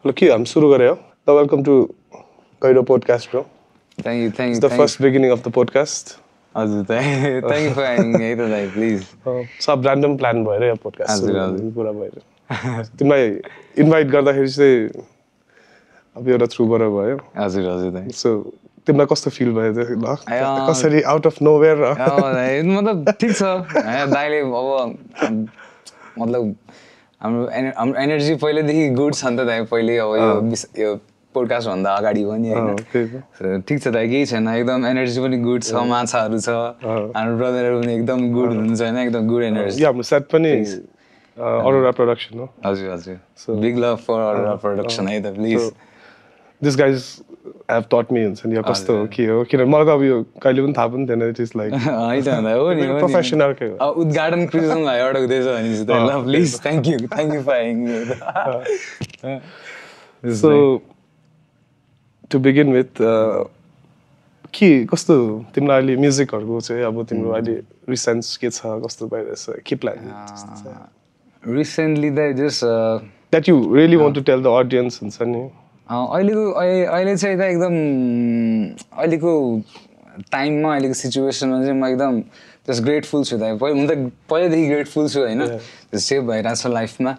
Look here, I'm Suru Gareo. Welcome to Kaido Podcast, bro. Thank you. It's the first beginning of the podcast. Thank you for having me, please. Sub random plan भएर यो podcast हजुर, सुरु हजुर। गर्ने कुरा भएर तिमीलाई invite गर्दाखेरि चाहिँ अब एउटा थ्रुबाट भयो हजुर दाइ सो तिमीलाई कस्तो फिल भयो त्यो ल अँ, कसरी आउट अफ नोवेयर मतलब ठिक छ दाइले अब मतलब हाम्रो एनर्जी पहिलेदेखि गुड छ नि त दाइ पहिले अब यो पोडकास्ट भन्दा अगाडि पनि होइन So, ठिक छ दाइ केही छैन एकदम एनर्जी पनि गुड छ माछाहरू छ हाम्रो ब्रदरहरू पनि एकदम गुड हुनुहुन्छ होइन एकदम गुड एनर्जी हाम्रो सेट पनि अरोरा प्रोडक्सन हो हजुर big love for Arora production है त please this guys have taught me हुन्छ नि यो कस्तो हो के हो किनभने मलाई त अब यो कहिले पनि थाहा पनि थिएन इट इज लाइक होइन भन्दा हो नि प्रोफेसन अर्कै हो अब उद्घाटन क्रिजमलाई अडक्दैछ भने चाहिँ ल please thank you for having so to begin with के कस्तो तिमीलाई अहिले म्युजिकहरूको चाहिँ अब तिम्रो अहिले रिसेन्स के छ कस्तो भइरहेछ के प्लान रिसेन्टली त just that you really want to tell the audience हुन्छ नि अहिले चाहिँ त एकदम अहिलेको टाइममा अहिलेको सिचुएसनमा चाहिँ म एकदम जस्ट ग्रेटफुल छु त हुन त पहिल्यैदेखि ग्रेटफुल छु होइन सेभ भइरहेछ लाइफमा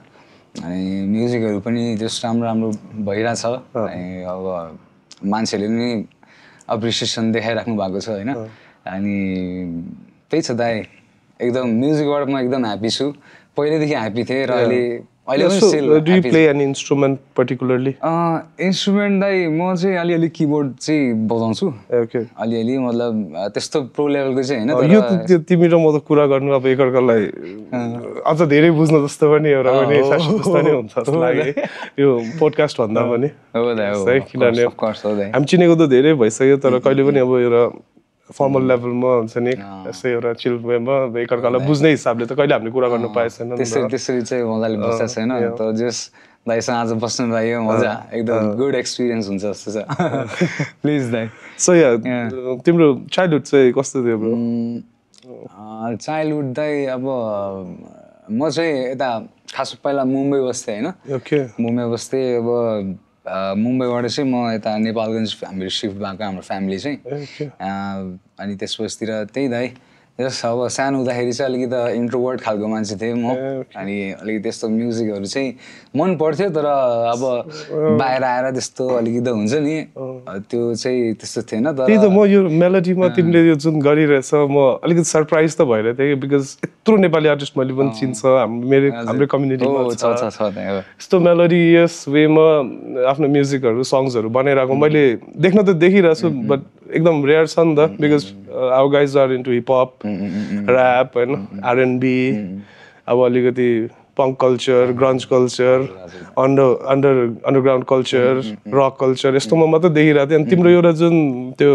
अनि म्युजिकहरू पनि जस्ट राम्रो भइरहेछ अनि अब मान्छेहरूले पनि एप्रिसिएसन देखाइराख्नु भएको छ होइन अनि त्यही छ दाइ एकदम म्युजिकबाट म एकदम ह्याप्पी छु पहिल्यैदेखि ह्याप्पी थिएँ र अहिले पनि still do you play any instrument particularly instrument दाइ म चाहिँ अलिअलि किबोर्ड चाहिँ बजाउँछु ओके अलिअलि मतलब त्यस्तो प्रो लेभलको चाहिँ होइन यो त तिमी र म त कुरा गर्नु अब एकअर्कालाई अझ धेरै बुझ्न जस्तो पनि एउटा पनि जस्तो नै हुन्छ जस्तो लाग्यो यो पोडकास्ट भन्दा पनि हो दाइ हो किनभने अफ कोर्स हो दाइ हामी चिनेको त धेरै भइसक्यो तर कहिले पनि अब एउटा फर्मल लेभलमा हुन्छ नि यस्तै एउटा चिल वेमा एकअर्कालाई बुझ्ने हिसाबले त कहिले हामीले कुरा गर्नु पाएको छैन त्यसरी चाहिँ मजाले बस्दा छैन तर जस दाइसँग आज बस्नु पायो मजा एकदम गुड एक्सपिरियन्स हुन्छ जस्तो छ प्लिज दाइ सो या तिम्रो चाइल्डहुड चाहिँ कस्तो थियो ब्रो चाइल्डहुड दाइ अब म चाहिँ यता खास पहिला मुम्बई बस्थेँ होइन ओके मुम्बई बस्थेँ अब मुम्बईबाट चाहिँ म यता नेपालगञ्ज हामीहरू सिफ्ट भएको हाम्रो फ्यामिली चाहिँ अनि त्यसपछितिर त्यही दाइ जस्ट अब सानो हुँदाखेरि चाहिँ अलिकति इन्ट्रोभर्ट खालको मान्छे थिएँ म अनि अलिकति त्यस्तो म्युजिकहरू चाहिँ मन पर्थ्यो तर अब बाहिर आएर त्यस्तो अलिकति हुन्छ नि त्यो चाहिँ त्यस्तो थिएन तर त्यही त म यो मेलोडीमा तिमीले यो जुन गरिरहेछ म अलिकति सरप्राइज त भइरहेको थिएँ बिकज यत्रो नेपाली आर्टिस्ट मैले पनि चिन्छ हाम्रो कम्युनिटीमा यस्तो मेलोडी यस वेमा आफ्नो म्युजिकहरू सङ्ग्सहरू बनाइरहेको मैले देख्न त देखिरहेको छु बट एकदम रेयर छ नि त because our guys are into hip hop rap होइन आरएनबी अब अलिकति punk culture grunge culture underground culture rock culture यस्तोमा मात्रै देखिरहेको थिएँ अनि तिम्रो एउटा जुन त्यो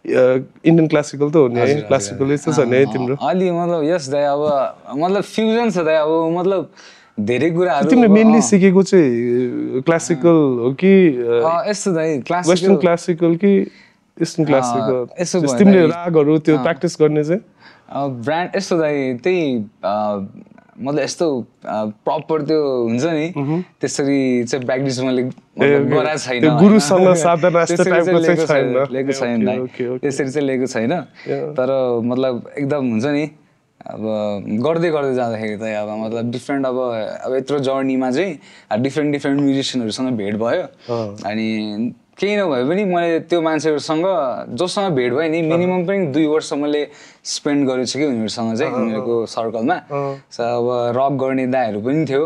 इन्डियन क्लासिकल त हो नि है क्लासिकल यस्तो छ नि है तिम्रो अलि मतलब यस दाइ अब मतलब फ्युजन छ दाइ अब मतलब धेरै कुराहरू तिमीले मेनली सिकेको चाहिँ क्लासिकल हो कि यस्तो दाइ वेस्टर्न क्लासिकल कि इस्टर्न क्लासिकल तिमीले रागहरू त्यो प्र्याक्टिस गर्ने चाहिँ ब्रान्ड यस्तो दाइ त्यही मतलब यस्तो प्रपर त्यो हुन्छ नि त्यसरी चाहिँ प्र्याक्टिस मैले गराएको छैन गुरुसँग साधना यस्तो टाइपको चाहिँ छैन लिएको छैन दाइ त्यसरी चाहिँ लिएको छैन तर मतलब एकदम हुन्छ नि अब गर्दै जाँदाखेरि चाहिँ अब मतलब डिफ्रेन्ट अब यत्रो जर्नीमा चाहिँ डिफ्रेन्ट म्युजिसियनहरूसँग भेट भयो अनि केही नभए पनि मैले त्यो मान्छेहरूसँग जोसँग भेट भयो नि मिनिमम पनि 2 वर्ष मैले स्पेन्ड गरेको छु कि उनीहरूसँग चाहिँ उनीहरूको सर्कलमा अब रक गर्ने दाइहरू पनि थियो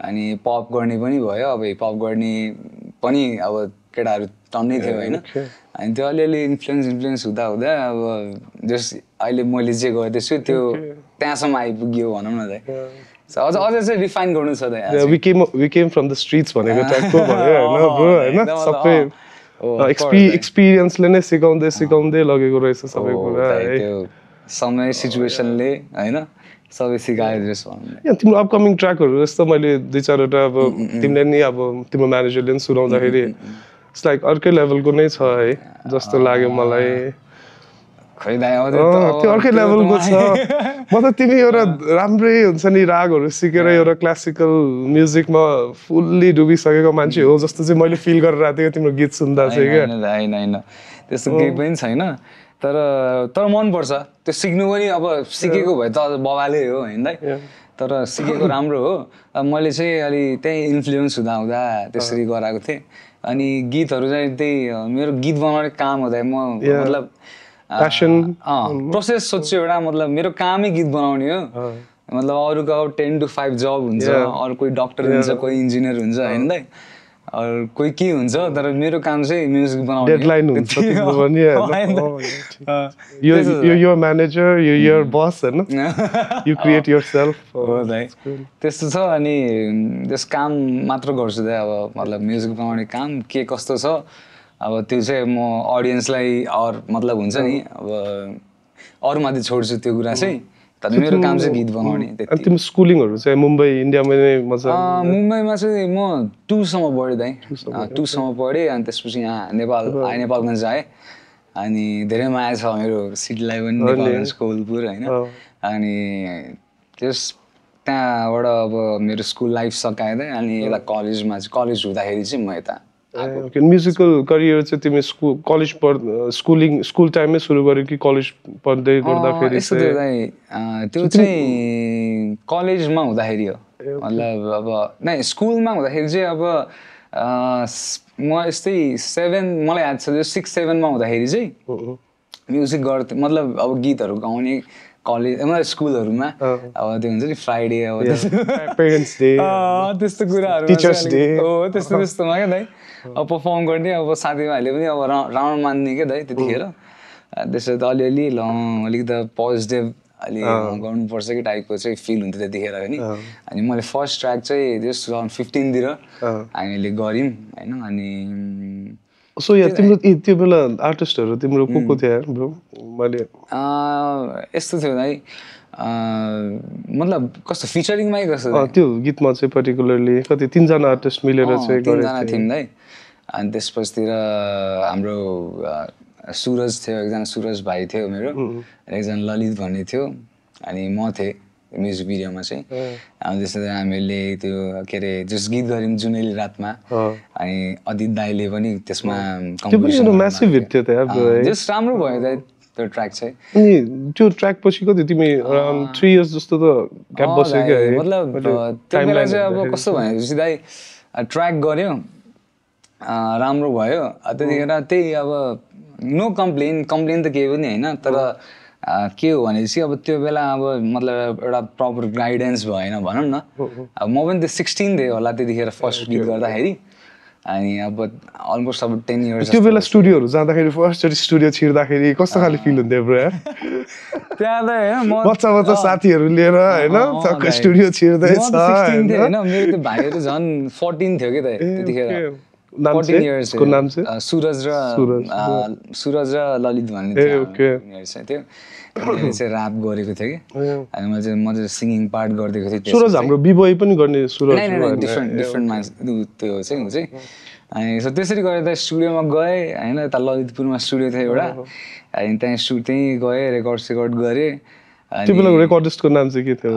अनि पप गर्ने पनि भयो अब हिपहप गर्ने पनि अब केटाहरू टन्नै थियो होइन अनि त्यो अलिअलि इन्फ्लुएन्स हुँदा अब जस अहिले मैले जे गर्दैछु त्यो त्यहाँसम्म आइपुग्यो भनौँ न दाइ अझ चाहिँ रिफाइन गर्नु छ दाइ we came from the streets भनेको टाइपको भयो होइन ब्रो होइन सबै एक्सपिरियन्सले नै सिकाउँदै लगेको रहेछ सबै कुरा त्यो समय सिचुएसनले होइन सबै सिकायो जस भन्नु तिम्रो अपकमिङ ट्र्याकहरू जस्तो मैले 2-4वटा अब तिमीले नि अब तिम्रो म्यानेजरले पनि सुनाउँदाखेरि इट्स लाइक अर्कै लेभलको नै छ है जस्तो लाग्यो मलाई खै दाइ त्यो अर्कै लेभलको छ मतलब तिमी एउटा राम्रै हुन्छ नि रागहरू सिकेर एउटा क्लासिकल म्युजिकमा फुल्ली डुबिसकेको मान्छे हो जस्तो चाहिँ मैले फिल गरेर आएको थिएँ तिम्रो गीत सुन्दा चाहिँ क्या। होइन त्यस्तो केही पनि छैन, तर मनपर्छ त्यो सिक्नु पनि। अब सिकेको भए त बबाले हो होइन, तर सिकेको राम्रो हो। अब मैले चाहिँ अलि त्यही इन्फ्लुएन्स हुँदा त्यसरी गराएको थिएँ। अनि गीतहरू चाहिँ त्यही मेरो गीत बनाउने काम हुँदा म मतलब प्रोसेस सोध्छु एउटा, मतलब मेरो कामै गीत बनाउने हो। मतलब अरूको अब 10 to 5 जब हुन्छ, अरू कोही डक्टर हुन्छ, कोही इन्जिनियर हुन्छ होइन दाइ, अरू कोही के हुन्छ, तर मेरो काम चाहिँ म्युजिक बनाउने। डेडलाइन हुन्छ तिम्रो पनि हैन, यो म्यानेजर, यो बस हैन, यु क्रिएट योरसेल्फ। हो दाइ त्यस्तो छ। अनि त्यस काम मात्र गर्छु दाइ। अब मतलब म्युजिक बनाउने काम के कस्तो छ अब त्यो चाहिँ म अडियन्सलाई मतलब हुन्छ नि अब अरूमाथि छोड्छु त्यो कुरा चाहिँ, तर मेरो काम चाहिँ गीत बनाउने। अनि तिम्रो स्कुलिङहरू चाहिँ मुम्बई इन्डियामा नै मजा? मुम्बईमा चाहिँ म 2 सम्म पढेँ दाइ, 2 सम्म पढेँ। अनि त्यसपछि यहाँ नेपालगञ्ज आएँ। अनि धेरै माया छ मेरो सिटीलाई पनि, नेपालगञ्ज कोलपुर होइन। अनि त्यहाँबाट अब मेरो स्कुल लाइफ सकाएँ दाइ। अनि यता कलेजमा चाहिँ कलेज हुँदाखेरि चाहिँ म यता म्युजिकल करियर चाहिँ तिमी स्कुल टाइममै सुरु गर्यो कि कलेज पढ्दै गर्दाखेरि? त्यो चाहिँ कलेजमा हुँदाखेरि हो। मतलब अब नै स्कुलमा हुँदाखेरि चाहिँ अब म यस्तै 7 मलाई याद छ, 6-7 मा हुँदाखेरि चाहिँ म्युजिक गर्थेँ। मतलब अब गीतहरू गाउने कलेज मतलब स्कुलहरूमा अब त्यो हुन्छ नि फ्राइडे अब पेरेन्ट्स डे त्यस्तो कुराहरू, टिचर्स डे हो त्यस्तोमा क्या दाइ। अब पर्फर्म गर्ने अब साथीभाइहरूले पनि अब राउन्ड मान्ने क्या दाइ त्यतिखेर। त्यसो त अलिअलि अलिक त पोजिटिभ अलि गर्नुपर्छ कि टाइपको चाहिँ फिल हुन्थ्यो त्यतिखेर नि। अनि मैले फर्स्ट ट्र्याक चाहिँ जस्ट 2015 तिर हामीले गऱ्यौँ होइन। अनि सो या तिम्रो त्यो बेला आर्टिस्टहरू तिम्रो को थियो यार ब्रो? मैले यस्तो थियो दाइ, मतलब कस्तो फिचरिङमै कस्तो त्यो गीतमा चाहिँ पर्टिकुलरली कति 3 जना आर्टिस्ट मिलेर चाहिँ 3 जना थियौँ दाइ। अनि त्यसपछितिर हाम्रो सुरज थियो, एकजना सुरज भाइ थियो मेरो, एकजना ललित भन्ने थियो, अनि म थिएँ म्युजिक भिडियोमा चाहिँ। अनि त्यसरी हामीले त्यो के अरे जस गीत गऱ्यौँ जुनेली रातमा। अनि अदित दाइले पनि त्यसमा जस राम्रो भयो दाइ त्यो ट्र्याक चाहिँ। अनि त्यो ट्र्याक पछि कति तिमी अराउन्ड 3 इयर्स जस्तो त ग्याप बस्यो क्या? मतलब त्यो बेला चाहिँ अब कस्तो भनेपछि दाइ ट्र्याक गऱ्यो राम्रो भयो त्यतिखेर, त्यही अब नो कम्प्लेन त केही पनि होइन। तर के हो भनेपछि अब त्यो बेला अब मतलब एउटा प्रपर गाइडेन्स भएन भनौँ न। अब म पनि त्यो 16 थिएँ होला त्यतिखेर फर्स्ट गीत गर्दाखेरि। अनि अब अलमोस्ट अब 10 इयर्स। त्यो बेला स्टुडियोहरू जाँदाखेरि फर्स्टचोटि स्टुडियो छिर्दाखेरि कस्तो खाले फिल हुन्थ्यो ब्रो यार? त्यहाँ त होइन म बच्चा साथीहरू लिएर होइन टक्क स्टुडियो छिर्दैछ होइन। मेरो त्यो भाइहरू झन् 14 थियो कि त त्यतिखेर। 14 इयर्स सुरज र ललित भन्ने थियो। चाहिँ ऱ्याप गरेको थियो कि। अनि म चाहिँ सिङ्गिङ पार्ट गरिदिएको थिएँ। सुरज हाम्रो बिबोय पनि गर्ने सुरज डिफ्रेन्ट मान्छे त्यो चाहिँ चाहिँ। अनि त्यसरी गरेर त स्टुडियोमा गएँ होइन। यता ललितपुरमा स्टुडियो थियो एउटा। अनि त्यहीँ गएँ रेकर्ड गरेँ। त्यो बेला रेकर्डिस्टको नाम चाहिँ के थियो?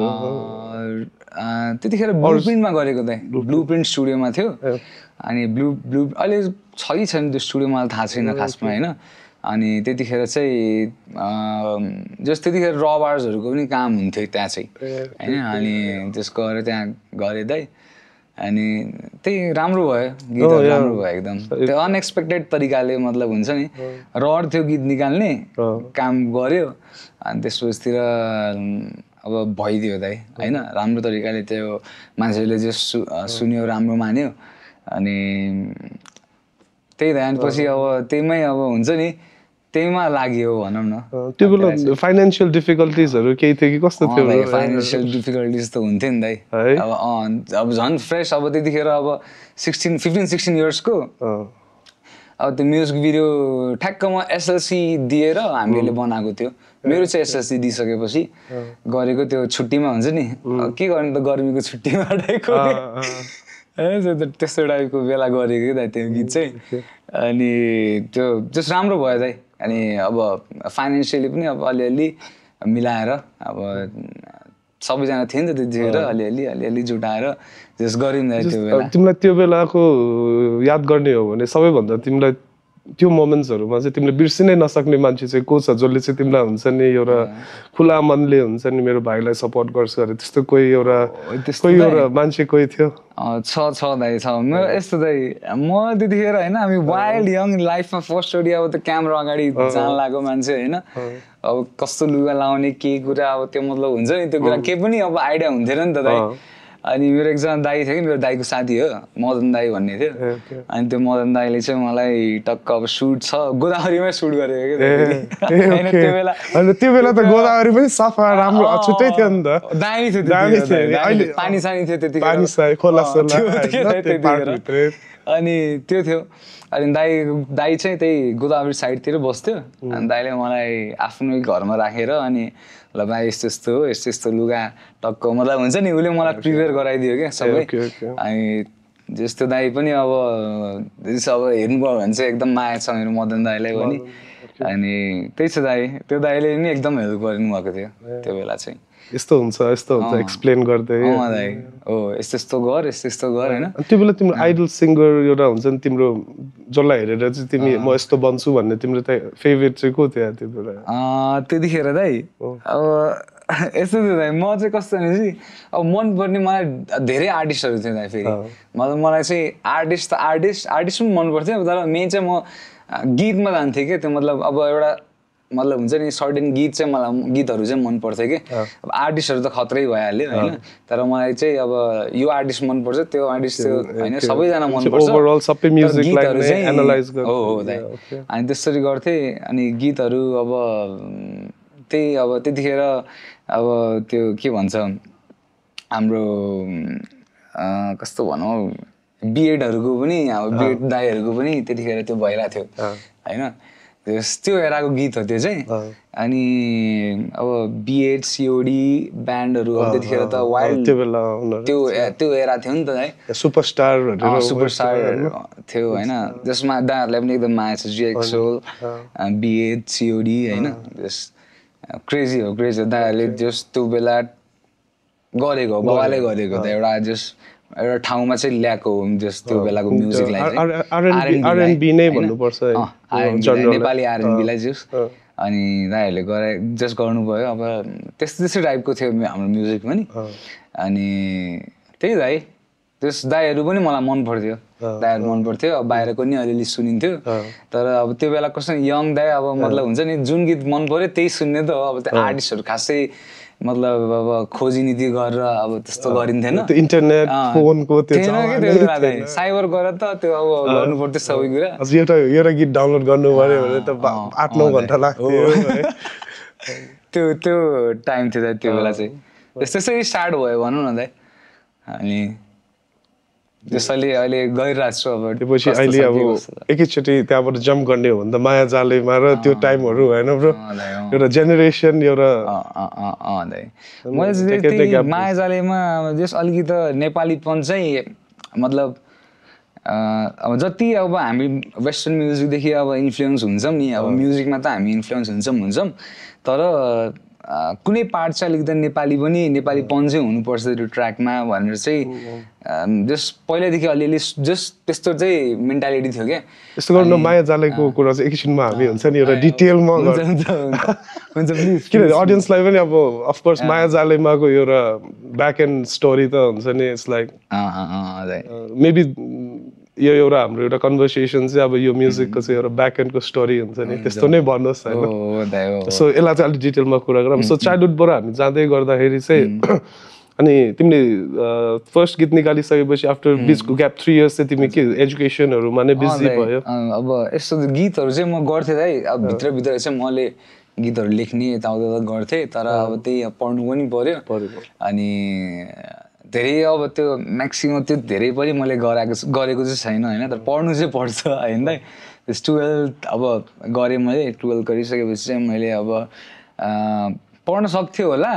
त्यतिखेर ब्लुप्रिन्टमा गरेको थिएँ। ब्लुप्रिन्ट स्टुडियोमा थियो। अनि अहिले छ कि छैन त्यो स्टुडियो मलाई थाहा छैन खासमा होइन। अनि त्यतिखेर चाहिँ जस्ट त्यतिखेर र बार्सहरूको पनि काम हुन्थ्यो त्यहाँ चाहिँ होइन। अनि त्यसको गरेर त्यहाँ गरेँ दाइ। अनि त्यही राम्रो भयो, गीतहरू राम्रो भयो एकदम। त्यो अनएक्सपेक्टेड तरिकाले मतलब हुन्छ नि रहर थियो गीत निकाल्ने काम गऱ्यो। अनि त्यसपछितिर अब भइदियो दाइ होइन। राम्रो तरिकाले त्यो मान्छेले जे सुन्यो राम्रो मान्यो। अनि त्यही त अनि पछि अब त्यहीमै अब हुन्छ नि त्यहीमा लाग्यो भनौँ न। त्यो बेला फाइनेन्सियल डिफिकल्टिजहरू केही थियो कि कस्तो थियो? फाइनेन्सियल डिफिकल्टिज त हुन्थ्यो नि दाइ। अब झन् फ्रेस अब त्यतिखेर अब 15-16 इयर्सको। अब त्यो म्युजिक भिडियो ठ्याक्क म एसएलसी दिएर हामीले बनाएको थियो। मेरो चाहिँ एसएलसी दिइसकेपछि गरेको त्यो छुट्टीमा हुन्छ नि के गर्ने त गर्मीको छुट्टीमा टाइपको त्यस्तो टाइपको बेला गरेको दाइ त्यो गीत चाहिँ। अनि त्यो जस्ट राम्रो भयो दाइ। अनि अब फाइनेन्सियली पनि अब अलिअलि मिलाएर अब सबैजना थियो नि त त्यतिखेर अलिअलि जुटाएर जस गऱ्यौँ त्यो बेला। तिमीलाई त्यो बेलाको याद गर्ने हो भने सबैभन्दा तिमीलाई त्यो मोमेन्ट्सहरूमा चाहिँ तिमीले बिर्सिनै नसक्ने मान्छे चाहिँ को छ जसले चाहिँ तिमीलाई हुन्छ नि एउटा खुला मनले हुन्छ नि मेरो भाइलाई सपोर्ट गर्छ अरे त्यस्तो कोही एउटा मान्छे कोही थियो? छ दाइ छ। मेरो यस्तो दाइ म त्यतिखेर होइन हामी वाइल्ड यङ लाइफमा फर्स्टचोटि अब त्यो क्यामेरा अगाडि जान लागेको मान्छे होइन। अब कस्तो लुगा लाउने के कुरा अब त्यो मतलब हुन्छ नि त्यो कुरा केही पनि अब आइडिया हुन्थेन नि त दाइ। अनि मेरो एकजना दाइ थियो कि मेरो दाइको साथी हो मदन दाइ भन्ने थियो। अनि त्यो मदन दाइले चाहिँ मलाई टक्क अब सुट छ गोदावरीमै सुट गरेको त्यो बेला त गोदावरी पनि सफा राम्रो छुट्टै थियो नि त। दामी थियो पानी सानी थियो त्यतिखेर अनि त्यो थियो। अनि दाइ चाहिँ त्यही गोदावरी साइडतिर बस्थ्यो। अनि दाइले मलाई आफ्नै घरमा राखेर अनि ल भाइ यस्तो यस्तो लुगा टक्क मतलब हुन्छ नि उसले मलाई प्रिपेयर गराइदियो क्या सबै। अनि जस्तो दाइ पनि अब हेर्नुभयो भने चाहिँ एकदम माया छ मेरो मदन दाइलाई पनि। अनि त्यही छ दाइ त्यो दाइले नि एकदम हेल्प गरिदिनु भएको थियो त्यो बेला चाहिँ। यस्तो हुन्छ एक्सप्लेन गर्दै दाइ हो यस्तो गर होइन। त्यो बेला तिम्रो आइडल सिङ्गर एउटा हुन्छ नि तिम्रो जसलाई हेरेर चाहिँ तिमी म यस्तो बन्छु भन्ने तिम्रो त फेभरेट चाहिँ को थियो त्यो बेला? त्यतिखेर दाइ अब यस्तो थियो दाइ म चाहिँ कस्तो भनेपछि अब मनपर्ने मलाई धेरै आर्टिस्टहरू थियो दाइ। फेरि मलाई चाहिँ आर्टिस्ट पनि मनपर्थ्यो तर मेन चाहिँ म गीतमा जान्थेँ क्या। त्यो मतलब अब एउटा मतलब हुन्छ नि सर्टेन गीत चाहिँ मलाई गीतहरू चाहिँ मन पर्थ्यो कि। अब आर्टिस्टहरू त खत्रै भइहाल्यो होइन तर मलाई चाहिँ अब यो आर्टिस्ट मनपर्छ त्यो आर्टिस्ट त्यो होइन सबैजना मनपर्छ गीतहरू चाहिँ हो दाइ। अनि त्यसरी गर्थेँ। अनि गीतहरू अब त्यही अब त्यतिखेर अब त्यो के भन्छ हाम्रो कस्तो भनौँ बिएडहरूको पनि अब बिएड दाइहरूको पनि त्यतिखेर त्यो भइरहेको थियो होइन। त्यो एराको गीत हो त्यो चाहिँ। अनि अब बिएड सिओडी ब्यान्डहरू अब त्यतिखेर त वाइल्ड त्यो एरा थियो नि त है। सुपरस्टार थियो होइन जसमा दाइहरूलाई पनि एकदम माया छ जिएक्सोल बिएड सिओडी होइन। जस क्रेजी हो दाइहरूले जस त्यो बेला गरेको बाबाले गरेको त एउटा एउटा ठाउँमा चाहिँ ल्याएको जस त्यो बेलाको म्युजिकलाई आरएनबी नै भन्नुपर्छ नेपाली आरएनबीलाई जस। अनि दाइहरूले गरे जस गर्नुभयो अब त्यस्तै टाइपको थियो हाम्रो म्युजिक पनि। अनि त्यही दाइ त्यस दाइहरू पनि मलाई मन पर्थ्यो अब बाहिरको नि अलिअलि सुनिन्थ्यो तर अब त्यो बेला कस्तो यङ दाइ अब मतलब हुन्छ नि जुन गीत मन पऱ्यो त्यही सुन्ने त हो। अब त्यो आर्टिस्टहरू खासै मतलब अब खोजी नीति गरेर अब त्यस्तो गरिन्थेन इन्टरनेट फोनको त्यो साइबर गरेर त त्यो अब गर्नु पर्थ्यो सबै कुरा। एउटा गीत डाउनलोड गर्नु पर्यो भने त 8-9 घन्टा लाग्थ्यो त्यो टाइम थियो त्यो बेला चाहिँ। त्यसै स्टार्ट भयो भनौँ न दाइ। अनि त्यसैले अहिले गइरहेको छु अब त्यसपछि अहिले अब एकैचोटि त्यहाँबाट जम्प गर्ने हो भने त माया जालेमा र त्यो टाइमहरू होइन ब्रो एउटा जेनेरेसन एउटा मैले चाहिँ माया जालेमा जस अलिकति नेपालीपन चाहिँ मतलब अब जति अब हामी वेस्टर्न म्युजिकदेखि अब इन्फ्लुएन्स हुन्छौँ नि अब म्युजिकमा त हामी इन्फ्लुएन्स हुन्छौँ तर कुनै पार्ट चाहिँ अलिकति नेपालीपन चाहिँ हुनुपर्छ त्यो ट्र्याकमा भनेर चाहिँ जस पहिल्यैदेखि अलिअलि जस त्यस्तो चाहिँ मेन्टालिटी थियो क्या। यस्तो गर्नु माया जालेको कुरा चाहिँ एकैछिनमा हामी हुन्छ नि एउटा डिटेलमा हुन्छ प्लिज किनभने अडियन्सलाई पनि अब अफकोर्स माया जालेमाको एउटा ब्याक एन्ड स्टोरी त हुन्छ नि इट्स लाइक मेबी यो एउटा हाम्रो एउटा कन्भर्सेसन चाहिँ अब यो म्युजिकको चाहिँ एउटा ब्याक एन्डको स्टोरी हुन्छ नि त्यस्तो नै भन्नुहोस् होइन। सो यसलाई चाहिँ अलिक डिटेलमा कुरा गरौँ। सो चाइल्डहुडबाट हामी जाँदै गर्दाखेरि चाहिँ अनि तिमीले फर्स्ट गीत निकालिसकेपछि आफ्टर बिचको ग्याप 3 इयर्स चाहिँ तिमी के एजुकेसनहरूमा नै बिजी भयो? अब यस्तो गीतहरू चाहिँ म गर्थेँ है अब भित्र चाहिँ मैले गीतहरू लेख्ने यताउता गर्थेँ तर अब त्यही पढ्नु पनि पर्यो। अनि धेरै अब त्यो म्याक्सिमम त्यो धेरै पनि मैले गरेको चाहिँ छैन होइन तर पढ्नु चाहिँ पर्छ होइन। 12 अब गरेँ मैले 12 गरिसकेपछि चाहिँ मैले अब पढ्न सक्थ्यो होला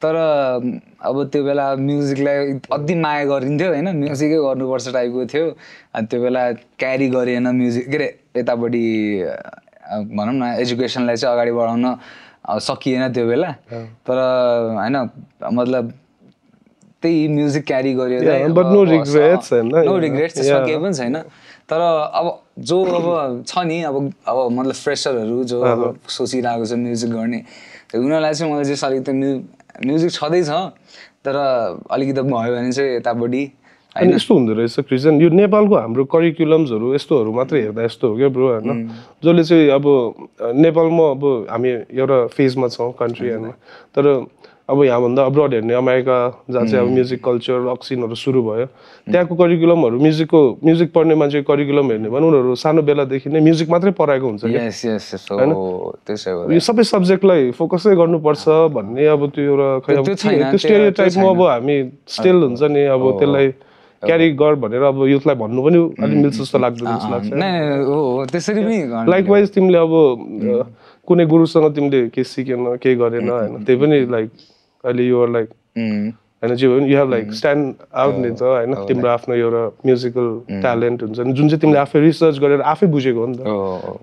तर अब त्यो बेला म्युजिकलाई अति माया गरिन्थ्यो होइन म्युजिकै गर्नुपर्छ टाइपको थियो। अनि त्यो बेला क्यारी गरेन म्युजिक के अरे यतापट्टि भनौँ न एजुकेसनलाई चाहिँ अगाडि बढाउन सकिएन त्यो बेला तर होइन मतलब त्यही म्युजिक क्यारी गर्यो नो रिग्रेट्स त्यसमा केही पनि छैन तर अब जो अब छ नि अब मतलब फ्रेसरहरू जो अब सोचिरहेको छ म्युजिक गर्ने उनीहरूलाई चाहिँ मलाई चाहिँ अलिकति म्युजिक छँदैछ तर अलिकति भयो भने चाहिँ यतापट्टि अनि यस्तो हुँदो रहेछ क्रिस्चियन यो नेपालको हाम्रो करिकुलम्सहरू यस्तोहरू मात्रै हेर्दा यस्तो हो क्या ब्रो होइन जसले चाहिँ अब नेपालमा अब हामी एउटा फेजमा छौँ कन्ट्रीहरूमा तर अब यहाँभन्दा अब्रड हेर्ने अमेरिका जहाँ चाहिँ अब म्युजिक कल्चर रक सिनहरू सुरु भयो त्यहाँको करिकुलमहरू म्युजिक पढ्ने मान्छेको करिकुलम हेर्ने भने उनीहरू सानो बेलादेखि नै म्युजिक मात्रै पढाएको हुन्छ होइन यो सबै सब्जेक्टलाई फोकसै गर्नुपर्छ भन्ने अब त्यो एउटा खै अब त्यो स्टेरियोटाइपमा अब हामी स्टिल हुन्छ नि अब त्यसलाई क्यारी गर भनेर अब युथलाई भन्नु पनि अलिक मिल्छ जस्तो लाग्छ लाइकवाइज तिमीले अब कुनै गुरुसँग तिमीले के सिकेन केही गरेन होइन त्यही पनि लाइक अहिले यो लाइक होइन जे भयो नि you have like stand out नि त होइन तिम्रो आफ्नो एउटा म्युजिकल ट्यालेन्ट हुन्छ नि जुन चाहिँ तिमीले आफै रिसर्च गरेर आफै बुझेको हो नि त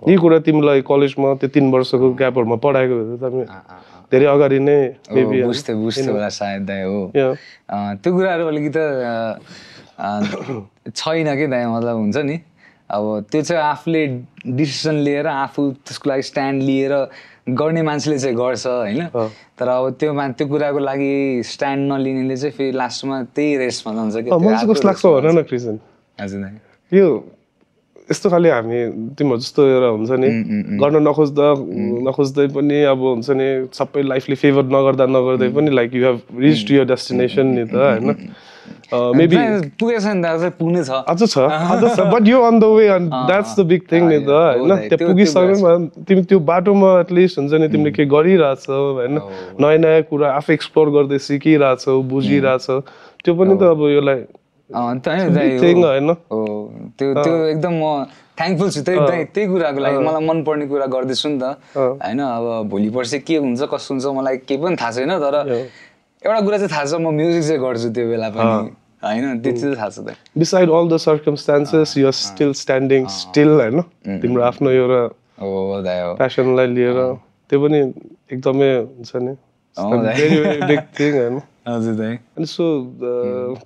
यही कुरा तिमीलाई कलेजमा त्यो 3 वर्षको ग्यापहरूमा पढाएको भए त धेरै अगाडि नै मेबी बुझ्थे होला सायद दाइ हो त्यो कुराहरू अलिकति छैन कि दाइ मतलब हुन्छ नि अब त्यो चाहिँ आफूले डिसिसन लिएर आफू त्यसको लागि स्ट्यान्ड लिएर गर्ने मान्छेले चाहिँ गर्छ होइन तर अब त्यो कुराको लागि स्ट्यान्ड नलिनेले चाहिँ फेरि लास्टमा त्यही रेसमा जान्छ कि मलाई कस्तो लाग्छ भन न क्रिस्चियन हजुर यो यस्तो खालि हामी तिम्रो जस्तो एउटा हुन्छ नि गर्न नखोज्दै पनि अब हुन्छ नि सबै लाइफले फेभर नगर्दै पनि like you have reached your destination नि त होइन मेबी पुगेछ नि दाजु पुग्ने छ अझ छ but you on the way and that's the big thing नि त होइन त्यो पुगिसक्यो तिमी त्यो बाटोमा एटलिस्ट हुन्छ नि तिमीले के गरिरहेछौ होइन नयाँ नयाँ कुरा आफै एक्सप्लोर गर्दै सिकिरहेछौ बुझिरहेछौ त्यो पनि त अब योलाई होइन त्यो एकदम म थ्याङ्कफुल छु त्यही कुराको लागि मलाई मनपर्ने कुरा गर्दैछु नि त होइन अब भोलि पर्सि के हुन्छ कस्तो हुन्छ मलाई केही पनि थाहा छैन तर एउटा कुरा चाहिँ थाहा छ म म्युजिक चाहिँ गर्छु त्यो बेला पनि होइन त्यति चाहिँ थाहा छ त beside all the circumstances you are still standing still होइन तिम्रो आफ्नो एउटा प्यासनलाई लिएर त्यो पनि एकदमै हुन्छ नि भेरी भेरी बिग थिङ होइन हजुर दाइ अनि सो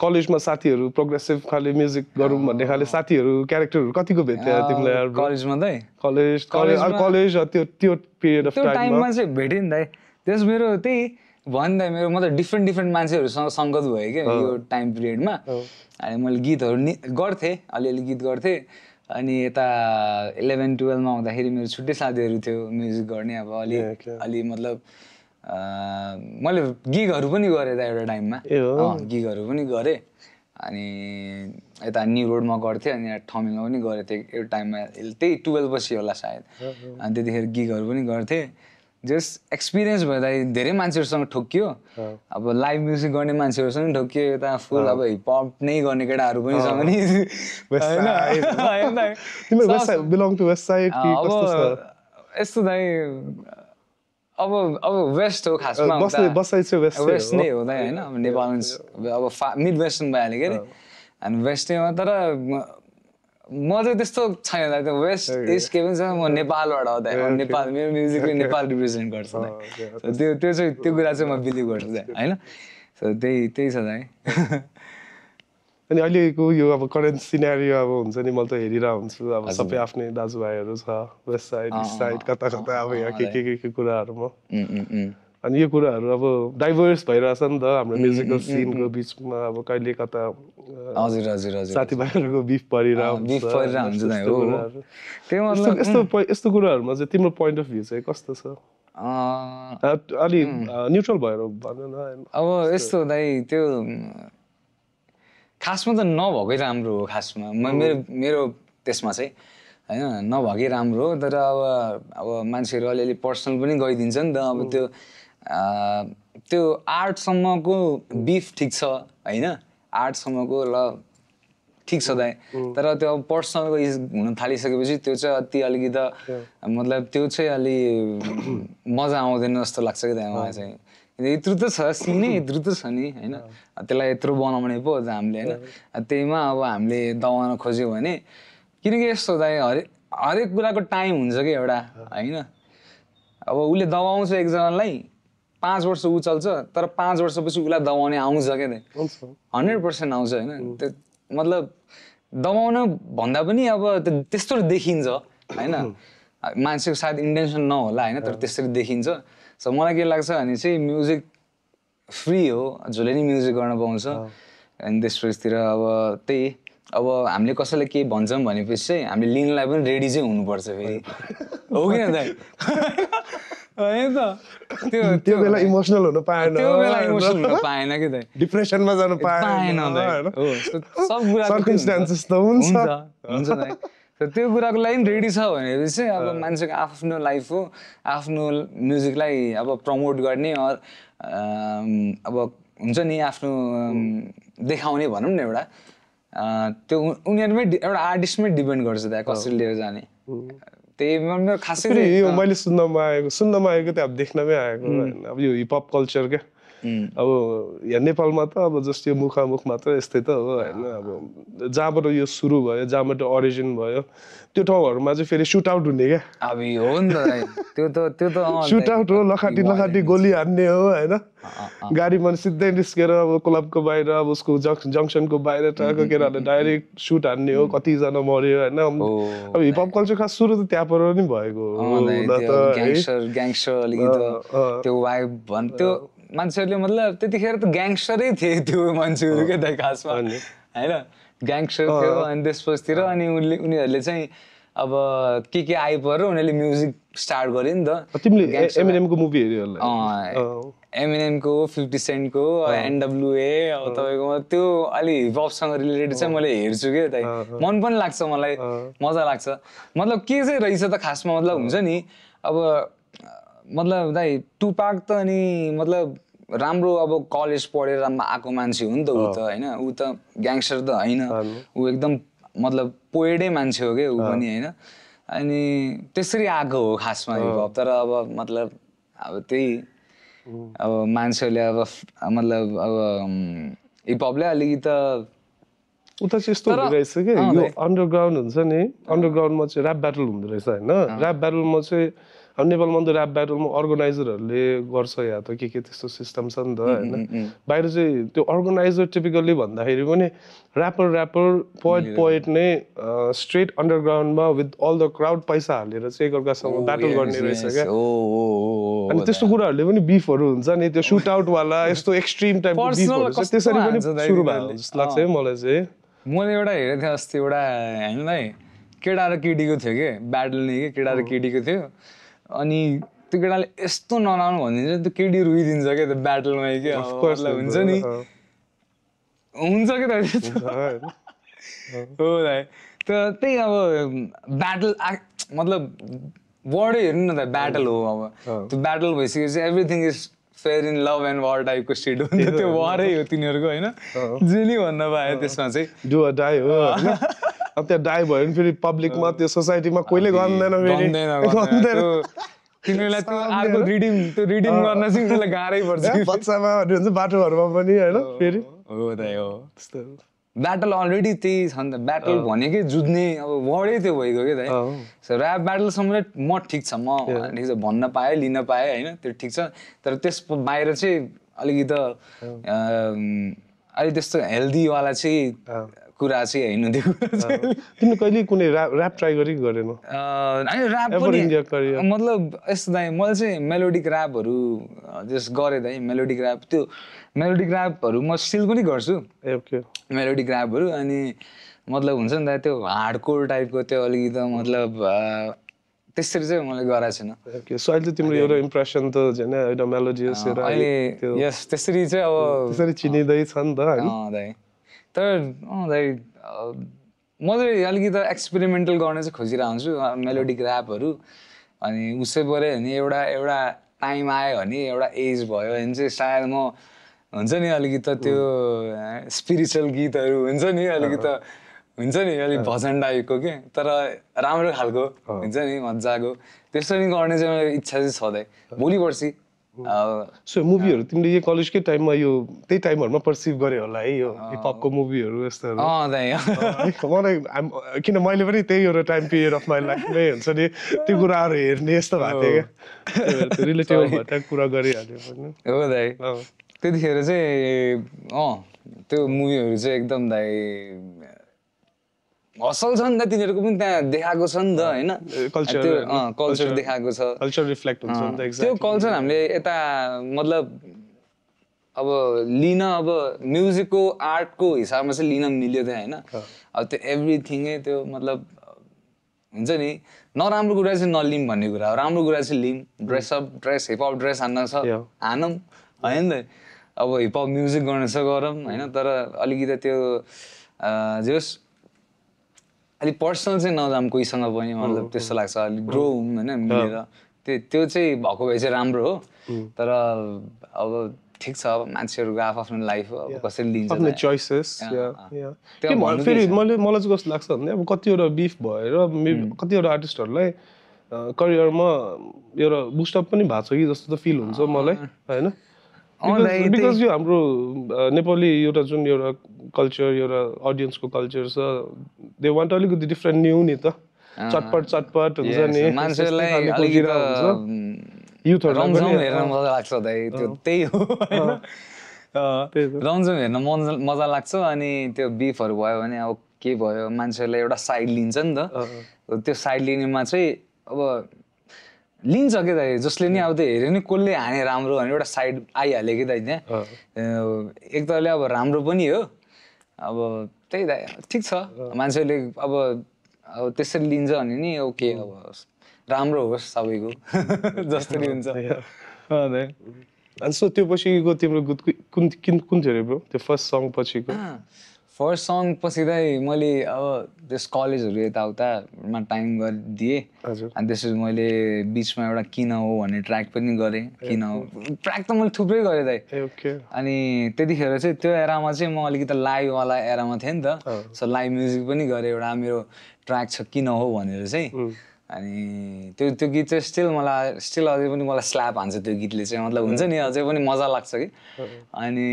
कलेजमा साथीहरू प्रोग्रेसिभ खाले म्युजिक गरौँ भन्ने खाले साथीहरू क्यारेक्टरहरू कतिको भेट्यो तिमीलाई कलेजमा दाइ कलेज त्यो पिरियड अफ टाइममा चाहिँ भेटेँ नि दाइ त्यस मेरो त्यही भन्दा दाइ मेरो मतलब डिफ्रेन्ट मान्छेहरूसँग सङ्गत भयो क्या यो टाइम पिरियडमा अनि मैले गीतहरू गर्थेँ अलिअलि गीत गर्थेँ अनि यता 11-12मा आउँदाखेरि मेरो छुट्टै साथीहरू थियो म्युजिक गर्ने अब अलि मतलब मैले गिगहरू पनि गरेँ त एउटा टाइममा गिगहरू पनि गरेँ अनि यता न्यु रोडमा गर्थेँ अनि ठमेलमा पनि गरेको थिएँ एउटा टाइममा त्यही 12 पछि होला सायद अनि त्यतिखेर गिगहरू पनि गर्थेँ जस्ट एक्सपिरियन्स भएर धेरै मान्छेहरूसँग ठोक्कियो अब लाइभ म्युजिक गर्ने मान्छेहरूसँग ठोक्कियो यता फुल अब हिपहप नै गर्ने केटाहरू पनि छ नि यस्तो दाइ अब वेस्ट हो खासमा वेस्ट नै हो दाइ होइन अब नेपाल अब मिड वेस्टर्न भइहाल्यो के अरे अनि वेस्टैमा तर म चाहिँ त्यस्तो छैन दाइ त्यो वेस्ट इस्ट के पनि छ म नेपालबाट हो दाइ नेपाल मेरो म्युजिकले नेपाल रिप्रेजेन्ट गर्छ दाइ त्यो कुरा चाहिँ म बिलिभ गर्छु दाइ होइन सो त्यही छ दाइ अनि अहिलेको यो अब करेन्ट सिनेरियो अब हुन्छ नि मैले त हेरिरहेको हुन्छु अब सबै आफ्नै दाजुभाइहरू छ वेस्ट साइड इस्ट साइड कता अब यहाँ के कुराहरूमा अनि यो कुराहरू अब डाइभर्स भइरहेछ नि त हाम्रो म्युजिकल सिनको बिचमा अब कहिले कता साथीभाइहरूको बिफ परिरहेको यस्तो कुराहरूमा चाहिँ तिम्रो पोइन्ट अफ भ्यू चाहिँ कस्तो छ अलि न्युट्रल भएर भन न अब यस्तो दाइ त्यो खासमा त नभएकै राम्रो हो खासमा मेरो त्यसमा चाहिँ होइन नभएकै राम्रो हो तर अब मान्छेहरू अलिअलि पर्सनल पनि गइदिन्छ नि त अब त्यो आर्टसम्मको बिफ ठिक छ होइन आर्टसम्मको ल ठिक छ दाइ तर त्यो अब पर्सनलको हुन थालिसकेपछि त्यो चाहिँ अलिकति मतलब त्यो चाहिँ अलि मजा आउँदैन जस्तो लाग्छ कि दाइ मलाई चाहिँ यत्रो त छ सिनै यत्रो त छ नि होइन त्यसलाई यत्रो बनाउने पो हो हामीले होइन त्यहीमा अब हामीले दबाउन खोज्यो भने किनकि यस्तो दाइ हरेक कुराको टाइम हुन्छ कि एउटा होइन अब उसले दबाउँछ एकजनालाई 5 वर्ष ऊ चल्छ तर 5 वर्षपछि उसलाई दबाउने आउँछ क्या 100% आउँछ होइन त्यो मतलब दबाउन भन्दा पनि अब त्यस्तो देखिन्छ होइन मान्छेको सायद इन्टेन्सन नहोला होइन तर त्यसरी देखिन्छ सो मलाई के लाग्छ भने चाहिँ म्युजिक फ्री हो जसले नि म्युजिक गर्न पाउँछ अनि त्यसपछितिर अब त्यही अब हामीले कसैले केही भन्छौँ भनेपछि चाहिँ हामीले लिनलाई पनि रेडी चाहिँ हुनुपर्छ फेरि हो कि न होइन त त्यो बेला इमोसनल हुन पाएन त्यो बेला इमोसनल हुन पाएन कि त डिप्रेसनमा जानु पाएन सब कुरा सर्कमस्टान्सेस त हुन्छ हुन्छ त्यो कुराको लागि रेडी छ भनेपछि चाहिँ अब मान्छेको आफ्नो लाइफ हो आफ्नो म्युजिकलाई अब प्रमोट गर्ने अब हुन्छ नि आफ्नो देखाउने भनौँ न एउटा त्यो उनीहरूमै एउटा आर्टिस्टमै डिपेन्ड गर्छ त्यहाँ कसरी लिएर जाने त्यही खासै यो मैले सुन्नमा आएको त्यो अब देख्नमै आएको होइन अब यो हिपहप कल्चर क्या अब यहाँ नेपालमा त अब जस्तो यो मुखामुख मात्र यस्तै त हो होइन अब जहाँबाट यो सुरु भयो जहाँबाट ओरिजिन भयो त्यो ठाउँहरूमा चाहिँ फेरि सुट आउट हुने क्या अब हो नि त त्यो त सुट आउट हो लखाटी गोली हान्ने हो होइन गाडीमा सिधै निस्केर अब क्लबको बाहिर अब उसको जङ्सनको बाहिर ट्राको केटाहरूले डाइरेक्ट सुट हान्ने हो कतिजना मर्यो होइन अब हिपहप कल्चर खास सुरु त त्यहाँबाट नि भएको ग्याङ्स्टर अलिकति त्यो वाइब भन् त्यो मान्छेहरूले मतलब त्यतिखेर त ग्याङ्स्टरै थिए त्यो मान्छेहरू क्या त खासमा होइन ग्याङ्स्टर थियो अनि त्यसपछितिर अनि उनीहरूले चाहिँ अब के आइपऱ्यो उनीहरूले म्युजिक स्टार्ट गर्यो नि त तिमीले एमिनेमको मुभी हेर्यो होला एमिनेमको 50 सेन्टको एनडब्ल्युए अब तपाईँको त्यो अलि हिपहपसँग रिलेटेड चाहिँ मैले हेर्छु क्या दाइ मन पनि लाग्छ मलाई मजा लाग्छ मतलब के चाहिँ रहेछ त खासमा मतलब हुन्छ नि अब मतलब दाइ टुपाक त अनि मतलब राम्रो अब कलेज पढेर आएको मान्छे हो नि त ऊ त होइन ऊ त ग्याङ्स्टर त होइन ऊ एकदम मतलब पोएटै मान्छे हो क्या ऊ पनि होइन अनि त्यसरी आएको हो खासमा हिपहप तर अब मतलब अब त्यही अब मान्छेहरूले अब मतलब अब हिपहपले अलिकति उता चाहिँ यस्तो हुँदो रहेछ कि यो अन्डरग्राउन्ड हुन्छ नि अन्डरग्राउन्डमा चाहिँ ऱ्याप ब्याटल हुँदो रहेछ होइन ऱ्याप ब्याटलमा चाहिँ अब नेपालमा त ऱ्याप ब्याटलमा अर्गनाइजरहरूले गर्छ या त के त्यस्तो सिस्टम छ नि त होइन बाहिर चाहिँ त्यो अर्गनाइजर टिपिकल्ली भन्दाखेरि पनि ऱ्यापर पोएट नै स्ट्रेट अन्डरग्राउन्डमा विथ अल द क्राउड पैसा हालेर चाहिँ एकअर्कासँग ब्याटल गर्ने रहेछ क्या अनि त्यस्तो कुराहरूले पनि बिफहरू हुन्छ नि त्यो सुट आउटवाला यस्तो एक्सट्रिम टाइपको बिफहरू चाहिँ त्यसरी पनि सुरु भएको जस्तो लाग्छ है मलाई चाहिँ मैले एउटा हेरेको थिएँ अस्ति एउटा हामीलाई केटा र केटीको थियो कि ब्याटल नै कि केटा र केटीको थियो अनि त्यो केटाले यस्तो नलाउनु भनिदिन्छ त्यो केटी रुइदिन्छ क्या त्यो ब्याटलमा क्या हुन्छ नि हुन्छ कि त हो दाइ त्यो त्यही अब ब्याटल मतलब वर्डै हेर्नु न त ब्याटल हो अब त्यो ब्याटल भइसकेपछि everything is fair in love and war टाइपको स्टेट हो नि त त्यो वारै हो तिनीहरूको होइन जे नि भन्न पायो त्यसमा चाहिँ डु अर डाई हो अब त्यहाँ डाई भयो भने फेरि पब्लिकमा त्यो सोसाइटीमा कोहीले गर्दैन तिनीहरूलाई त्यो अर्को रिडिङ गर्न चाहिँ उनीहरूलाई गाह्रै पर्छ बच्चामा हुन्छ बाटोहरूमा पनि होइन फेरि हो त हो त्यस्तो ब्याटल अलरेडी त्यही छ नि त ब्याटल भनेकै जुझ्ने अब वर्डै त्यो भइगयो क्या त सो ऱ्याप ब्याटलसम्म म ठिक छ म ठिक छ भन्न पाएँ लिन पाएँ होइन त्यो ठिक छ तर त्यस बाहिर चाहिँ अलिकति अलिक त्यस्तो हेल्दीवाला चाहिँ कुरा चाहिँ होइन त्यो तिमीले कहिले कुनै ऱ्याप ट्राई गरेन ऱ्याप पनि मतलब यस्तो दाइ मैले चाहिँ मेलोडिक ऱ्यापहरू जस्ट गरेँ दाइ मेलोडिक ऱ्याप त्यो मेलोडिक ऱ्यापहरू म स्टिल पनि गर्छु मेलोडिक ऱ्यापहरू अनि मतलब हुन्छ नि त त्यो हार्डकोर टाइपको त्यो अलिकति मतलब त्यसरी चाहिँ मैले गराएको छैन सो अहिले तिम्रो एउटा इम्प्रेसन त होइन एउटा मेलोडियस यस त्यसरी चाहिँ अब त्यसरी चिनिँदैछ नि त दाइ तर दाइ म चाहिँ अलिकति एक्सपेरिमेन्टल गर्न चाहिँ खोजिरहेको हुन्छु मेलोडिक ऱ्यापहरू अनि उसै पऱ्यो भने एउटा टाइम आयो भने एउटा एज भयो भने चाहिँ सायद म हुन्छ नि अलिकति त्यो स्पिरिचुअल गीतहरू हुन्छ नि अलिकति हुन्छ नि अलिक भजन टाइपको के तर राम्रो खालको हुन्छ नि मजाको त्यसरी गर्ने चाहिँ मेरो इच्छा चाहिँ छँदै भोलि पर्सि सो मुभीहरू तिमीले यो कलेजकै टाइममा यो त्यही टाइमहरूमा पर्सिभ गरे होला है यो हिपहपको मुभीहरू यस्तोहरू मलाई किन मैले पनि त्यही एउटा टाइम पिरियड अफ माई लाइफमै हुन्छ नि त्यो कुराहरू हेर्ने यस्तो भएको थियो क्या रिलेटेबल भएर कुरा गरिहाल्यो पनि हो दाइ त्यतिखेर चाहिँ त्यो मुभीहरू चाहिँ एकदम दाइ असल छ नि त तिनीहरूको पनि त्यहाँ देखाएको छ नि त होइन कल्चर देखाएको छ कल्चर रिफ्लेक्ट हुन्छ नि त त्यो कल्चर हामीले यता मतलब अब लिन अब म्युजिकको आर्टको हिसाबमा चाहिँ लिन मिल्यो त्यहाँ होइन अब त्यो एभ्रिथिङै त्यो मतलब हुन्छ नि नराम्रो कुरा चाहिँ नलिम भन्ने कुरा हो राम्रो कुरा चाहिँ लिम ड्रेस हिपहप ड्रेस हान्न छ हानौँ होइन नि त अब हिपहप म्युजिक गर्न छ गरौँ होइन तर अलिकति त्यो जस अलिक पर्सनल चाहिँ नजाम कोहीसँग पनि मतलब त्यस्तो लाग्छ अलिक ग्रो हुँ होइन मिलेर त्यो चाहिँ भएको भए चाहिँ राम्रो हो तर अब ठिक छ अब मान्छेहरूको आफ्नो लाइफ हो अब कसरी लिन्छ आफ्नो चोइसेस फेरि मलाई चाहिँ कस्तो लाग्छ भने अब कतिवटा बिफ भएर कतिवटा आर्टिस्टहरूलाई करियरमा एउटा बुस्टअप पनि भएको छ कि जस्तो त फिल हुन्छ मलाई होइन बिकज यो हाम्रो नेपाली एउटा जुन एउटा कल्चर एउटा अडियन्सको कल्चर छ दे वान्ट अलिकति डिफ्रेन्ट न्यू नि त चटपट हुन्छ नि मान्छेलाई युथहरू हेर्न मजा लाग्छ त्यो त्यही हो रमझम हेर्न मजा लाग्छ अनि त्यो बिफहरू भयो भने अब के भयो मान्छेलाई एउटा साइड लिन्छ नि त त्यो साइड लिनेमा चाहिँ अब लिन्छ के दाइ जसले नि अब त्यो हेऱ्यो नि कसले हाने राम्रो भने एउटा साइड आइहाल्यो कि दाइ त्यहाँ एक तले अब राम्रो पनि हो अब त्यही दाइ ठिक छ मान्छेले अब त्यसरी लिन्छ भने नि ओके अब राम्रो होस् सबैको जसरी हुन्छ अनि सो त्यो पछिको तिम्रो कुन थियो अरे ब्रो त्यो फर्स्ट सङ पछिको फर्स्ट सङ पछि चाहिँ मैले अब त्यस कलेजहरू यताउतामा टाइम गरिदिएँ अनि त्यसपछि मैले बिचमा एउटा किन हो भन्ने ट्र्याक पनि गरेँ किन हो ट्र्याक त मैले थुप्रै गरेँ दाइ अनि त्यतिखेर चाहिँ त्यो एरामा चाहिँ म अलिकति लाइभवाला एरामा थिएँ नि त सो लाइभ म्युजिक पनि गरेँ एउटा मेरो ट्र्याक छ किन हो भनेर चाहिँ अनि त्यो गीत चाहिँ स्टिल अझै पनि मलाई स्ल्याप हान्छ त्यो गीतले चाहिँ मतलब हुन्छ नि अझै पनि मजा लाग्छ कि अनि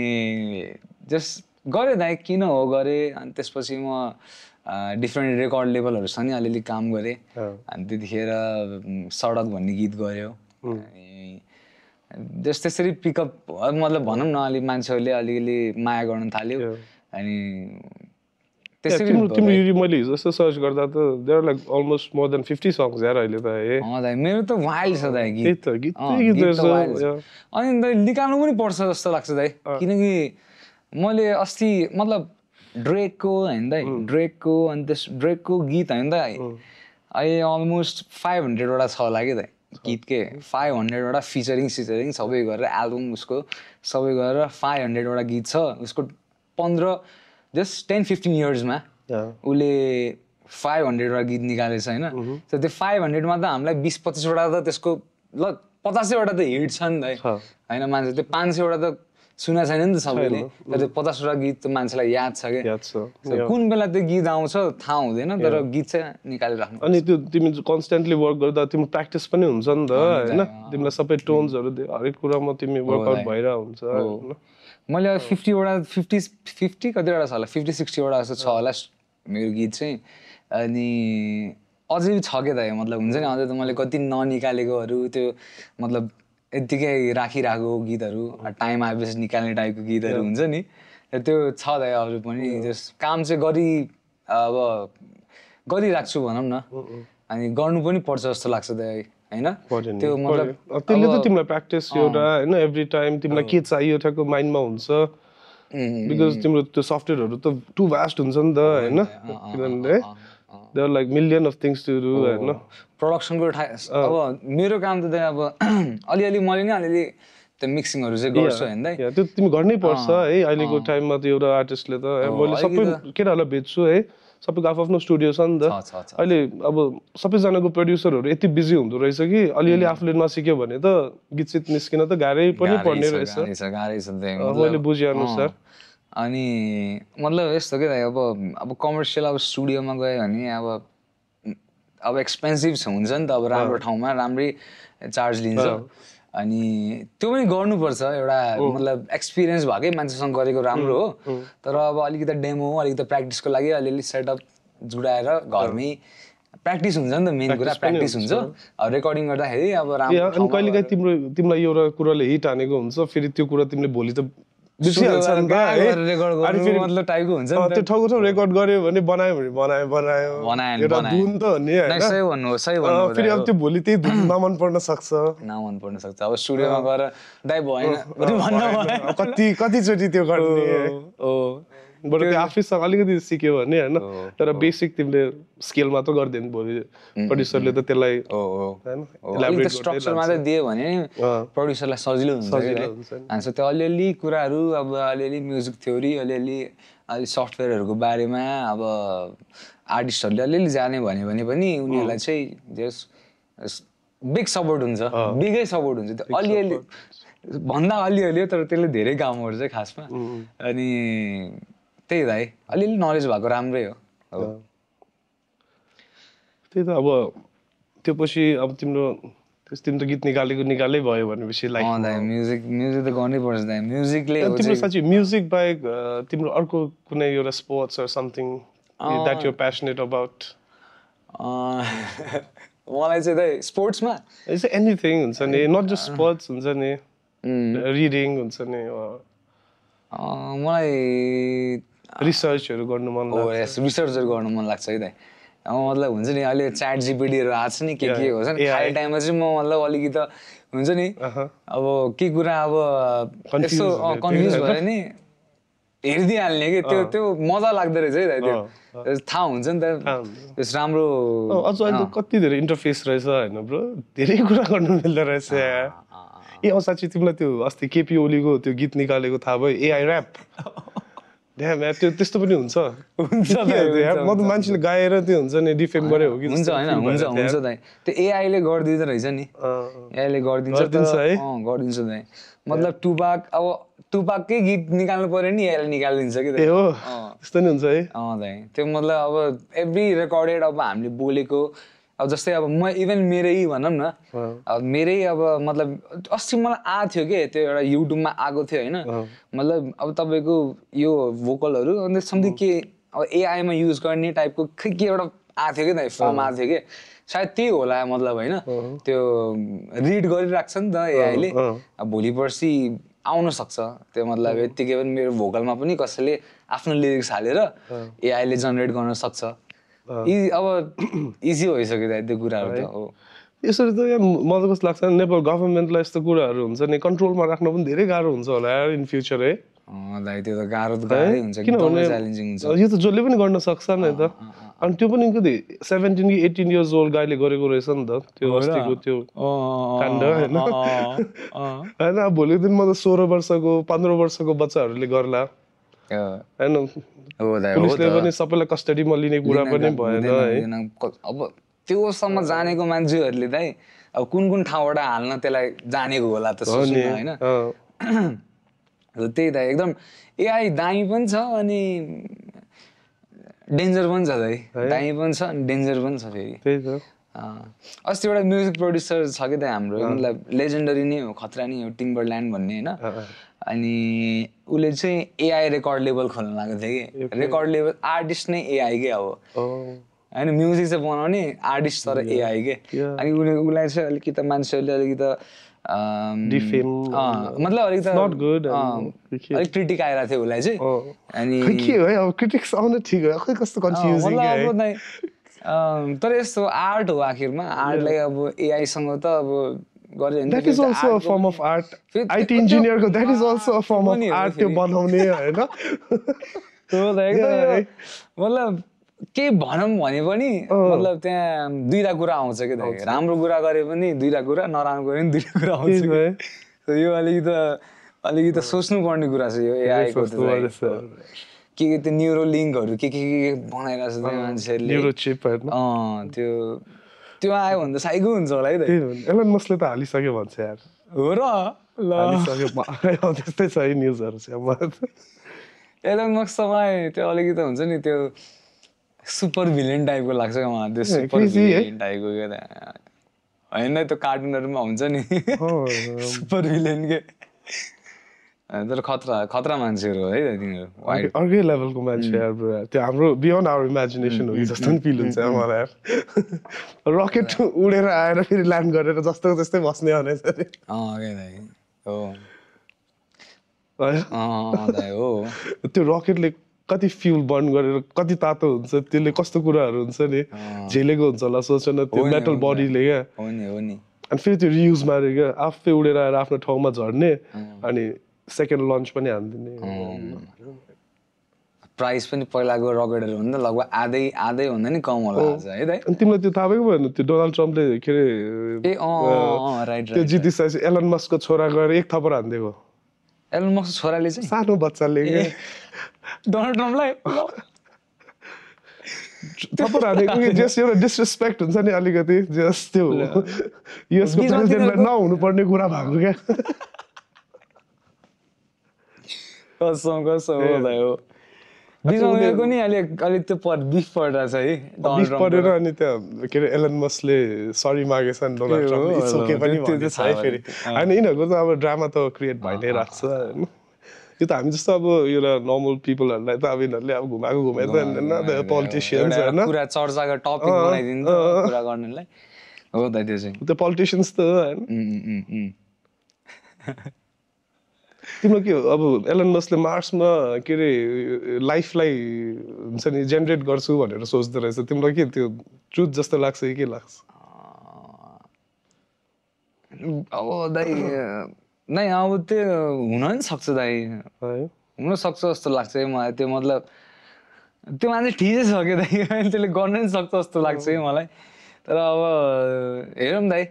जस्ट गरेँ दाइ किन हो गरेँ अनि त्यसपछि म डिफ्रेन्ट रेकर्ड लेभलहरू छ नि अलिअलि काम गरेँ अनि त्यतिखेर सडक भन्ने गीत गऱ्यो अनि जस्ट त्यसरी पिकअप मतलब भनौँ न अलिक मान्छेहरूले अलिअलि माया गर्न थाल्यो अनि तिम्रो मैले हिजो जस्तो सर्च गर्दा त there like almost more than 50 songs यार अहिले त दाइ मेरो त वाइल्ड छ दाइ गीत अनि निकाल्नु पनि पर्छ जस्तो लाग्छ दाइ किनकि मैले अस्ति मतलब ड्रेकको होइन दाइ ड्रेकको अनि त्यस ड्रेकको गीत होइन दाइ अहिले अलमोस्ट 500वटा छ होला कि दाइ गीत के 500वटा फिचरिङ सबै गरेर एल्बम उसको सबै गरेर 500वटा गीत छ उसको 10-15 इयर्समा उसले 500वटा गीत निकालेछ होइन त्यो 500मा त हामीलाई 20-25वटा त त्यसको ल 50वटा त हिट छ नि त होइन मान्छे त्यो 500वटा त सुना छैन नि त सबैले त्यो 50वटा गीत त मान्छेलाई याद छ क्या कुन बेला त्यो गीत आउँछ थाहा हुँदैन तर गीत चाहिँ निकालिराख्नु अनि त्यो तिमी कन्स्टेन्टली वर्क गर्दा तिम्रो प्र्याक्टिस पनि हुन्छ नि त होइन तिमीलाई सबै टोन्सहरू हरेक कुरामा तिमी वर्कआउट भइरहेको हुन्छ मैले 50 कतिवटा छ होला 50-60वटा जस्तो छ होला मेरो गीत चाहिँ अनि अझै छ के त मतलब हुन्छ नि अझै त मैले कति ननिकालेकोहरू त्यो मतलब यत्तिकै राखिरहेको गीतहरू टाइम आएपछि निकाल्ने टाइपको गीतहरू हुन्छ नि त्यो छ त अरू पनि त्यस काम चाहिँ अब गरिराख्छु भनौँ न अनि गर्नु पनि पर्छ जस्तो लाग्छ त होइन त्यो मतलब त्यसले त तिमीलाई प्र्याक्टिस एउटा होइन एभ्री टाइम तिमीलाई के चाहियो ठ्याक्क माइन्डमा हुन्छ बिकज तिम्रो त्यो सफ्टवेयरहरू त टु भास्ट हुन्छ नि त होइन किनभने there like million of things to do होइन प्रोडक्सनको अब मेरो काम त अब अलिअलि मैले नि अलिअलि त्यो मिक्सिङहरू चाहिँ गर्छु होइन त्यो तिमी गर्नै पर्छ है अहिलेको टाइममा त एउटा आर्टिस्टले त मैले सबै केटाहरूलाई भेट्छु है सबैको आफ्नो स्टुडियो छ नि त अहिले अब सबैजनाको प्रड्युसरहरू यति बिजी हुँदो रहेछ कि अलिअलि आफूले नसिक्यो भने त गीत सित निस्किन त गाह्रै पनि पर्ने रहेछ मैले बुझेअनुसार अनि मतलब यस्तो के अब कमर्सियल अब स्टुडियोमा गयो भने अब एक्सपेन्सिभ हुन्छ नि त अब राम्रो ठाउँमा राम्रै चार्ज लिन्छ अनि त्यो पनि गर्नुपर्छ एउटा मतलब एक्सपिरियन्स भएकै मान्छेसँग गरेको राम्रो हो तर अब अलिकति डेमो अलिकति प्र्याक्टिसको लागि अलिअलि सेटअप जुडाएर घरमै प्र्याक्टिस हुन्छ नि त मेन कुरा प्र्याक्टिस हुन्छ अब रेकर्डिङ गर्दाखेरि अब राम्रो अनि कहिलेकाहीँ तिमीलाई एउटा कुराले हिट हानेको हुन्छ फेरि त्यो कुरा तिमीले भोलि त बिर्सिहाल्छ नि त मतलब टाइपको हुन्छ त्यो ठाउँ रेकर्ड गर्यो भने बनायो एउटा धुन त हो नि होइन फेरि अब त्यो भोलि त्यही धुन नमन पर्न सक्छ अब स्टुडियोमा गएर दाइ भएन कतिचोटि त्यो गर्ने बरु त्यो आफैसँग अलिकति सिक्यो भने होइन तर बेसिक तिमीले स्केलमा त गर्दैन भोलि प्रड्युसरले त त्यसलाई स्ट्रक्चरमा चाहिँ दियो भने प्रड्युसरलाई सजिलो हुन्छ त्यो अलिअलि कुराहरू अब अलिअलि म्युजिक थ्योरी अलिअलि सफ्टवेयरहरूको बारेमा अब आर्टिस्टहरूले अलिअलि जाने भन्यो भने पनि उनीहरूलाई चाहिँ बिग सपोर्ट हुन्छ बिगै सपोर्ट हुन्छ त्यो अलिअलि भन्दा अलिअलि तर त्यसले धेरै काम गर्छ खासमा अनि त्यही त है अलिअलि नलेज भएको राम्रै हो त्यही त अब त्यो पछि अब तिम्रो गीत निकालै भयो भनेपछि म्युजिक त गर्नै पर्छ दाइ म्युजिकले तिम्रो साँच्चै म्युजिक बाहेक तिम्रो अर्को कुनै एउटा sports or something that you are passionate about मलाई चाहिँ दाइ स्पोर्ट्समा एनिथिङ हुन्छ नि नट जस्ट स्पोर्ट्स हुन्छ नि रिडिङ हुन्छ नि मलाई रिसर्चहरू गर्नु मन लाग्छ रिसर्चहरू गर्नु मन लाग्छ है दाइ मतलब हुन्छ नि अहिले च्याट जिपिटीहरू आएको छ नि के हुन्छ नि खाली टाइममा चाहिँ म मतलब अलिकति हुन्छ नि अब के कुरा अब यसो कन्फ्युज भएर नि हेरिदिइहाल्ने कि त्यो मजा लाग्दो रहेछ है दाइ त्यो थाहा हुन्छ नि त त्यस राम्रो अझ अहिले कति धेरै इन्टरफेस रहेछ होइन ब्रो धेरै कुरा गर्नु मिल्दो रहेछ साँच्चै तिमीलाई त्यो अस्ति केपी ओलीको त्यो गीत निकालेको थाहा भयो एआई ऱ्याप त्यो त्यस्तो पनि हुन्छ म त मान्छेले गाएर त्यो हुन्छ नि डिफेम गरे हो कि हुन्छ होइन दाइ त्यो एआईले गरिदिँदो रहेछ नि एआईले गरिदिन्छ दाइ मतलब टुपाककै गीत निकाल्नु पर्यो नि एआईले निकालिदिन्छ कि हो त्यस्तो नि हुन्छ है दाइ त्यो मतलब अब एभ्री रेकर्डेड अब हामीले बोलेको अब जस्तै अब म इभन मेरै भनौँ न अब मेरै अब मतलब अस्ति मलाई आएको थियो कि त्यो एउटा युट्युबमा आएको थियो होइन मतलब अब तपाईँको यो भोकलहरू अन्त समथिङ के अब एआईमा युज गर्ने टाइपको खै के एउटा आएको थियो कि त फर्म आएको थियो कि सायद त्यही होला मतलब होइन त्यो रिड गरिरहेको छ नि त एआईले अब भोलि पर्सि आउन सक्छ त्यो मतलब यत्तिकै पनि मेरो भोकलमा पनि कसैले आफ्नो लिरिक्स हालेर एआईले जेनेरेट गर्न सक्छ अब इजी भइसक्यो त त्यो कुराहरू त हो यसरी त यहाँ मलाई कस्तो लाग्छ नेपाल गभर्मेन्टलाई यस्तो कुराहरू हुन्छ नि कन्ट्रोलमा राख्न पनि धेरै गाह्रो हुन्छ होला यार इन फ्युचर है दाइ त्यो त गाह्रो त गाह्रै हुन्छ किनभने च्यालेन्जिङ हुन्छ यो त जसले पनि गर्न सक्छ नि त अनि त्यो पनि कति 17 कि 18 इयर्स ओल्ड गाईले गरेको रहेछ नि त त्यो अस्तिको त्यो काण्ड होइन भोलिको दिनमा त 16 वर्षको 15 वर्षको बच्चाहरूले गर्ला होइन पुलिसले पनि सबैलाई कस्टडीमा लिने कुरा पनि भएन है अब त्योसम्म जानेको मान्छेहरूले चाहिँ अब कुन ठाउँबाट हाल्न त्यसलाई जानेको होला त सोच्नु होइन त्यही त एकदम एआई दामी पनि छ अनि डेन्जर पनि छ दामी पनि छ अनि डेन्जर पनि छ फेरि त्यही त अस्ति एउटा म्युजिक प्रड्युसर छ कि त हाम्रो मतलब लेजेन्डरी नै हो खतरा नै हो टिम्बरल्यान्ड भन्ने होइन अनि उसले चाहिँ एआई रेकर्ड लेबल खोल्न लागेको थियो कि रेकर्ड लेबल आर्टिस्ट नै एआई के अब होइन म्युजिक चाहिँ बनाउने आर्टिस्ट तर एआई के अनि उसलाई चाहिँ अलिकति मान्छेहरूले अलिकति मतलब अलिकति अलिक क्रिटिक आइरहेको थियो उसलाई चाहिँ अनि तर यस्तो आर्ट हो आखिरमा आर्टलाई अब एआईसँग त अब That is also a form of art. IT engineer को that is also a form of art त्यो बनाउने हैन मतलब के भनौँ भने पनि मतलब त्यहाँ दुईटा कुरा आउँछ के त राम्रो कुरा गरे पनि दुईटा कुरा नराम्रो गरे पनि दुईटा कुरा आउँछ यो अलिकति सोच्नु पर्ने कुरा छ यो एआई को के त्यो न्युरो लिङ्कहरू के बनाइरहेको छ त्यहाँ मान्छेहरूले न्युरो चिप हैन त्यो आयो भने त साइको हुन्छ होला है त एलन मस्कले त हालिसक्यो भन्छ यार हो र ल हालिसक्यो त्यस्तै छ है न्युजहरू चाहिँ एलन मस्क मलाई त्यो अलिकति हुन्छ नि त्यो सुपर भिलेन टाइपको लाग्छ क्या मलाई त्यो सुपर भिलेन टाइपको क्या होइन त्यो कार्टुनहरुमा हुन्छ नि सुपर भिलेन के तर खतरा मान्छेहरु हो है तिनीहरु अर्कै लेभलको मान्छेहरु त्यो हाम्रो बियोन्ड आवर इमेजिनेसन हो जस्तो नि फिल हुन्छ मलाई रकेट उडेर आएर फेरि ल्यान्ड गरेर जस्तो जस्तै बस्ने भनेछ नि के दाइ हो दाइ हो त्यो रकेटले कति फ्युल बर्न गरेर कति तातो हुन्छ त्यसले कस्तो कुराहरु हुन्छ नि झेलेको हुन्छ होला सोच न त्यो मेटल बडीले क्या हो नि अनि फेरि त्यो रियुज मारे क्या आफै उडेर आएर आफ्नो ठाउँमा झर्ने अनि सेकेन्ड लन्च पनि हान्दिने प्राइस पनि पहिलाको रकेटहरु भन्दा लगभग आधै भन्दा नि कम होला आज है दाइ अनि तिमीलाई त्यो थाहा भएको भएन त्यो डोनाल्ड ट्रम्पले के अरे राइट त्यो जितिसकेपछि एलन मस्कको छोरा गएर एक थप्पड हान्दिएको एलन मस्कको छोराले चाहिँ सानो बच्चाले डोनाल्ड ट्रम्पलाई थप्पड हानेको कि जस एउटा डिसरेस्पेक्ट हुन्छ नि अलिकति जस त्यो युएसको प्रेसिडेन्टलाई नहुनु पर्ने कुरा भएको क्या कसम हो दाइ हो बिजनेसको नि अलि त्यो बिफ परेछ है बिफ परेर अनि त्यहाँ के अरे एलन मस्कले सरी मागेछ नि डोनाल्ड ट्रम्पले इट्स ओके पनि भन्छ है फेरि हैन यिनीहरुको त अब ड्रामा त क्रिएट भइ नै राख्छ हैन यो त हामी जस्तो अब एउटा नर्मल पिपलहरुलाई त अब यिनीहरुले अब घुमाएको हैन द पोलिटिशियन्स हैन पुरा चर्चाको टपिक बनाइदिन्छ कुरा गर्नलाई हो दाइ त्यो चाहिँ त्यो पोलिटिशियन्स त हैन तिम्रो के हो अब एलन मस्कले मार्समा के अरे लाइफलाई हुन्छ नि जेनेरेट गर्छु भनेर सोच्दो रहेछ तिमीलाई के त्यो ट्रुथ जस्तो लाग्छ कि के लाग्छ अब दाइ नै अब त्यो हुन नि सक्छ दाइ हुन सक्छ जस्तो लाग्छ मलाई त्यो मतलब त्यो मान्छे ठिकै छ के दाइ त्यसले गर्न नि सक्छ जस्तो लाग्छ मलाई तर अब हेरौँ दाइ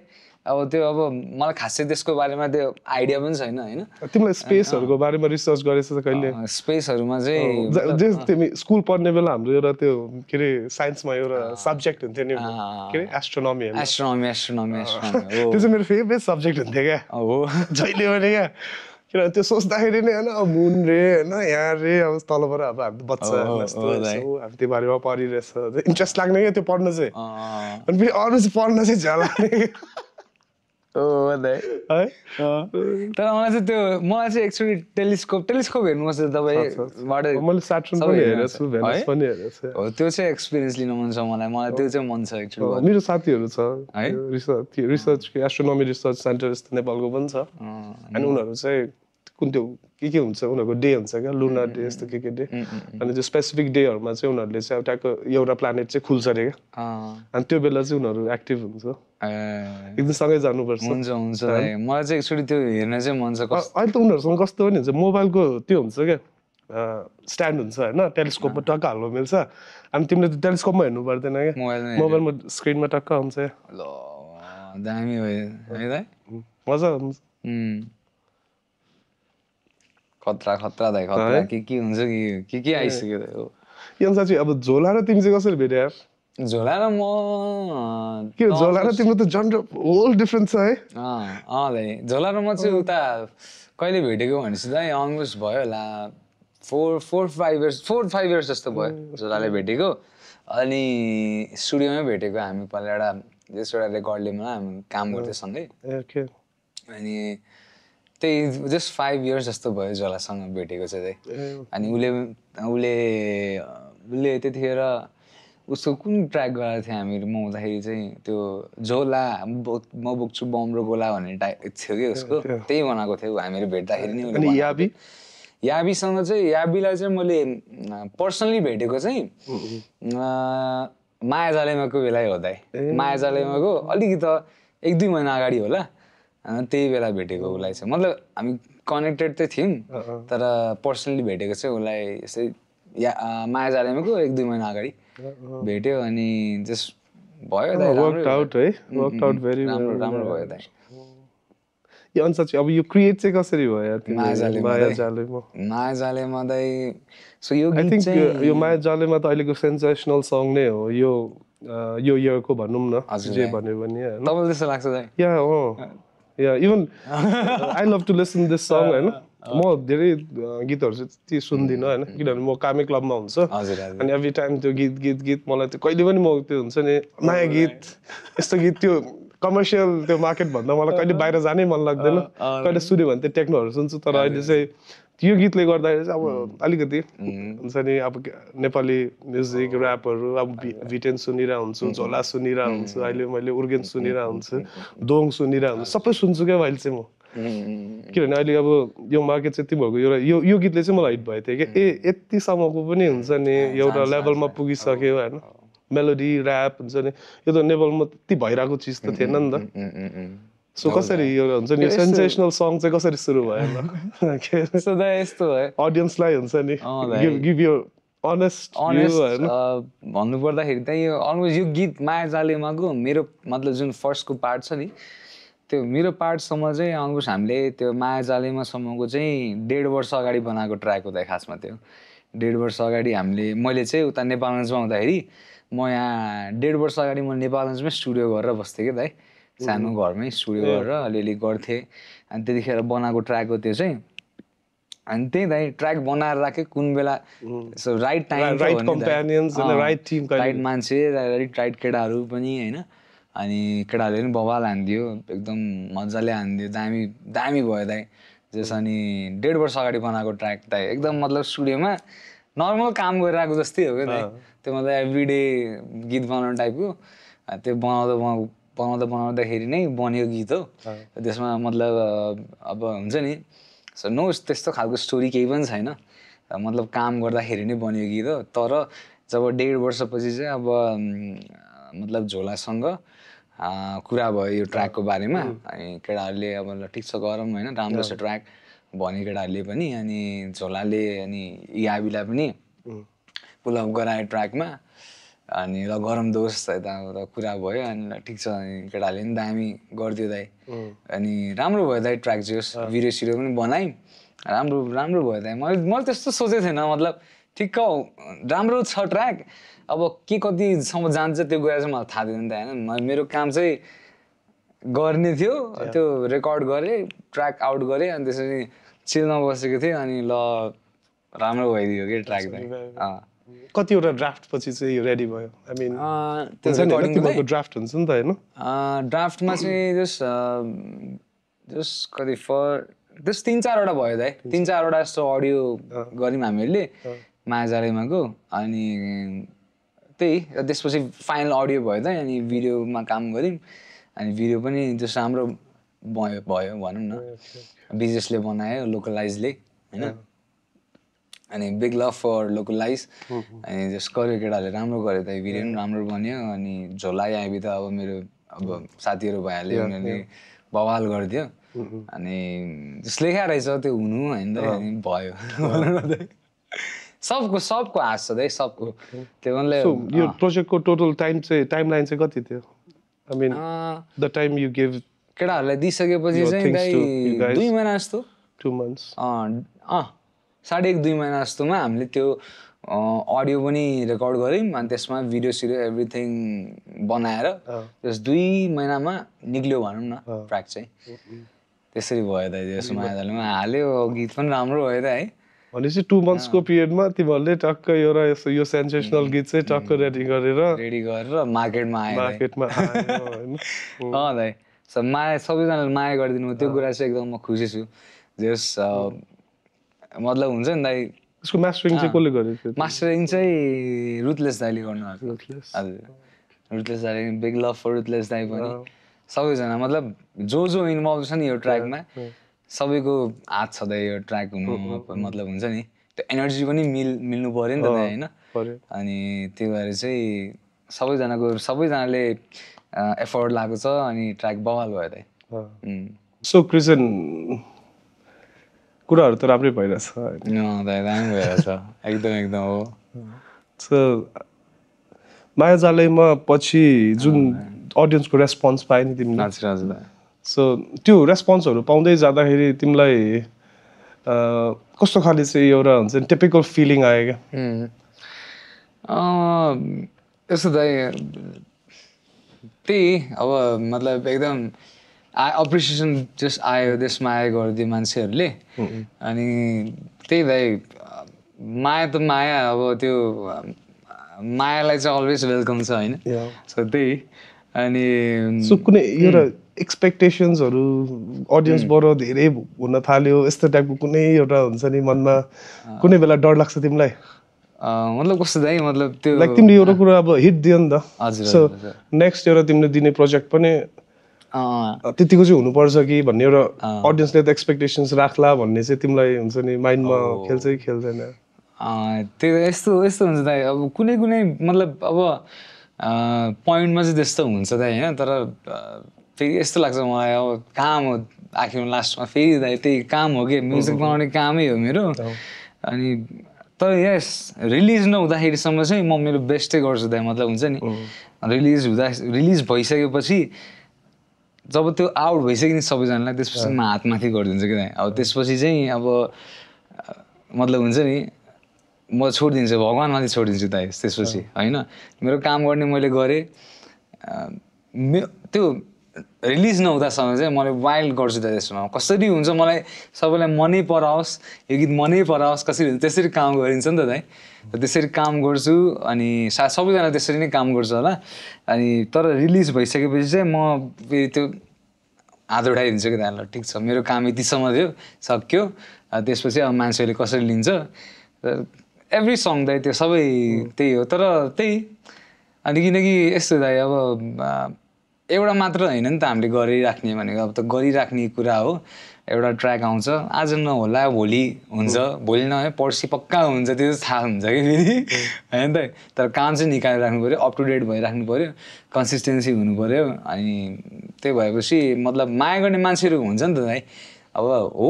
अब त्यो अब मलाई खासै त्यसको बारेमा त्यो आइडिया पनि छैन हैन तिमीलाई स्पेसहरुको बारेमा रिसर्च गरेछ त कहिले स्पेसहरुमा चाहिँ जे तिमी स्कुल पढ्ने बेला हाम्रो एउटा त्यो के अरे साइन्समा एउटा सब्जेक्ट हुन्थ्यो नि के अरे एस्ट्रोनोमी हो त्यो चाहिँ मेरो फेभरेट सब्जेक्ट हुन्थ्यो क्या हो जहिले पनि क्या किनभने त्यो सोच्दाखेरि नै हैन अब मुन रे हैन यहाँ रे अब तलबाट अब हामी बच्चा जस्तो हामी त्यो बारेमा पढिरहेछ इन्ट्रेस्ट लाग्ने क्या त्यो पढ्न चाहिँ अनि फेरि अरू चाहिँ पढ्न चाहिँ झ्याल लाग्ने दाइ है तर मलाई चाहिँ एक्चुअली टेलिस्कोप हेर्नु पर्छ तपाईबाट मैले स्याटर्न पनि हेरेको छु भेनस पनि हेरेको छु हो त्यो चाहिँ एक्सपिरियन्स लिन मन छ मलाई त्यो चाहिँ मन छ एक्चुअली मेरो साथीहरु छ है रिसर्च एस्ट्रोनोमी रिसर्च सेन्टर जस्तो नेपालको पनि छ अनि उनीहरु चाहिँ कुन त्यो के हुन्छ उनीहरुको डे हुन्छ क्या लुनार डे यस्तो के डे अनि त्यो स्पेसिफिक डेहरुमा चाहिँ उनीहरुले चाहिँ एउटा प्लानेट चाहिँ खुल्छ रे क्या अनि त्यो बेला चाहिँ उनीहरु एक्टिभ हुन्छ एकदम सँगै जानुपर्छ हुन्छ मलाई चाहिँ एक्चुअली त्यो हेर्न चाहिँ मन छ अहिले त उनीहरुसँग कस्तो पनि हुन्छ मोबाइलको त्यो हुन्छ क्या स्ट्यान्ड हुन्छ हैन टेलिस्कोपमा टक्क हाल्नु मिल्छ अनि तिमीले त टेलिस्कोपमा हेर्नु पर्दैन क्या मोबाइलमा स्क्रिनमा टक्क हुन्छ ल दामी हो है दाइ मजा हुन्छ खतरा दाइ खतरा के हुन्छ के आइसक्यो दाइ हो यो साँच्चै अब झोला र तिमी चाहिँ कसरी भेटे यार झोला र म के झोला र तिम्रो त जन होल डिफरेन्स छ है दाइ झोला र म चाहिँ उता कहिले भेटेको भनेपछि दाइ अलमोस्ट भयो होला 4-5 इयर्स जस्तो भयो झोलाले भेटेको अनि स्टुडियोमै भेटेको हामी पहिला एउटा रेकर्ड लेबलमा हामी काम गर्थ्यौँ सँगै अनि त्यही जस्ट 5 इयर्स जस्तो भयो झोलासँग भेटेको चाहिँ दाइ अनि उसले त्यतिखेर उसको कुन ट्र्याक गरेको थियो हामीहरू म हुँदाखेरि चाहिँ त्यो झोला म बोक्छु बम र गोला भन्ने टाइप थियो कि उसको त्यही बनाएको थियो हामीहरू भेट्दाखेरि नि याबीसँग चाहिँ याबीलाई चाहिँ मैले पर्सनली भेटेको चाहिँ माया जालेमाको बेलै हो दाइ माया जालेमाको अलिकति 1-2 महिना अगाडि होला त्यही बेला भेटेको उसलाई चाहिँ मतलब हामी कनेक्टेड त थियौँ तर पर्सनली भेटेको चाहिँ उसलाई यसै माया जालेमाको 1-2 महिना अगाडि भेट्यो अनि जस्ट भयो राम्रो भयो दाइ यो अनुसार अब यो क्रिएट चाहिँ कसरी भयो माया जालेमा दाइ सो यो आई थिंक यो माया जालेमा त अहिलेको सेन्सेसनल सङ नै हो यो इयरको भनौँ न जे भन्यो भने हैन तपाईलाई त्यस्तो लाग्छ दाइ या even I love to listen this song हैन म धेरै गीतहरु चाहिँ त्यति सुन्दिनँ हैन किनभने म कामै क्लबमा हुन्छ अनि एभ्री टाइम त्यो गीत मलाई त्यो कहिले पनि म त्यो हुन्छ नि नयाँ गीत यस्तो गीत त्यो कमर्सियल त्यो मार्केट भन्दा मलाई कहिले बाहिर जानै मन लाग्दैन कहिले सुन्यो भने त्यो टेक्नोहरू सुन्छु तर अहिले चाहिँ यो गीतले गर्दाखेरि चाहिँ अब अलिकति हुन्छ नि अब नेपाली म्युजिक ऱ्यापहरू अब भिटेन सुनिरहेको हुन्छु झोला सुनिरहेको हुन्छु अहिले मैले उर्गेन सुनिरहेको हुन्छु दोङ सुनिरहेको हुन्छु सबै सुन्छु क्या अहिले चाहिँ म किनभने अहिले अब यो मार्केट चाहिँ तिमीहरूको एउटा यो गीतले चाहिँ मलाई हिट भएको थियो कि यतिसम्मको पनि हुन्छ नि एउटा लेभलमा पुगिसक्यो होइन मेलोडी ऱ्याप हुन्छ नि यो त नेपालमा त्यति भइरहेको चिज त थिएन नि त सो कसरी यो हुन्छ नि सेन्सेसनल सङ चाहिँ कसरी सुरु भयो यस्तो है अडियन्सलाई हुन्छ नि गिभ यु अनेस्ट भन्नु पर्दाखेरि त यो अलमोस्ट यो गीत माया जालेमाको मेरो मतलब जुन फर्स्टको पार्ट छ नि त्यो मेरो पार्टसम्म चाहिँ अलमोस्ट हामीले त्यो माया जालेमासम्मको चाहिँ 1.5 वर्ष अगाडि बनाएको ट्र्याक हो त खासमा त्यो 1.5 वर्ष अगाडि मैले चाहिँ उता नेपालगञ्जमा हुँदाखेरि म यहाँ 1.5 वर्ष अगाडि म नेपालगञ्जमै स्टुडियो गरेर बस्थेँ कि दाइ सानो घरमै स्टुडियो गरेर अलिअलि गर्थेँ अनि त्यतिखेर बनाएको ट्र्याक हो त्यो चाहिँ अनि त्यही दाइ ट्र्याक बनाएर राखेँ कुन बेला राइट टाइम राइट मान्छे राइट केटाहरू पनि होइन अनि केटाहरूले पनि बवाल हानिदियो एकदम मजाले हानिदियो दामी दामी भयो दाइ जस अनि 1.5 वर्ष अगाडि बनाएको ट्र्याक दाइ एकदम मतलब स्टुडियोमा नर्मल काम गरिरहेको जस्तै हो क्या दाइ त्यो मतलब एभ्रिडे गीत बनाउने टाइपको त्यो बनाउँदाखेरि नै बन्यो गीत हो त्यसमा मतलब अब हुन्छ नि नो त्यस्तो खालको स्टोरी केही पनि छैन मतलब काम गर्दाखेरि नै बन्यो गीत हो तर जब 1.5 वर्षपछि चाहिँ अब मतलब झोलासँग कुरा भयो यो ट्र्याकको बारेमा अनि केटाहरूले अब ल ठिक छ गरौँ होइन राम्रो छ ट्र्याक भन्यो केटाहरूले पनि अनि झोलाले अनि याबीलाई पनि पुलअप गरायो ट्र्याकमा अनि ल गरम दोस्त यता कुरा भयो अनि ल ठिक छ अनि केटाहरूले पनि दामी गरिदियो दाइ अनि राम्रो भयो दाइ ट्र्याक चाहिँ भिडियो सिडियो पनि बनाएँ राम्रो भयो दाइ मैले त्यस्तो सोचेको थिएन मतलब ठिक्क राम्रो छ ट्र्याक अब के कतिसम्म जान्छ त्यो गएर चाहिँ मलाई थाहा थिएन नि त होइन मेरो काम चाहिँ गर्ने थियो त्यो रेकर्ड गरेँ ट्र्याक आउट गरेँ अनि त्यसरी चिलमा बसेको थिएँ अनि ल राम्रो भइदियो कि ट्र्याक चाहिँ कतिवटा ड्राफ्ट पछि चाहिँ यो रेडी भयो आई मिन तिमीहरूको ड्राफ्ट हुन्छ नि त होइन ड्राफ्टमा चाहिँ जस कति त्यस 3-4वटा भयो दाइ 3-4वटा जस्तो अडियो गऱ्यौँ हामीले माया जालेमाको अनि त्यही त्यसपछि फाइनल अडियो भयो त अनि भिडियोमा काम गऱ्यौँ अनि भिडियो पनि जस राम्रो भयो भनौँ न बिजनेसले बनायो लोकलाइजले होइन अनि बिग लभ फर लोकलाइज अनि जस गर्यो केटाहरूले राम्रो गर्यो त भिडियो पनि राम्रो बन्यो अनि झोला आइबी त अब मेरो अब साथीहरू भइहाल्यो उनीहरूले बवाल गरिदियो अनि जस लेखा रहेछ त्यो हुनु होइन अनि भयो सबको हात छ दाइ सबको त्यो भन्दै यो प्रोजेक्टको टोटल टाइमलाइन चाहिँ कति थियो I mean the time you give केटाहरूलाई दिइसकेपछि चाहिँ दाइ 2 महिना जस्तो 2 months 1.5-2 महिना जस्तोमा हामीले त्यो अडियो पनि रेकर्ड गऱ्यौँ अनि त्यसमा भिडियो सिडियो एभ्रिथिङ बनाएर त्यस 2 महिनामा निक्ल्यो भनौँ न ट्र्याक चाहिँ त्यसरी भयो दाइ त्यसमा हाल्यो गीत पनि राम्रो भयो त है भनेपछि 2 months को पिरियडमा तिमीहरूले टक्क एउटा यो सेन्सेसनल गीत चाहिँ टक्क रेडी गरेर मार्केटमा आयो दाइ माया सबैजनाले माया गरिदिनु त्यो कुरा चाहिँ एकदम म खुसी छु जस मतलब हुन्छ नि दाइ यसको मास्टरिङ चाहिँ कसले गरेको थियो मास्टरिङ चाहिँ रुथलेस दाइले गर्नुभएको हजुर रुथलेस दाइले बिग लभ फर रुथलेस दाइ पनि सबैजना मतलब जो इन्भल्भ छ नि यो ट्र्याकमा सबैको हात छ दाइ यो ट्र्याक हुनु मतलब हुन्छ नि त्यो एनर्जी पनि मिल्नु पऱ्यो नि त दाइ होइन अनि त्यो भएर चाहिँ सबैजनाले एफोर्ट लगाएको छ अनि ट्र्याक बवाल भयो दाइ सो क्रिजन कुराहरू त राम्रै भइरहेछ दाइ दामी भइरहेछ एकदम हो सो माया जालेमा पछि जुन अडियन्सको रेस्पोन्स पायो नि तिमीले हजुर सो त्यो रेस्पोन्सहरू पाउँदै जाँदाखेरि तिमीलाई कस्तो खाले चाहिँ एउटा हुन्छ नि टिपिकल फिलिङ आयो क्या यस्तो दाइ त्यही अब मतलब एकदम अप्रिसिएसन जस्ट आयो त्यसमा आयो गरिदियो मान्छेहरूले अनि त्यही दाइ माया त माया अब त्यो मायालाई चाहिँ अलवेज वेलकम छ होइन सो त्यही अनि सो कुनै एउटा एक्सपेक्टेसन्सहरू अडियन्सबाट धेरै हुन थाल्यो यस्तो टाइपको कुनै एउटा हुन्छ नि मनमा कुनै बेला डर लाग्छ तिमीलाई मतलब कस्तो दाइ मतलब त्यो लाइक तिमीले एउटा कुरा अब हिट दियो नि त सो नेक्स्ट एउटा तिमीले दिने प्रोजेक्ट पनि त्यतिको चाहिँ हुनुपर्छ कि भन्ने एउटा अडियन्सले त एक्सपेक्टेसन्स राख्ला भन्ने चाहिँ तिमीलाई हुन्छ नि माइन्डमा खेल्छ कि खेल्दैन त्यो यस्तो यस्तो हुन्छ दाइ अब कुनै कुनै मतलब अब पोइन्टमा चाहिँ त्यस्तो हुन्छ दाइ होइन तर फेरि यस्तो लाग्छ मलाई अब काम हो आखिरमा लास्टमा फेरि दाइ त्यही काम हो कि म्युजिक बनाउने कामै हो मेरो अनि तर यस रिलिज नहुँदाखेरिसम्म चाहिँ म मेरो बेस्टै गर्छु दाइ मतलब हुन्छ नि रिलिज भइसकेपछि जब त्यो आउट भइसक्यो नि सबैजनालाई त्यसपछि म हातमाथि गरिदिन्छु कि दाइ अब त्यसपछि चाहिँ अब मतलब हुन्छ नि म छोडिदिन्छु भगवान्माथि छोडिदिन्छु दाइ त्यसपछि होइन मेरो काम गर्ने मैले गरेँ त्यो रिलिज नहुँदासम्म चाहिँ मैले वाइल्ड गर्छु त त्यसमा कसरी हुन्छ मलाई सबैलाई मनै पराओस् यो गीत मनै पराओस् कसरी हुन्छ त्यसरी काम गरिन्छ नि त दाइ त्यसरी काम गर्छु अनि सायद सबैजना त्यसरी नै काम गर्छ होला अनि तर रिलिज भइसकेपछि चाहिँ म फेरि त्यो हात उठाइदिन्छु कि दाइ ल ठिक छ मेरो काम यतिसम्म थियो सक्यो त्यसपछि अब मान्छेले कसरी लिन्छ एभ्री सङ दाइ त्यो सबै त्यही हो तर त्यही अनि किनकि यस्तो दाइ अब एउटा मात्र होइन नि त हामीले गरिराख्ने भनेको अब त गरिराख्ने कुरा हो एउटा ट्र्याक आउँछ आज नहोला भोलि हुन्छ भोलि नभए पर्सि पक्का हुन्छ त्यो चाहिँ थाहा हुन्छ कि फेरि होइन त तर काम चाहिँ निकालेर राख्नु पऱ्यो अप टु डेट भइराख्नु पऱ्यो कन्सिस्टेन्सी हुनु पऱ्यो अनि त्यही भएपछि मतलब माया गर्ने मान्छेहरू हुन्छ नि त भाइ अब हो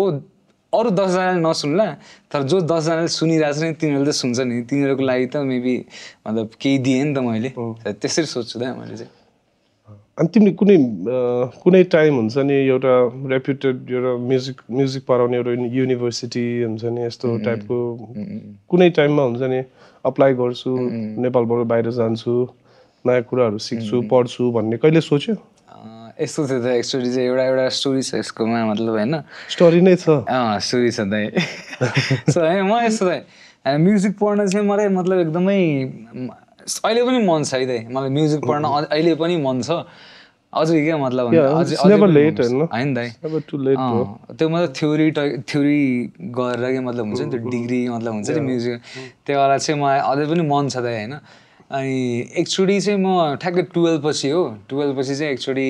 अरू 10जनाले नसुन्ला तर जो 10जनाले सुनिरहेको छ नि तिनीहरूले त सुन्छ नि तिनीहरूको लागि त मेबी मतलब केही दिएँ नि त मैले त्यसरी सोच्छु त मैले चाहिँ अनि तिमीले कुनै टाइम हुन्छ नि एउटा रेप्युटेड एउटा म्युजिक पढाउने एउटा युनिभर्सिटी हुन्छ नि यस्तो टाइपको कुनै टाइममा हुन्छ नि अप्लाई गर्छु नेपालबाट बाहिर जान्छु नयाँ कुराहरू सिक्छु पढ्छु भन्ने कहिले सोच्यो यस्तो थियो त एक्चुअली चाहिँ एउटा स्टोरी छ यसकोमा मतलब होइन स्टोरी नै छ स्टोरी छ दाइ सो होइन म यस्तो दाइ म्युजिक पढ्न चाहिँ मलाई मतलब एकदमै अहिले पनि मन छ है दाइ मलाई म्युजिक पढ्न अहिले पनि मन छ अझै क्या मतलब होइन दाइ त्यो मतलब थ्योरी गरेर क्या मतलब हुन्छ नि त्यो डिग्री मतलब हुन्छ नि म्युजिक त्यो वाला चाहिँ मलाई अझै पनि मन छ दाइ होइन अनि एकचोटि चाहिँ म ठ्याक्कै 12 पछि हो 12 पछि चाहिँ एकचोटि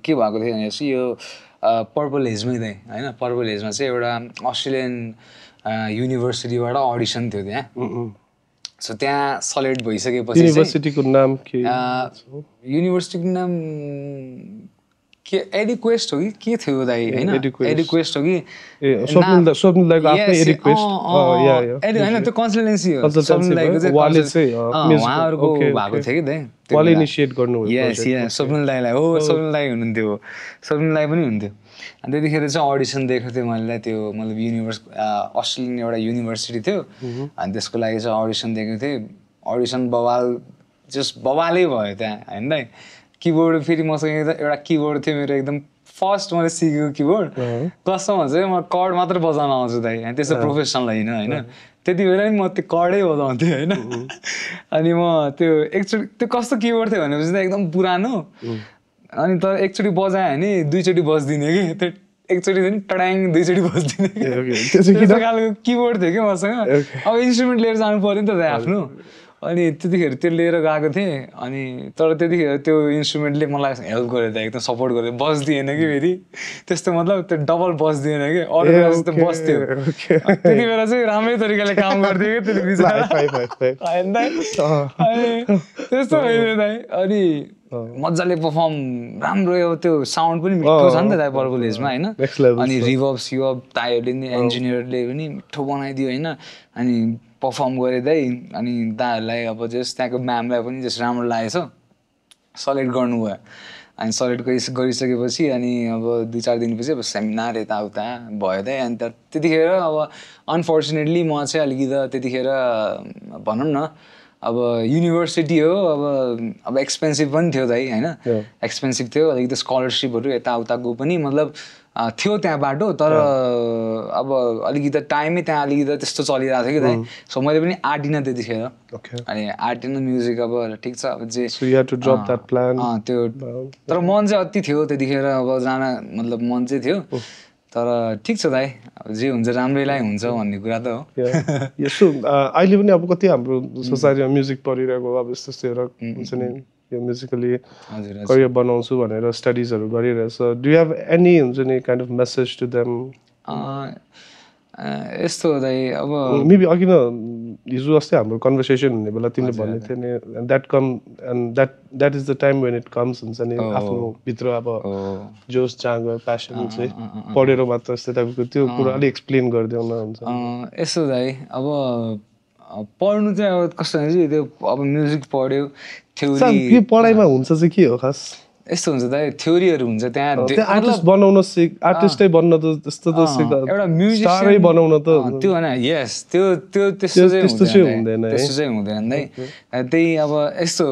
के भएको थियो भनेपछि यो पर्पल हेजमै दाइ होइन पर्पल हेजमा चाहिँ एउटा अस्ट्रेलियन युनिभर्सिटीबाट अडिसन थियो त्यहाँ सो त्यहाँ सेलेक्ट भइसकेपछि युनिभर्सिटीको नाम के युनिभर्सिटीको नाम के एडिक्वेस्ट हो कि के थियो दाइ होइन एडिक्वेस्ट हो कि होइन त्यो कन्सल्टेन्सी हो उहाँहरूको भएको थियो कि दाइ स्वप्निल दाइलाई हो स्वप्निल दाइ हुनुहुन्थ्यो स्वप्निल दाइ पनि हुन्थ्यो अनि त्यतिखेर चाहिँ अडिसन दिएको थियो मैले त्यो मतलब अस्ट्रेलियन एउटा युनिभर्सिटी थियो अनि त्यसको लागि चाहिँ अडिसन दिएको थिएँ अडिसन बवालै भयो त्यहाँ होइन दाइ किबोर्ड फेरि मसँग एउटा किबोर्ड थियो मेरो एकदम फर्स्ट मैले सिकेको किबोर्ड कसमा चाहिँ म कर्ड मात्र बजाउन आउँछु दाइ त्यस्तो प्रोफेसनल होइन त्यति बेला नि म त्यो कर्डै बजाउँथेँ होइन अनि म त्यो एकचोटि त्यो कस्तो किबोर्ड थियो भनेपछि त एकदम पुरानो अनि तर एकचोटि बजायो भने दुईचोटि बजिदिने कि त्यो एकचोटि पनि टडाङ दुईचोटि बजिदिने त्यस्तो खालको किबोर्ड थियो कि मसँग अब इन्स्ट्रुमेन्ट लिएर जानु पऱ्यो नि त दाइ आफ्नो अनि त्यतिखेर त्यो लिएर गएको थिएँ अनि तर त्यतिखेर त्यो इन्स्ट्रुमेन्टले मलाई हेल्प गर्यो त एकदम सपोर्ट गर्यो बस्दिएन कि फेरि त्यस्तो मतलब त्यो डबल बस्दिएन कि अरू बेला जस्तो बस्थ्यो त्यति बेला चाहिँ राम्रै तरिकाले काम गर्थ्यो कि त्यो बिचरा त्यस्तो भइदियो दाइ अनि मजाले पर्फर्म राम्रो त्यो साउन्ड पनि मिठो छ नि त दाइ पर्पल हेजमा होइन अनि रिभर्ब सिभर्ब दाइहरूले नि इन्जिनियरले पनि मिठो बनाइदियो होइन अनि पर्फर्म गरेँ दाइ अनि दाहरूलाई अब जस्ट त्यहाँको म्यामलाई पनि जस्ट राम्रो लागेछ सेलेक्ट गर्नुभयो अनि सेलेक्ट गरिसकेपछि अनि अब 2-4 दिनपछि अब सेमिनार यताउता भयो दाइ अनि त्यतिखेर अब अनफर्चुनेटली म चाहिँ अलिकति त्यतिखेर भनौँ न अब युनिभर्सिटी हो अब एक्सपेन्सिभ पनि थियो दाइ होइन एक्सपेन्सिभ थियो अलिकति स्कलरसिपहरू यताउताको पनि मतलब थियो त्यहाँ बाटो तर अब अलिकति टाइमै त्यहाँ अलिकति त्यस्तो चलिरहेको थियो कि दाइ सो मैले पनि आँटिनँ त्यतिखेर अनि आँटिनँ म्युजिक अब ठिक छ अब जे त्यो तर मन चाहिँ अति थियो त्यतिखेर अब जान मतलब मन चाहिँ थियो तर ठिक छ दाइ अब जे हुन्छ राम्रैलाई हुन्छ भन्ने कुरा त हो यस्तो अहिले पनि अब कति हाम्रो सोसाइटीमा म्युजिक पढिरहेको अब यस्तो यस्तो हुन्छ नि यो म्युजिकली करियर बनाउँछु भनेर स्टडिजहरू गरिरहेछ डु यु हेभ एनी हुन्छ नि kind of message to them यस्तो दाइ अब मेबी अघि न हिजो अस्ति हाम्रो कन्भर्सेसन हुने बेला तिमीले भन्ने थियो नि that come and that is the time when it comes हुन्छ नि आफ्नो भित्र अब जोस जाँगर प्यासन चाहिँ पढेर मात्र यस्तो टाइपको त्यो कुरा अलिक एक्सप्लेन गरिदेऊ न हुन्छ यस्तो दाइ अब पढ्नु चाहिँ अब कस्तो हुन्छ त्यो अब म्युजिक पढ्यो थ्योरी पढाइमा हुन्छ चाहिँ के हो खास यस्तो हुन्छ दाइ थ्योरीहरू हुन्छ त्यहाँ आर्टिस्ट बनाउन आर्टिस्टै बन्न त त्यस्तो त एउटा म्युजिसियन बनाउन त त्यो होइन यस त्यो त्यो त्यस्तो चाहिँ हुँदैन त्यस्तो चाहिँ हुँदैन दाइ त्यही अब यस्तो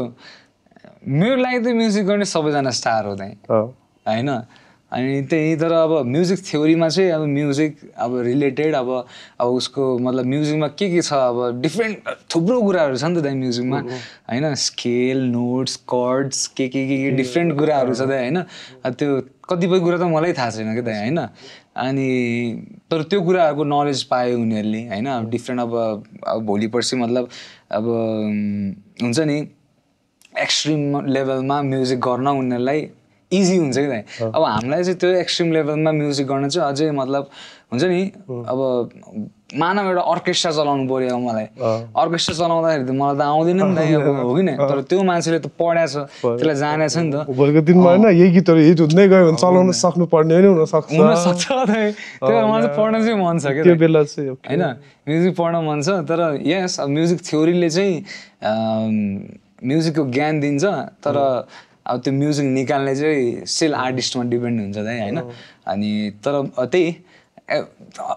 मेरो लागि त म्युजिक गर्ने सबैजना स्टार हो दाइ होइन अनि त्यही तर अब म्युजिक थ्योरीमा चाहिँ अब म्युजिक अब रिलेटेड अब उसको मतलब म्युजिकमा के छ अब डिफ्रेन्ट थुप्रो कुराहरू छ नि त दाइ म्युजिकमा होइन स्केल नोट्स कर्ड्स के डिफ्रेन्ट कुराहरू छ दाइ होइन त्यो कतिपय कुरा त मलाई थाहा छैन क्या दाइ होइन अनि तर त्यो कुराहरूको नलेज पायो उनीहरूले होइन अब डिफ्रेन्ट अब भोलि पर्सि मतलब अब हुन्छ नि एक्सट्रिम लेभलमा म्युजिक गर्न उनीहरूलाई इजी हुन्छ कि दाइ अब हामीलाई चाहिँ त्यो एक्सट्रिम लेभलमा म्युजिक गर्न चाहिँ अझै मतलब हुन्छ नि अब मानव एउटा अर्केस्ट्रा चलाउनु पर्यो अब मलाई अर्केस्ट्रा चलाउँदाखेरि त मलाई त आउँदैन नि दाइ अब हो कि न तर त्यो मान्छेले त पढाएको छ त्यसलाई जानेछ नि त भोलिको दिनमा होइन यही गीतहरू हिट हुँदै गयो भने चलाउन सक्नु पर्ने पनि हुनसक्छ दाइ त्यो मलाई चाहिँ पढ्न चाहिँ मन छ क्या त्यो बेला चाहिँ होइन म्युजिक पढ्न मन छ तर यस अब म्युजिक थ्योरीले चाहिँ म्युजिकको ज्ञान दिन्छ तर अब त्यो म्युजिक निकाल्ने चाहिँ स्टिल आर्टिस्टमा डिपेन्ड हुन्छ दाइ होइन अनि तर त्यही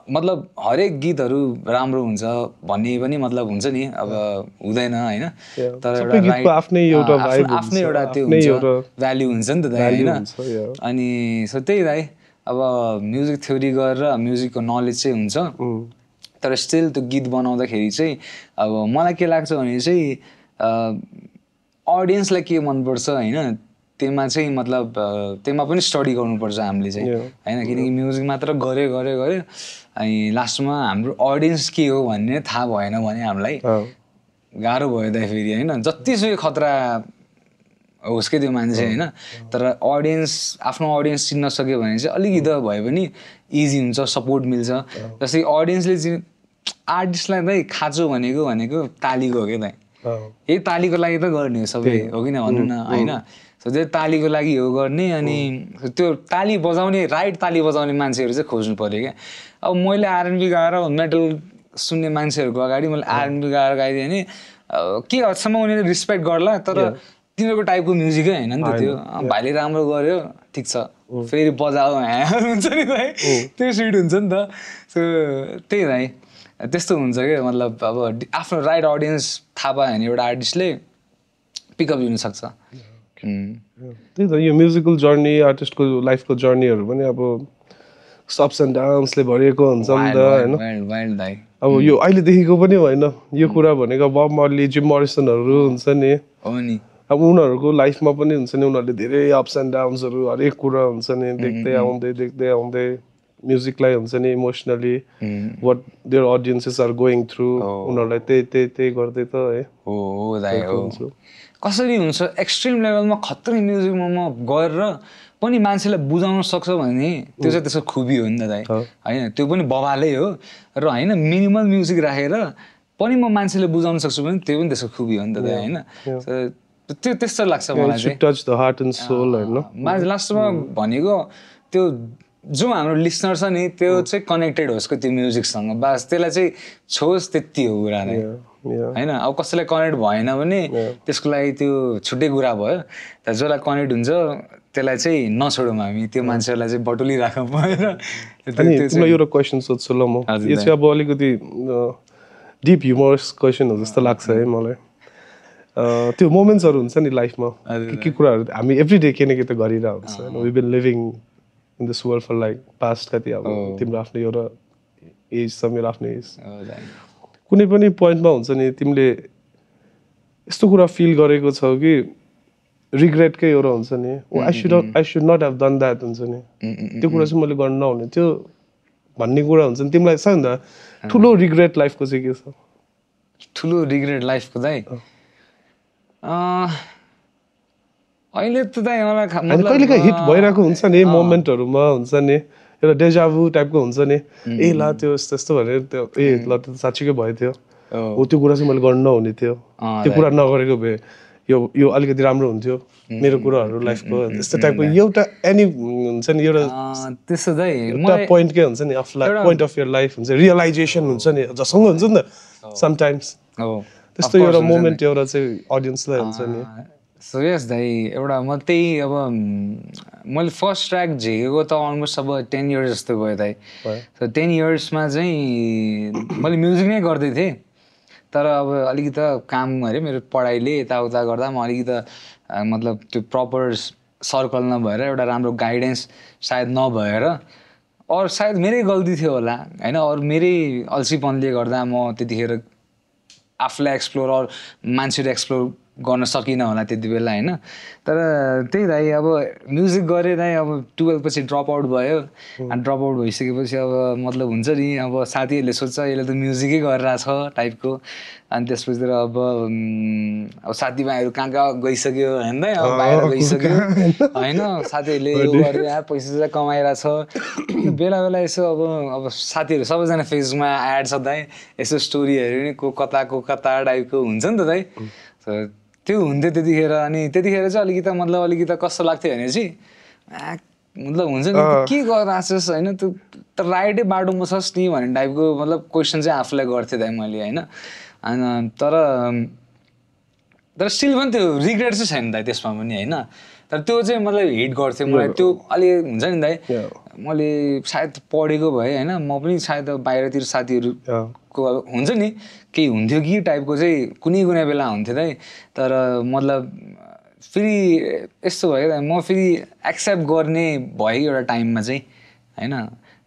मतलब हरेक गीतहरू राम्रो हुन्छ भन्ने पनि मतलब हुन्छ नि अब हुँदैन होइन तर आफ्नै एउटा त्यो हुन्छ भ्याल्यु हुन्छ नि त दाइ होइन अनि सो त्यही दाइ अब म्युजिक थ्योरी गरेर म्युजिकको नलेज चाहिँ हुन्छ तर स्टिल त्यो गीत बनाउँदाखेरि चाहिँ अब मलाई के लाग्छ भने चाहिँ अडियन्सलाई के मनपर्छ होइन त्यसमा चाहिँ मतलब त्यसमा पनि स्टडी गर्नुपर्छ हामीले चाहिँ होइन किनकि म्युजिक मात्र गऱ्यो अनि लास्टमा हाम्रो अडियन्स के हो भन्ने थाहा भएन भने हामीलाई गाह्रो भयो त फेरि होइन जतिसुकै खतरा होस् कि त्यो मान्छे होइन तर आफ्नो अडियन्स चिन्न सक्यो भने चाहिँ अलिकति भए पनि इजी हुन्छ सपोर्ट मिल्छ जस्तै अडियन्सले चाहिँ आर्टिस्टलाई चाहिँ खाँचो भनेको तालीको हो क्या दाइ यही तालीको लागि त गर्ने हो सबै हो किन भन्नु न होइन सो त्यो तालीको लागि हो गर्ने अनि त्यो ताली बजाउने राइट ताली बजाउने मान्छेहरू चाहिँ खोज्नु पऱ्यो क्या अब मैले आरएनबी गाएर मेटल सुन्ने मान्छेहरूको अगाडि मैले आरएनबी गाएर गाइदिएँ भने के हदसम्म उनीहरूले रिस्पेक्ट गर्ला तर तिनीहरूको टाइपको म्युजिकै होइन नि त त्यो भाइले राम्रो गर्यो ठिक छ फेरि बजाऊ हुन्छ नि भाइ त्यो स्विट हुन्छ नि त सो त्यही भाइ त्यस्तो हुन्छ क्या मतलब अब आफ्नो राइट अडियन्स थाहा पायो भने एउटा आर्टिस्टले पिकअप लिन सक्छ त्यही त यो म्युजिकल जर्नी आर्टिस्टको लाइफको जर्नीहरू पनि अब अप्स एन्ड डाउन्सले भरिएको हुन्छ नि त होइन अब यो अहिलेदेखिको पनि होइन यो कुरा भनेको बब मार्ली जिम मरिसनहरू हुन्छ नि अब उनीहरूको लाइफमा पनि हुन्छ नि उनीहरूले धेरै अप्स एन्ड डाउन्सहरू हरेक कुरा हुन्छ नि देख्दै आउँदै म्युजिकलाई हुन्छ नि emotionally what their audiences are going through उनीहरूलाई त्यही गर्दै त है हो दाइ हो कसरी हुन्छ एक्सट्रिम लेभलमा खतरै म्युजिकमा म गरेर पनि मान्छेलाई बुझाउन सक्छ भने त्यो चाहिँ त्यसको खुबी हो नि त दाइ होइन त्यो पनि बवालै हो र होइन मिनिमल म्युजिक राखेर पनि म मान्छेले बुझाउन सक्छु भने त्यो पनि त्यसको खुबी हो नि त दाइ होइन त्यो त्यस्तो लाग्छ मलाई चाहिँ touch the heart and soul होइन लास्टमा भनेको त्यो जो हाम्रो लिसनर छ नि त्यो चाहिँ कनेक्टेड होस् त्यो म्युजिकसँग बास त्यसलाई चाहिँ छोस् त्यति हो कुरा नै होइन अब कसैलाई कनेक्ट भएन भने त्यसको लागि त्यो छुट्टै कुरा भयो तर जसलाई कनेक्ट हुन्छ त्यसलाई चाहिँ नछोडौँ हामी त्यो मान्छेहरूलाई चाहिँ बटुलिराखौँ होइन तिमीलाई एउटा क्वेसन सोध्छु ल म यो चाहिँ अब अलिकति डिप ह्युमरस क्वेसन हो जस्तो लाग्छ है मलाई त्यो मोमेन्ट्सहरू हुन्छ नि लाइफमा के कुराहरू हामी एभ्री डे के न के त गरिरहेको हुन्छ we been living in this world for like past कति अब तिम्रो आफ्नो एउटा एज छ मेरो आफ्नो एज कुनै पनि पोइन्टमा हुन्छ नि तिमीले यस्तो कुरा फिल गरेको छौ कि रिग्रेटकै एउटा हुन्छ नि I should not have done that हुन्छ नि त्यो कुरा चाहिँ मैले गर्नु नहुने थियो भन्ने कुरा हुन्छ नि तिमीलाई सबैभन्दा ठुलो रिग्रेट लाइफको चाहिँ के छ ठुलो रिग्रेट लाइफको चाहिँ अहिले त मलाई कहिलेकाहीँ हिट भइरहेको हुन्छ नि मोमेन्टहरूमा हुन्छ नि एउटा डेजाभु टाइपको हुन्छ नि ए ल त्यो यस्तो यस्तो भनेर त्यो ए ल त्यो साँच्चीकै भयो थियो हो त्यो कुरा चाहिँ मैले गर्नु नहुने थियो त्यो कुरा नगरेको भए यो अलिकति राम्रो हुन्थ्यो मेरो कुराहरू लाइफको त्यस्तो टाइपको एउटा एनी हुन्छ नि एउटा त्यसो चाहिँ एउटा पोइन्ट के हुन्छ नि पोइन्ट अफ यर लाइफ हुन्छ रियलाइजेसन हुन्छ नि जसँग हुन्छ नि त समटाइम्स त्यस्तो एउटा मोमेन्ट एउटा चाहिँ अडियन्सलाई हुन्छ नि सो यस दाइ एउटा म त्यही अब मैले फर्स्ट ट्र्याक झिकेको त अलमोस्ट अब 10 इयर्स जस्तो भयो दाइ सो 10 इयर्समा चाहिँ मैले म्युजिक नै गर्दै थिएँ तर अब अलिकति काम अरे मेरो पढाइले यताउता गर्दा म अलिकति मतलब त्यो प्रपर सर्कल नभएर एउटा राम्रो गाइडेन्स सायद नभएर अरू सायद मेरै गल्ती थियो होला होइन अरू मेरै अल्छीपनले गर्दा म त्यतिखेर आफूलाई एक्सप्लोर अरू मान्छेहरू एक्सप्लोर गर्न सकिनँ होला त्यति बेला होइन तर त्यही दाइ अब म्युजिक गरेँ दाइ अब 12 पछि ड्रप आउट भयो ड्रप आउट भइसकेपछि अब मतलब हुन्छ नि अब साथीहरूले सोध्छ यसले त म्युजिकै गरिरहेछ टाइपको अनि त्यसपछि अब साथीभाइहरू कहाँ गइसक्यो होइन अब बाहिर गइसक्यो होइन साथीहरूले यो गरेर पैसा कमाइरहेछ बेला बेला यसो अब साथीहरू सबैजना फेसबुकमा एड छ दाइ यसो स्टोरीहरू नि को कता टाइपको हुन्छ नि त दाइ त्यो हुन्थ्यो त्यतिखेर अनि त्यतिखेर चाहिँ अलिकति कस्तो लाग्थ्यो भने चाहिँ मतलब हुन्छ नि के गरिरहेछस् होइन त्यो त राइटै बाटोमा छस् नि भन्ने टाइपको मतलब क्वेसन चाहिँ आफूलाई गर्थेँ दाइ मैले होइन अनि तर स्टिल पनि त्यो रिग्रेट चाहिँ छैन दाइ त्यसमा पनि होइन तर त्यो चाहिँ मतलब हिट गर्थ्यो मलाई त्यो अलि हुन्छ नि दाइ मैले सायद पढेको भए होइन म पनि सायद बाहिरतिर साथीहरूको हुन्छ नि केही हुन्थ्यो कि टाइपको चाहिँ कुनै बेला हुन्थ्यो दाइ तर मतलब फेरि यस्तो भयो दाइ म फेरि एक्सेप्ट गर्ने भयो एउटा टाइममा चाहिँ होइन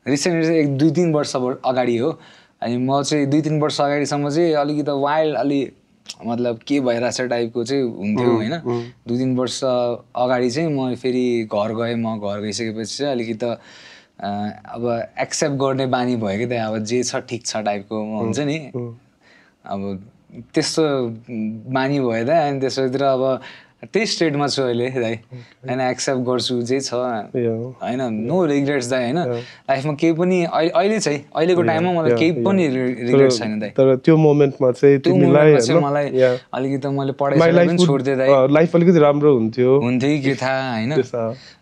रिसेन्टली चाहिँ 1-2-3 वर्ष अगाडि हो अनि म चाहिँ 2-3 वर्ष अगाडिसम्म चाहिँ अलिकति वाइल्ड अलि मतलब के भइरहेछ टाइपको चाहिँ हुन्थ्यो होइन 2-3 वर्ष अगाडि चाहिँ म फेरि घर गएँ म घर गइसकेपछि चाहिँ अलिकति अब एक्सेप्ट गर्ने बानी भयो कि त अब जे छ ठिक छ टाइपको हुन्छ नि अब त्यस्तो बानी भयो त अनि त्यसोतिर अब त्यही स्टेटमा छु अहिले दाइ होइन एक्सेप्ट गर्छु जे छ होइन नो रिग्रेट्स दाइ होइन लाइफमा केही पनि अहिले चाहिँ अहिलेको टाइममा मलाई केही पनि रिग्रेट छैन दाइ तर त्यो मोमेन्टमा चाहिँ तिमीलाई मलाई अलिकति मैले पढाइ पनि छोड्दिएँ दाइ लाइफ अलिकति राम्रो हुन्थ्यो के थाहा होइन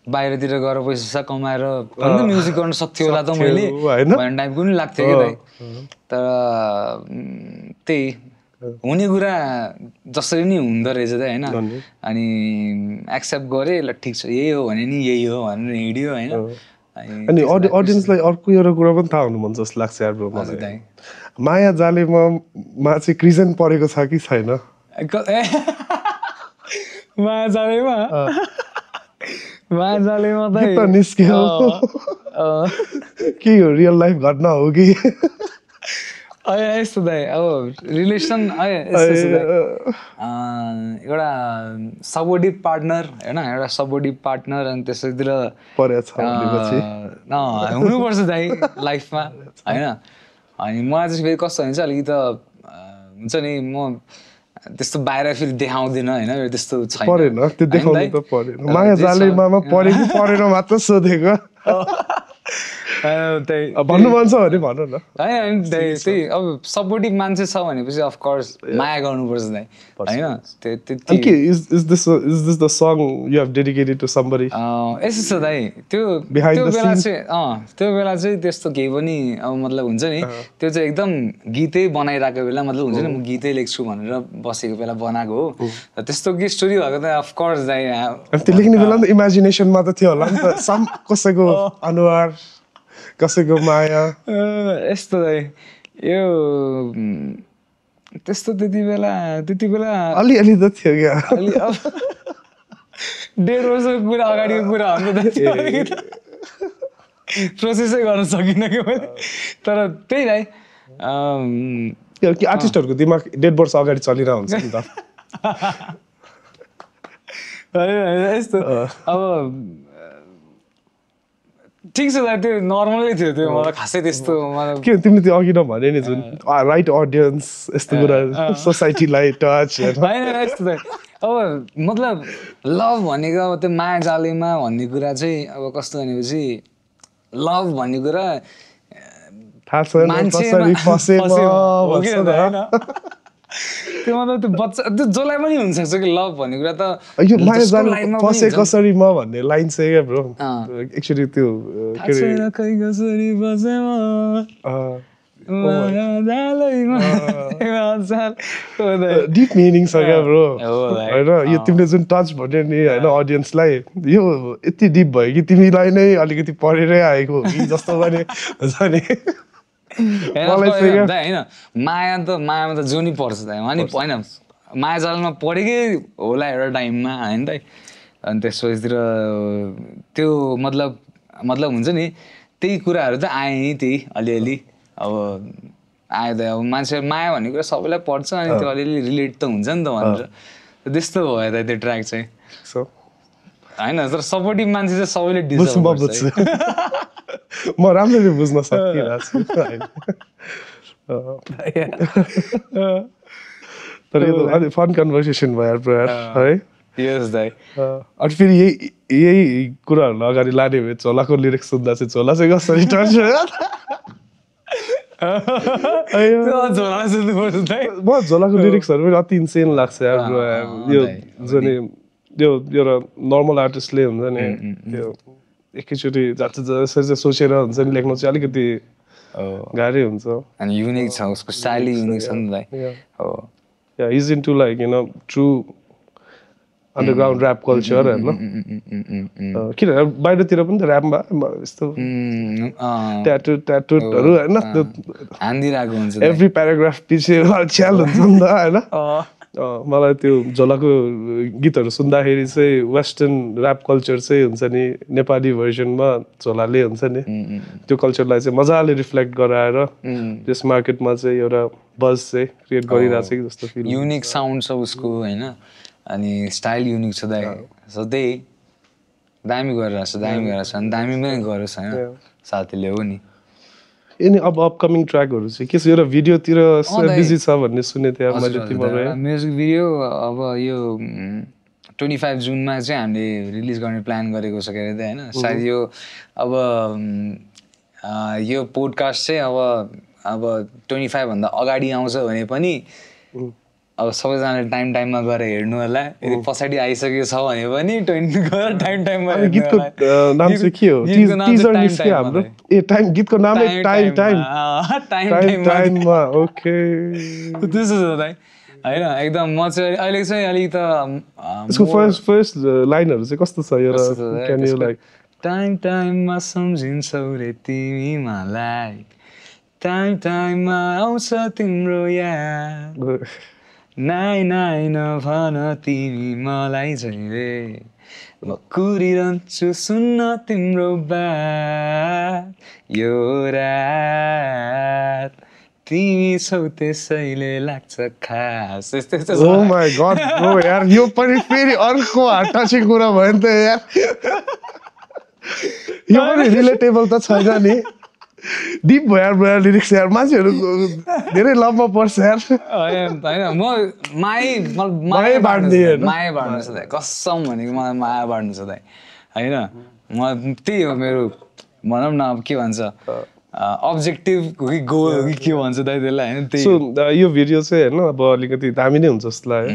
बाहिरतिर गएर पैसा कमाएर म्युजिक गर्न सक्थ्यो होला त मैले भन्ने टाइपको पनि लाग्थ्यो कि दाइ तर त्यही हुने कुरा जसरी नि हुँदो रहेछ त होइन अनि एक्सेप्ट गरेँ ल ठिक छ यही हो भने नि यही हो भनेर हिँड्यो होइन अनि अडियन्सलाई अर्को एउटा कुरा पनि थाहा हुनु मन जस्तो लाग्छ यार ब्रो मलाई माया जालेमा चाहिँ क्रिजन परेको छ कि छैन माया जालेमा त निस्क्यो के हो रियल लाइफ घटना हो कि यस्तो दाइ अब रिलेसन एउटा सपोर्टिभ पार्टनर होइन एउटा सपोर्टिभ पार्टनर अनि त्यसैतिर हुनुपर्छ दाइ लाइफमा होइन अनि मलाई चाहिँ फेरि कस्तो हुन्छ अलिकति हुन्छ नि म त्यस्तो बाहिर फेरि देखाउँदिनँ होइन त्यस्तो छैन माया जालेमा परेन मात्र सोधेको भन्नु मन छ भने भन्नु न होइन त्यही अब सपोर्टिभ मान्छे छ भनेपछि अफकोर्स माया गर्नुपर्छ दाइ होइन यस्तो छ दाइ त्यो बेला चाहिँ त्यस्तो केही पनि अब मतलब हुन्छ नि त्यो चाहिँ एकदम गीतै बनाइरहेको बेला मतलब हुन्छ नि म गीतै लेख्छु भनेर बसेको बेला बनाएको हो त्यस्तो के स्टोरी भएको त अफकोर्स दाइ त्यो लेख्ने बेला त इमेजिनेसनमा त थियो होला नि त कसैको अनुहार कसैको माया यस्तो दाइ यो त्यस्तो त्यति बेला अलि त थियो क्या 1.5 वर्षको कुरा अगाडिको कुरा हो नि त प्रोसेसै गर्न सकिनँ कि मैले तर त्यही नै कि आर्टिस्टहरूको दिमाग 1.5 वर्ष अगाडि चलिरहेको हुन्छ नि त यस्तो अब ठिक छ दाइ त्यो नर्मलै थियो त्यो मलाई खासै त्यस्तो मतलब के तिमीले त्यो अघि नभने नि जुन राइट अडियन्स यस्तो कुरा सोसाइटीलाई टच होइन यस्तो दाइ अब मतलब लभ भनेको अब त्यो माया जालीमा भन्ने कुरा चाहिँ अब कस्तो भनेपछि लभ भन्ने कुरा मान्छे त्यो मतलब त्यो बच्चा त्यो जसलाई पनि हुनसक्छ कि लभ भन्ने कुरा त यो माया जालमा फसे कसरी म भन्ने लाइन चाहिँ क्या ब्रो एक्चुअली त्यो के डिप मिनिङ छ क्या ब्रो होइन यो तिमीले जुन टच भन्यो नि होइन अडियन्सलाई यो यति डिप भयो कि तिमीलाई नै अलिकति पढेरै आएको हो कि जस्तो भने हुन्छ नि होइन मायामा त जो नि पर्छ त अनि होइन माया जालमा पढेकै होला एउटा टाइममा होइन त अनि त्यसपछितिर त्यो मतलब हुन्छ नि त्यही कुराहरू त आए नि त्यही अलिअलि अब आयो त अब मान्छे माया भन्ने कुरा सबैलाई पर्छ अनि त्यो अलिअलि रिलेट त हुन्छ नि त भनेर त्यस्तो भयो त त्यो ट्र्याक चाहिँ होइन तर सपोर्टिभ मान्छे चाहिँ सबैले डिजर्भ गर्छ म राम्ररी बुझ्न सकिरहेको छु तर यो अलि फन कन्भर्सेसन भयो यार है यस दाइ अनि फेरि यही कुराहरूलाई अगाडि लाने भए झोलाको लिरिक्स सुन्दा चाहिँ झोला चाहिँ कसरी टर्छ म झोलाको लिरिक्सहरू पनि अति इन्सेन लाग्छ यार यो जुन यो एउटा नर्मल आर्टिस्टले हुन्छ नि त्यो एकैचोटि यसरी सोचेर हुन्छ नि लेख्नु चाहिँ अलिकति गाह्रै हुन्छ अनि युनिक छ उसको स्टाइल युनिक छ नि दाइ हो या is into like you know true underground rap culture होइन किन बाहिरतिर पनि त ऱ्यापमा यस्तो ट्याटुटहरू होइन हानिदिरहेको हुन्छ एभ्री प्याराग्राफ पछि च्याल हुन्छ नि त होइन मलाई त्यो झोलाको गीतहरू सुन्दाखेरि चाहिँ वेस्टर्न ऱ्याप कल्चर चाहिँ हुन्छ नि नेपाली भर्जनमा झोलाले हुन्छ नि त्यो कल्चरलाई चाहिँ मजाले रिफ्लेक्ट गराएर त्यस मार्केटमा चाहिँ एउटा बज चाहिँ क्रिएट गरिरहेको छ कि जस्तो फिल युनिक साउन्ड छ उसको होइन अनि स्टाइल युनिक छ दाइ सो त्यही दामी गरिरहेको छ अनि दामी पनि गरेको छ होइन साथीले हो नि अनि अब अपकमिङ ट्र्याकहरू चाहिँ के छ एउटा भिडियोतिर बिजी छ भन्ने सुनेको थिएँ मैले तिम्रो म्युजिक भिडियो अब यो 25 जुनमा चाहिँ हामीले रिलिज गर्ने प्लान गरेको छ के अरे होइन सायद यो अब यो पोडकास्ट चाहिँ अब 25 भन्दा अगाडि आउँछ भने पनि अब सबैजनाले टाइममा गएर हेर्नु होला यदि पछाडि आइसकेको छ भने पनि 20 गएर टाइममा गीतको नाम चाहिँ के हो टिजर निस्क्यो हाम्रो ए टाइम गीतको नामै टाइममा ओके त्यसो छ दाइ हैन एकदम म चाहिँ अहिले चाहिँ अलिक त यसको फर्स्ट लाइनहरु चाहिँ कस्तो छ यो क्यान यु लाइक टाइममा सम्झिन्छौ रे तिमी मलाई टाइममा आउँछ तिम्रो याद नाइ नभन तिमी मलाई झैले म कुरिरहन्छु सुन्न तिम्रो बात यो रात तिमी छौ त्यसैले लाग्छ खास ओ माय गॉड ब्रो यार यो पनि फेरि अर्को हार्ट-टचिङ कुरा भयो नि त यार यो पनि रिलेटेबल त छैन नि डिप भयो यार ब्रो लिरिक्स यार मान्छेहरु धेरै लभमा पर्छ यार हैन म माया बाड्नु छ दाइ कसम भनेको मलाई माया बाड्नु छ दाइ हैन म त्यही हो मेरो भनौं न अब के भन्छ अब्जेक्टिभ हो कि गोल हो कि के भन्छ दाइ त्यसलाई हैन त्यही सो यो भिडियो चाहिँ हैन अब अलिकति दामी नै हुन्छ जस्तो लाग्यो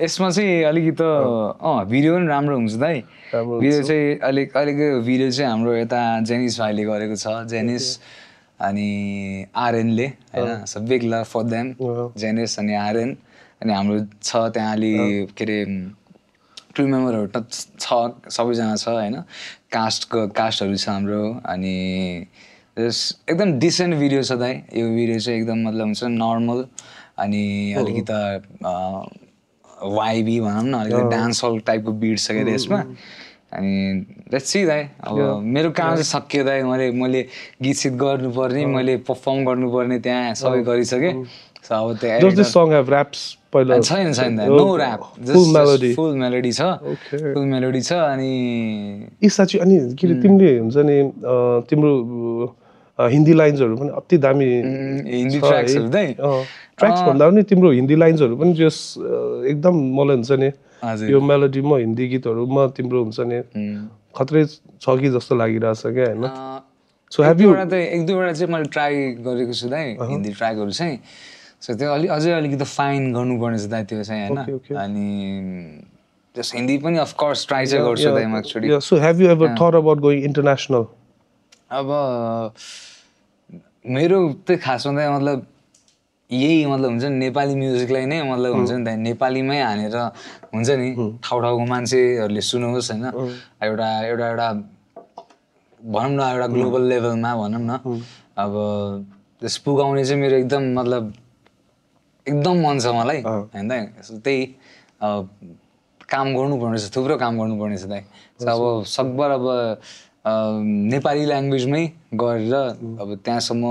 यसमा चाहिँ अलिकति भिडियो पनि राम्रो हुन्छ दाइ भिडियो चाहिँ अहिलेको भिडियो चाहिँ हाम्रो यता जेनिस भाइले गरेको छ जेनिस अनि आरएनले हैन so big love for them जेनिस अनि आरएन अनि हाम्रो छ त्यहाँ अलि के अरे क्रू मेम्बरहरू त छ सबैजना छ हैन कास्टहरू छ हाम्रो अनि एकदम डिसेन्ट भिडियो छ दाइ यो भिडियो चाहिँ एकदम मतलब हुन्छ नर्मल अनि अलिकति वाइबी भनौँ न अलिकति डान्स हल टाइपको बिट छ के यसमा अनि लेट्स सी दाइ अब मेरो काम चाहिँ सकियो दाइ मैले गीत सित गर्नुपर्ने मैले परफर्म गर्नुपर्ने त्यहाँ सबै गरिसकेँ सो अब छैन छैन दाइ नो ऱ्याप जस्ट फुल मेलोडी छ अनि साँच्चै अनि के अरे तिमीले हुन्छ नि तिम्रो हिन्दी लाइन्सहरू पनि अति दामी हिन्दी ट्र्याक्सहरू दाइ ट्र्याक्स भन्दा पनि तिम्रो हिन्दी लाइन्सहरू पनि जस एकदम मलाई हुन्छ नि यो मेलोडीमा हिन्दी गीतहरूमा तिम्रो हुन्छ नि खत्रै छ कि जस्तो लागिरहेछ क्या होइन सो एक दुईवटा चाहिँ मैले ट्राई गरेको छु दाइ हिन्दी ट्र्याकहरू चाहिँ सो त्यो अझै अलिकति फाइन गर्नुपर्ने छ दाइ त्यो चाहिँ होइन अनि जस हिन्दी पनि अफकोर्स ट्राई चाहिँ गर्छु दाइ म एकचोटि so have you ever thought about going international अब मेरो चाहिँ खासमा दाइ मतलब यही मतलब हुन्छ नि नेपाली म्युजिकलाई नै मतलब हुन्छ नि त नेपालीमै हानेर हुन्छ नि ठाउँ ठाउँको मान्छेहरूले सुनोस् होइन एउटा भनौँ न एउटा ग्लोबल लेभलमा भनौँ न अब त्यस पुगाउने चाहिँ मेरो एकदम मतलब एकदम मन छ मलाई होइन त्यही काम गर्नुपर्ने छ थुप्रो काम गर्नुपर्ने छ दाइ अब सकभर अब नेपाली ल्याङ्ग्वेजमै गरेर अब त्यहाँसम्म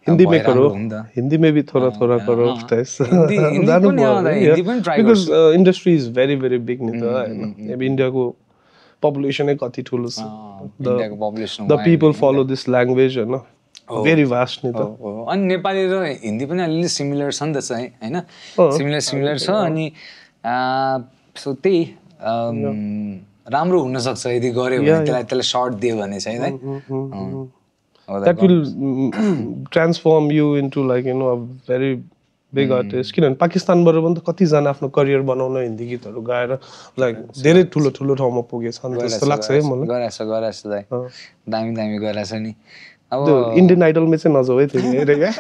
हिंदी में करो हिंदी में भी थोड़ा थोड़ा करो because industry is very very big नि त हैन अब इन्डियाको पपुलेसन नै कति ठुलो छ the people follow this language हैन भेरी भास्ट नि त अनि नेपाली र हिन्दी पनि अलिअलि सिमिलर छ नि त चाहिँ हैन सिमिलर छ अनि सो त्यही राम्रो हुन सक्छ यदि गर्यो भने त्यसलाई सर्ट दियो भने चाहिँ है that will transform you into like you know a very big artist किनभने पाकिस्तानबाट पनि त कतिजना आफ्नो करियर बनाउन हिन्दी गीतहरू गाएर लाइक धेरै ठुलो ठुलो ठाउँमा पुगेछ नि जस्तो लाग्छ है मलाई गराछ दाइ दामी गराछ नि अब इन्डियन आइडलमा चाहिँ नजाऊ है तिमी हेरेगा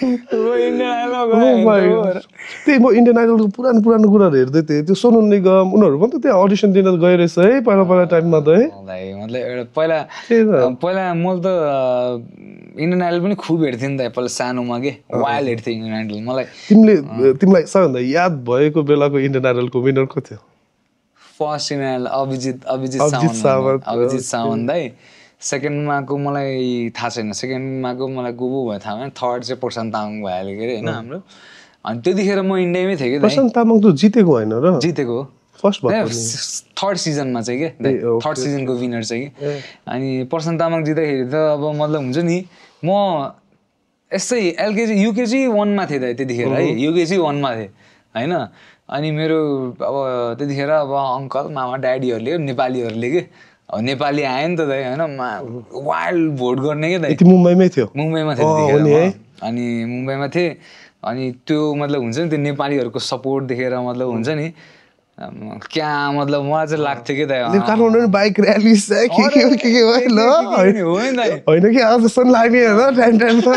त्यही म इन्डियन आइडलको पुरानो कुराहरू हेर्दै थिएँ त्यो सोनु निगम उनीहरू पनि त त्यहाँ अडिसन दिन गएर रहेछ है पहिला टाइममा त है मतलब एउटा पहिला मैले त इन्डियन आइडल पनि खुब हेर्थेँ नि त पहिला सानोमा के वाइल्ड हेर्थेँ इन्डियन आइडल मलाई तिमीलाई सबैभन्दा याद भएको बेलाको इन्डियन आइडलको विनर को थियो first Indian idol Abhijit Sawant दाइ सेकेन्डमाको मलाई थाहा छैन सेकेन्डमाको मलाई को भयो थाहा भएन थर्ड चाहिँ प्रशान्त तामाङ भइहाल्यो के अरे होइन हाम्रो अनि त्यतिखेर म इन्डियामै थिएँ कि प्रशान्त तामाङ त जितेको होइन र जितेको फर्स्ट थर्ड सिजनमा चाहिँ के थर्ड सिजनको विनर चाहिँ कि अनि प्रशान्त तामाङ जित्दाखेरि त अब मतलब हुन्छ नि म यस्तै एलकेजी युकेजी 1मा थिएँ त त्यतिखेर है युकेजी 1मा थिएँ होइन अनि मेरो अब त्यतिखेर अब अङ्कल मामा ड्याडीहरूले नेपालीहरूले के नेपाली आयो नि त दाइ होइन वाइल्ड भोट गर्ने क्या दाइ मुम्बईमै थियो मुम्बईमा थियो त्यतिखेर अनि मुम्बईमा थिएँ अनि त्यो मतलब हुन्छ नि त्यो नेपालीहरूको सपोर्ट देखेर मतलब हुन्छ नि क्या मतलब मलाई चाहिँ लाग्थ्यो कि दाइ काठमाडौँ बाइक र्याली होइन कि आज जस्तो लाग्ने होइन टाइममा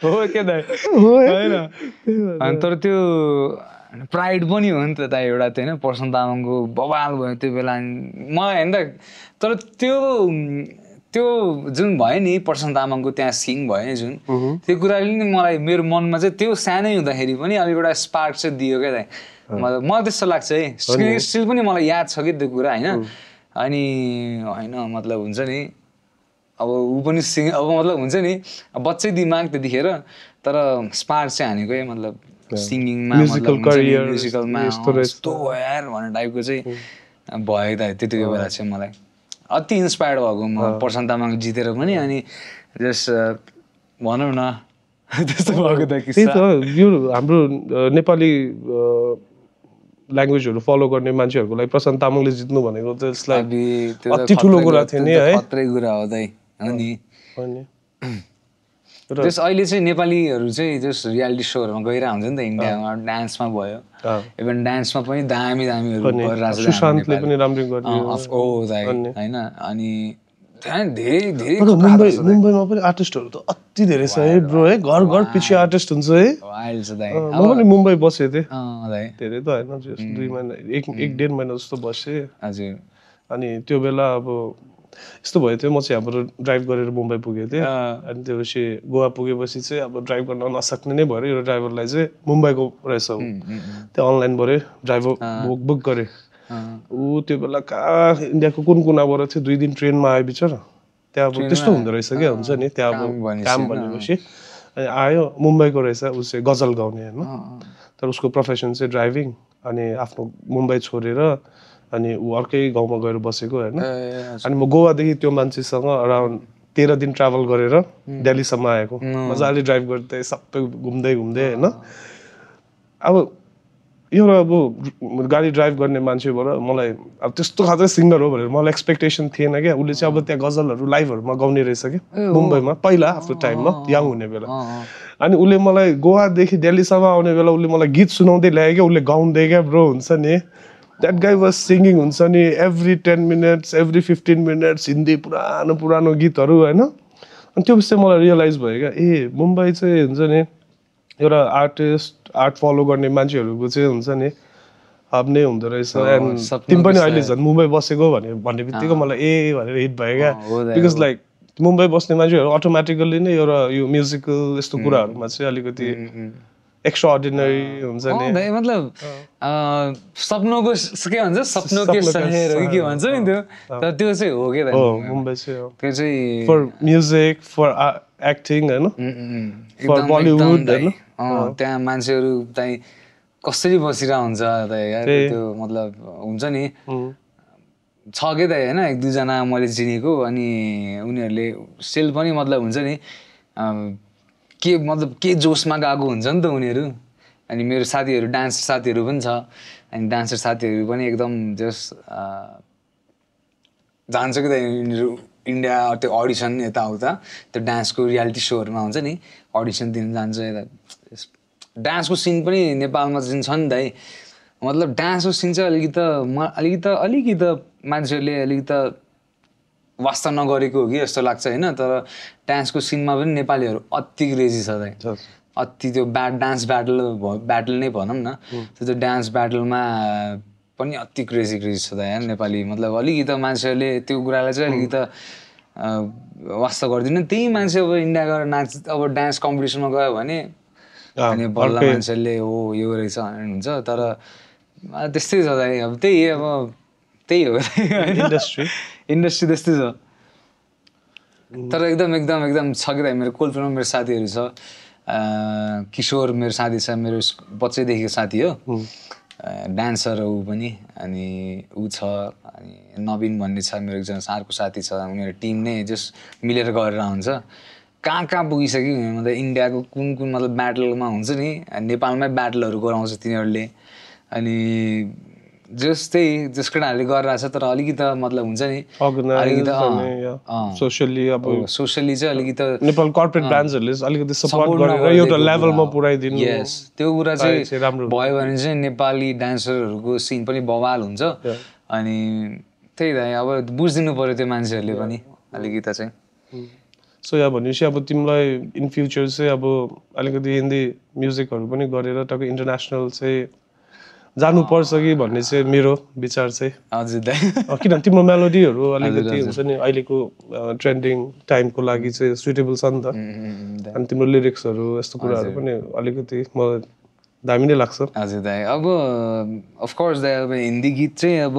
हो के दाइ होइन अनि तर त्यो प्राइड पनि हो नि त दाइ एउटा त्यो होइन प्रशान्त तामाङको बवाल भयो त्यो बेला मलाई होइन त तर त्यो जुन भयो नि प्रशान्त तामाङको त्यहाँ सिङ भयो नि जुन त्यो कुराले नि मलाई मेरो मनमा चाहिँ त्यो सानै हुँदाखेरि पनि अलिक एउटा स्पार्क चाहिँ दियो क्या दाइ मलाई त्यस्तो लाग्छ है स्टिल पनि मलाई याद छ कि त्यो कुरा होइन अनि होइन मतलब हुन्छ नि अब ऊ पनि सिङ अब मतलब हुन्छ नि बच्चै दिमाग त्यतिखेर तर स्पार्क चाहिँ हानेको है मतलब सिङ्गिङमा म्युजिकलमा यस्तो यार भन्ने टाइपको चाहिँ भयो त त्यतिको बेला चाहिँ मलाई अति इन्सपायर्ड भएको म प्रशान्त तामाङ जितेर पनि अनि जस्ट भनौँ न त्यस्तो भएको त त्यही त यो हाम्रो नेपाली ल्याङ्ग्वेजहरू फलो गर्ने मान्छेहरूको लागि प्रशान्त तामाङले जित्नु भनेको त यसलाई अति ठुलो कुरा थियो नि है खत्रै कुरा हो दाइ हो नि त्यस अहिले चाहिँ नेपालीहरू चाहिँ जस रियालिटी सोहरूमा गइरहेको हुन्छ नि त इन्डियामा डान्समा भयो इभन डान्समा पनि दामीहरू गरिरहेको होइन अनि धेरै मुम्बईमा पनि आर्टिस्टहरू त अति धेरै छ है ब्रो है घर पछि आर्टिस्ट हुन्छ है म पनि मुम्बई बसेको थिएँ धेरै त होइन 2 महिना 1.5 महिना जस्तो बसेँ हजुर अनि त्यो बेला अब यस्तो भयो थियो म चाहिँ हाम्रो ड्राइभ गरेर मुम्बई पुगेको थिएँ अनि त्योपछि गोवा पुगेपछि चाहिँ अब ड्राइभ गर्न नसक्ने नै भएर यो ड्राइभरलाई चाहिँ मुम्बईको रहेछ त्यो अनलाइनबाटै ड्राइभर बुक गरेँ ऊ त्यो बेला कहाँ इन्डियाको कुन कुनाबाट थियो 2 दिन ट्रेनमा आयो बिचरा त्यहाँ अब त्यस्तो हुँदो रहेछ क्या हुन्छ नि त्यहाँ अब काम भनेपछि अनि आयो मुम्बईको रहेछ ऊ चाहिँ गजल गाउने होइन तर उसको प्रोफेसन चाहिँ ड्राइभिङ अनि आफ्नो मुम्बई छोडेर अनि ऊ अर्कै गाउँमा गएर बसेको होइन अनि म गोवादेखि त्यो मान्छेसँग अराउन्ड 13 दिन ट्राभल गरेर दिल्लीसम्म आएको मजाले ड्राइभ गर्दै सबै घुम्दै होइन अब यो अब गाडी ड्राइभ गर्ने मान्छेबाट मलाई अब त्यस्तो खालको सिङ्गर हो भनेर मलाई एक्सपेक्टेसन थिएन क्या उसले चाहिँ अब त्यहाँ गजलहरू लाइभहरूमा गाउने रहेछ क्या मुम्बईमा पहिला आफ्नो टाइममा यङ हुने बेला अनि उसले मलाई गोवादेखि दिल्लीसम्म आउने बेला उसले मलाई गीत सुनाउँदै ल्यायो क्या उसले गाउँदै क्या ब्रो हुन्छ नि द्याट गाई वाज सिङ्गिङ हुन्छ नि every 10 minutes every 15 minutes Hindi पुरानो गीतहरू होइन अनि त्यो पछि मलाई रियलाइज भयो क्या ए मुम्बई चाहिँ हुन्छ नि एउटा आर्ट फलो गर्ने मान्छेहरूको चाहिँ हुन्छ नि हब नै हुँदो रहेछ एन्ड तिमी पनि अहिले झन् मुम्बई बसेको भन्ने बित्तिकै मलाई ए भनेर हिट भयो क्या बिकज लाइक मुम्बई बस्ने मान्छेहरू अटोमेटिकली नै एउटा यो म्युजिकल यस्तो कुराहरूमा चाहिँ अलिकति एक्स्ट्रा अर्डिनरी हुन्छ नि मतलब सपनोको के भन्छ सपनोको शहर हो के भन्छ नि त्यो त्यो चाहिँ हो के हो मुम्बई चाहिँ हो त्यो चाहिँ फर म्युजिक फर एक्टिङ हैन फर बलिउड हैन त्यहाँ मान्छेहरू चाहिँ कसरी बसिरा हुन्छ त यार त्यो मतलब हुन्छ नि छ के त हैन एक दुईजना मैले चिनेको अनि उनीहरूले सेल पनि मतलब हुन्छ नि के मतलब के जोसमा गएको हुन्छ नि त उनीहरू अनि मेरो साथीहरू डान्स साथीहरू पनि छ अनि डान्सर साथीहरू पनि एकदम जस्ट जान्छ कि त यिनीहरू इन्डिया त्यो अडिसन यताउता त्यो डान्सको रियालिटी सोहरूमा हुन्छ नि अडिसन दिन जान्छ यता डान्सको सिन पनि नेपालमा चाहिँ छ नि त मतलब डान्सको सिन चाहिँ अलिकति मान्छेहरूले अलिकति वास्ता नगरेको हो कि जस्तो लाग्छ होइन तर डान्सको सिनमा पनि नेपालीहरू अति क्रेजी छ त अति त्यो डान्स ब्याटल नै भनौँ न त्यो डान्स ब्याटलमा पनि अति क्रेजी छ त यहाँ नेपाली मतलब अलिकति मान्छेहरूले त्यो कुरालाई चाहिँ अलिकति वास्ता गर्दिनँ त्यही मान्छे अब इन्डिया गएर नाच अब डान्स कम्पिटिसनमा गयो भने अनि बल्ल मान्छेले हो यो रहेछ हुन्छ तर त्यस्तै छ त अब त्यही हो इन्डस्ट्री त्यस्तै छ तर एकदम छ कि त मेरो कोलफिल्डमा मेरो साथीहरू छ किशोर मेरो साथी छ मेरो बच्चैदेखिको साथी हो डान्सर हो ऊ पनि अनि ऊ छ अनि नवीन भन्ने छ मेरो एकजना सारको साथी छ उनीहरू टिम नै जस्ट मिलेर गरेर हुन्छ कहाँ पुगिसक्यो मतलब इन्डियाको कुन मतलब ब्याटलमा हुन्छ नि नेपालमै ब्याटलहरू गराउँछ तिनीहरूले अनि जस्तै जस केटाहरूले गरिरहेको छ तर अलिकति मतलब हुन्छ नि सोसियली चाहिँ अलिकति नेपाल कर्पोरेट ब्रान्ड्सहरूले अलिकति सपोर्ट गरेर एउटा लेभलमा पुर्याइदिनु यस त्यो कुरा चाहिँ भयो भने चाहिँ नेपाली डान्सरहरूको सिन पनि बवाल हुन्छ अनि त्यही त अब बुझिदिनु पर्यो त्यो मान्छेहरूले पनि अलिकति चाहिँ सो यहाँ भनेपछि अब तिमीलाई इन फ्युचर चाहिँ अब अलिकति हिन्दी म्युजिकहरू पनि गरेर टक्कै इन्टरनेसनल चाहिँ जानुपर्छ कि भन्ने चाहिँ मेरो विचार चाहिँ हजुर दाइ किनभने तिम्रो मेलोडीहरू अलिकति हुन्छ नि अहिलेको ट्रेन्डिङ टाइमको लागि चाहिँ सुइटेबल छ नि त अनि तिम्रो लिरिक्सहरू यस्तो कुराहरू पनि अलिकति मलाई दामी नै लाग्छ हजुर दाइ अब अफकोर्स दाइ अब हिन्दी गीत चाहिँ अब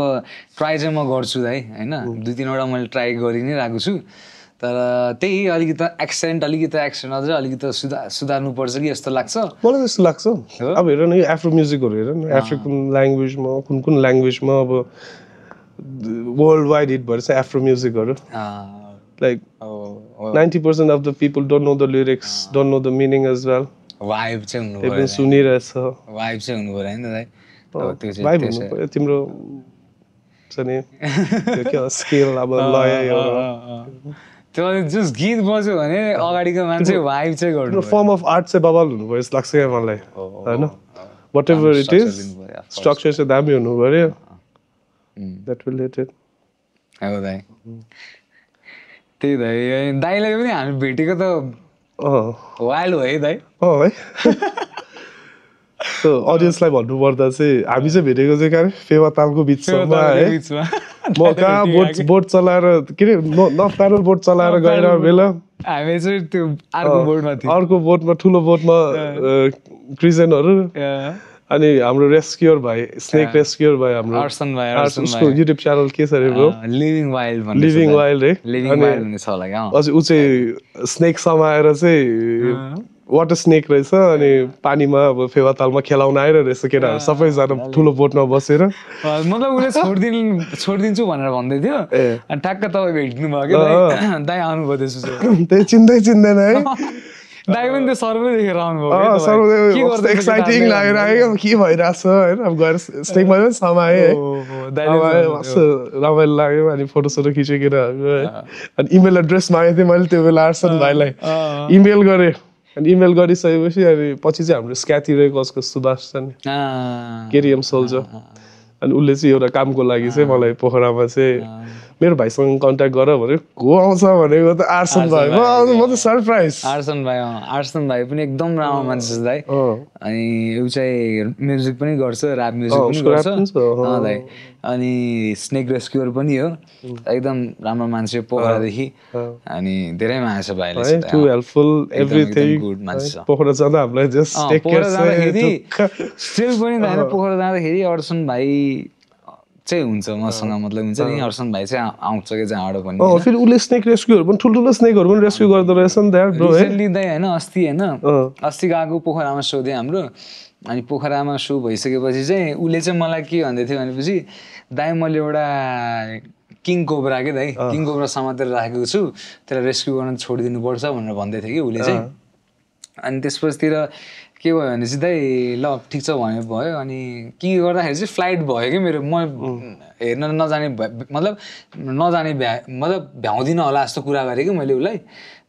ट्राई चाहिँ म गर्छु दाइ होइन 2-3वटा मैले ट्राई गरि नै रहेको छु तर त्यही अलिकति एक्सेन्ट अझै अलिकति सुधार्नुपर्छ कि जस्तो लाग्छ मलाई त्यस्तो लाग्छ अब हेर न यो एफ्रो म्युजिकहरू हेर न एफ्रिकन ल्याङ्ग्वेजमा कुन ल्याङ्ग्वेजमा अब वर्ल्ड वाइड हिट भएर चाहिँ एफ्रो म्युजिकहरू like 90% of the people don't know the lyrics don't know the meaning as well vibe चाहिँ हुनु पर्यो सुनिरहेछ वाइब चाहिँ हुनु पर्यो हैन दाइ वाइब हुनु पर्यो तिम्रो छ नि के स्केल अब लय त्यो जस्ट गीत बज्यो भने अगाडिको मान्छे वाइब चाहिँ गर्नु फर्म अफ आर्ट चाहिँ बवाल हुनु पर्यो जस्तो लाग्छ क्या मलाई होइन whatever it is structure चाहिँ दामी हुनु पर्यो द्याट विल हिट इट हो दाइ त्यही दाइ दाइलाई पनि हामी भेटेको त वाइल्ड हो है दाइ है अडियन्सलाई भन्नुपर्दा चाहिँ हामी चाहिँ भेटेको चाहिँ फेवा तालको बिचमा है म कहाँ बोट चलाएर के अरे न प्याडल बोट चलाएर गएर बेला हामी चाहिँ त्यो अर्को बोटमा थियो, अर्को बोटमा ठुलो बोटमा क्रिजनहरू अनि हाम्रो रेस्क्युअर भाइ स्नेक रेस्क्युअर भाइ हाम्रो अर्सन भाइ उसको युट्युब च्यानल के छ अरे ब्रो लिभिङ वाइल्ड भन्ने लिभिङ वाइल्ड है लिभिङ वाइल्ड भन्ने छ होला क्या अझै ऊ चाहिँ स्नेक समाएर चाहिँ वाटर स्नेक रहेछ अनि पानीमा अब फेवातालमा खेलाउन आइरहेको रहेछ केटाहरू सबैजना ठुलो बोटमा बसेर मतलब उसले छोडिदिन्छु भनेर भन्दै थियो अनि ठ्याक्क तपाईँ भेट्नु भयो क्या दाइ आउनुभयो त्यसो त्यही चिन्दैन है दाइ पनि त्यो सर्वे देखेर आउनुभयो एक्साइटिङ लागेर आयो के भइरहेछ होइन अब गएर स्नेकमा पनि समाएँ है रमाइलो लाग्यो अनि फोटोसोटो खिचेर अनि इमेल एड्रेस मागेको थिएँ मैले त्यो बेला आर्सन भाइलाई इमेल गरेँ अनि इमेल गरिसकेपछि अनि पछि चाहिँ हाम्रो स्क्याथी रेकर्ड्सको सुभाष छ नि केरियम सोल्जर अनि उसले चाहिँ एउटा कामको लागि चाहिँ मलाई पोखरामा चाहिँ मेरो भाइसँग कन्ट्याक्ट गर भनेर को आउँछ भनेको त आर्सन भाइ म त सरप्राइज आर्सन भाइ पनि एकदम राम्रो मान्छे छ दाइ अनि ऊ चाहिँ म्युजिक पनि गर्छ ऱ्याप म्युजिक पनि गर्छ दाइ अनि स्नेक रेस्क्युअर पनि हो एकदम राम्रो मान्छे पोखरादेखि अनि धेरै माया छ भाइले टु हेल्पफुल एभ्रीथिङ गुड मान्छे छ पोखरा जाँदा हामीलाई जस्ट टेक केयर स्टिल पनि दाइ पोखरा जाँदाखेरि अर्सन भाइ चाहिँ हुन्छ मसँग मतलब हुन्छ नि अर्सन भाइ चाहिँ आउँछ कि जहाँबाट पनि फेरि उसले स्नेक रेस्क्युहरू पनि ठुल्ठुलो स्नेकहरू पनि रेस्क्यु गर्दो रहेछ नि त ब्रो रिसेन्टली दाइ होइन अस्ति होइन अस्ति गएको पोखरामा सो थियो हाम्रो अनि पोखरामा सो भइसकेपछि चाहिँ उसले चाहिँ मलाई के भन्दै थियो भनेपछि दाइ मैले एउटा किङ कोब्रा के दाइ किङ कोब्रा समातेर राखेको छु त्यसलाई रेस्क्यु गर्न छोडिदिनु पर्छ भनेर भन्दै थियो कि उसले चाहिँ अनि त्यसपछितिर के भयो भने चाहिँ दाइ ल ठिक छ भने भयो अनि के गर्दाखेरि चाहिँ फ्लाइट भयो कि मेरो म हेर्न नजाने मतलब भ्याउँदिनँ होला जस्तो कुरा गरेँ कि मैले उसलाई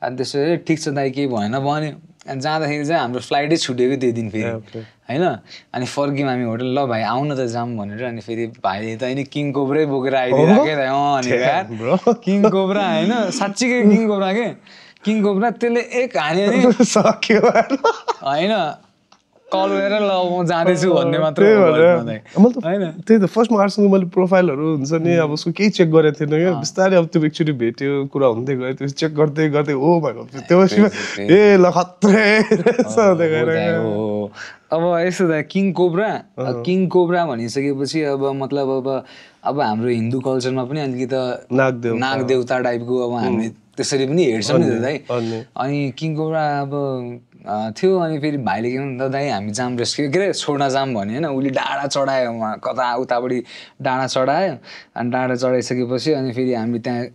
अनि त्यसपछि ठिक छ दाइ केही भएन भन्यो अनि जाँदाखेरि चाहिँ हाम्रो फ्लाइटै छुट्यो त्यो दिन फेरि होइन अनि फर्क्यौँ हामी होटल ल भाइ आउन त जाऊँ भनेर अनि फेरि भाइले त होइन किङ कोब्रै बोकेर आइदिरहेको अनि किङ कोब्रा होइन साँच्चीकै किङ कोब्रा के किङ कोब्रा त्यसले एक हान्यो नि सक्यो होइन कल गरेर ल म जाँदैछु भन्ने मात्र होइन त्यही त फर्स्टमा आर्सनको मैले प्रोफाइलहरू हुन्छ नि अब उसको केही चेक गरेको थिएन क्या बिस्तारै अब त्यो एकचोटि भेट्यो कुरा हुँदै गयो त्यो चेक गर्दै गर्दै हो भएको त्यो ए ल खत्रै अब यस्तो त किङ कोब्रा भनिसकेपछि अब मतलब अब हाम्रो हिन्दू कल्चरमा पनि अलिकति नाग देवता टाइपको अब हामीले त्यसरी पनि हेर्छौँ नि त दाइ अनि किङ कोब्रा अब थियो अनि फेरि भाइले के भन्दा दाइ हामी जाम रेस्क्यु के अरे छोड्न जाम भन्यो होइन उसले डाँडा चढायो उहाँ कता उतापट्टि डाँडा चढायो अनि डाँडा चढाइसकेपछि अनि फेरि हामीले त्यहाँ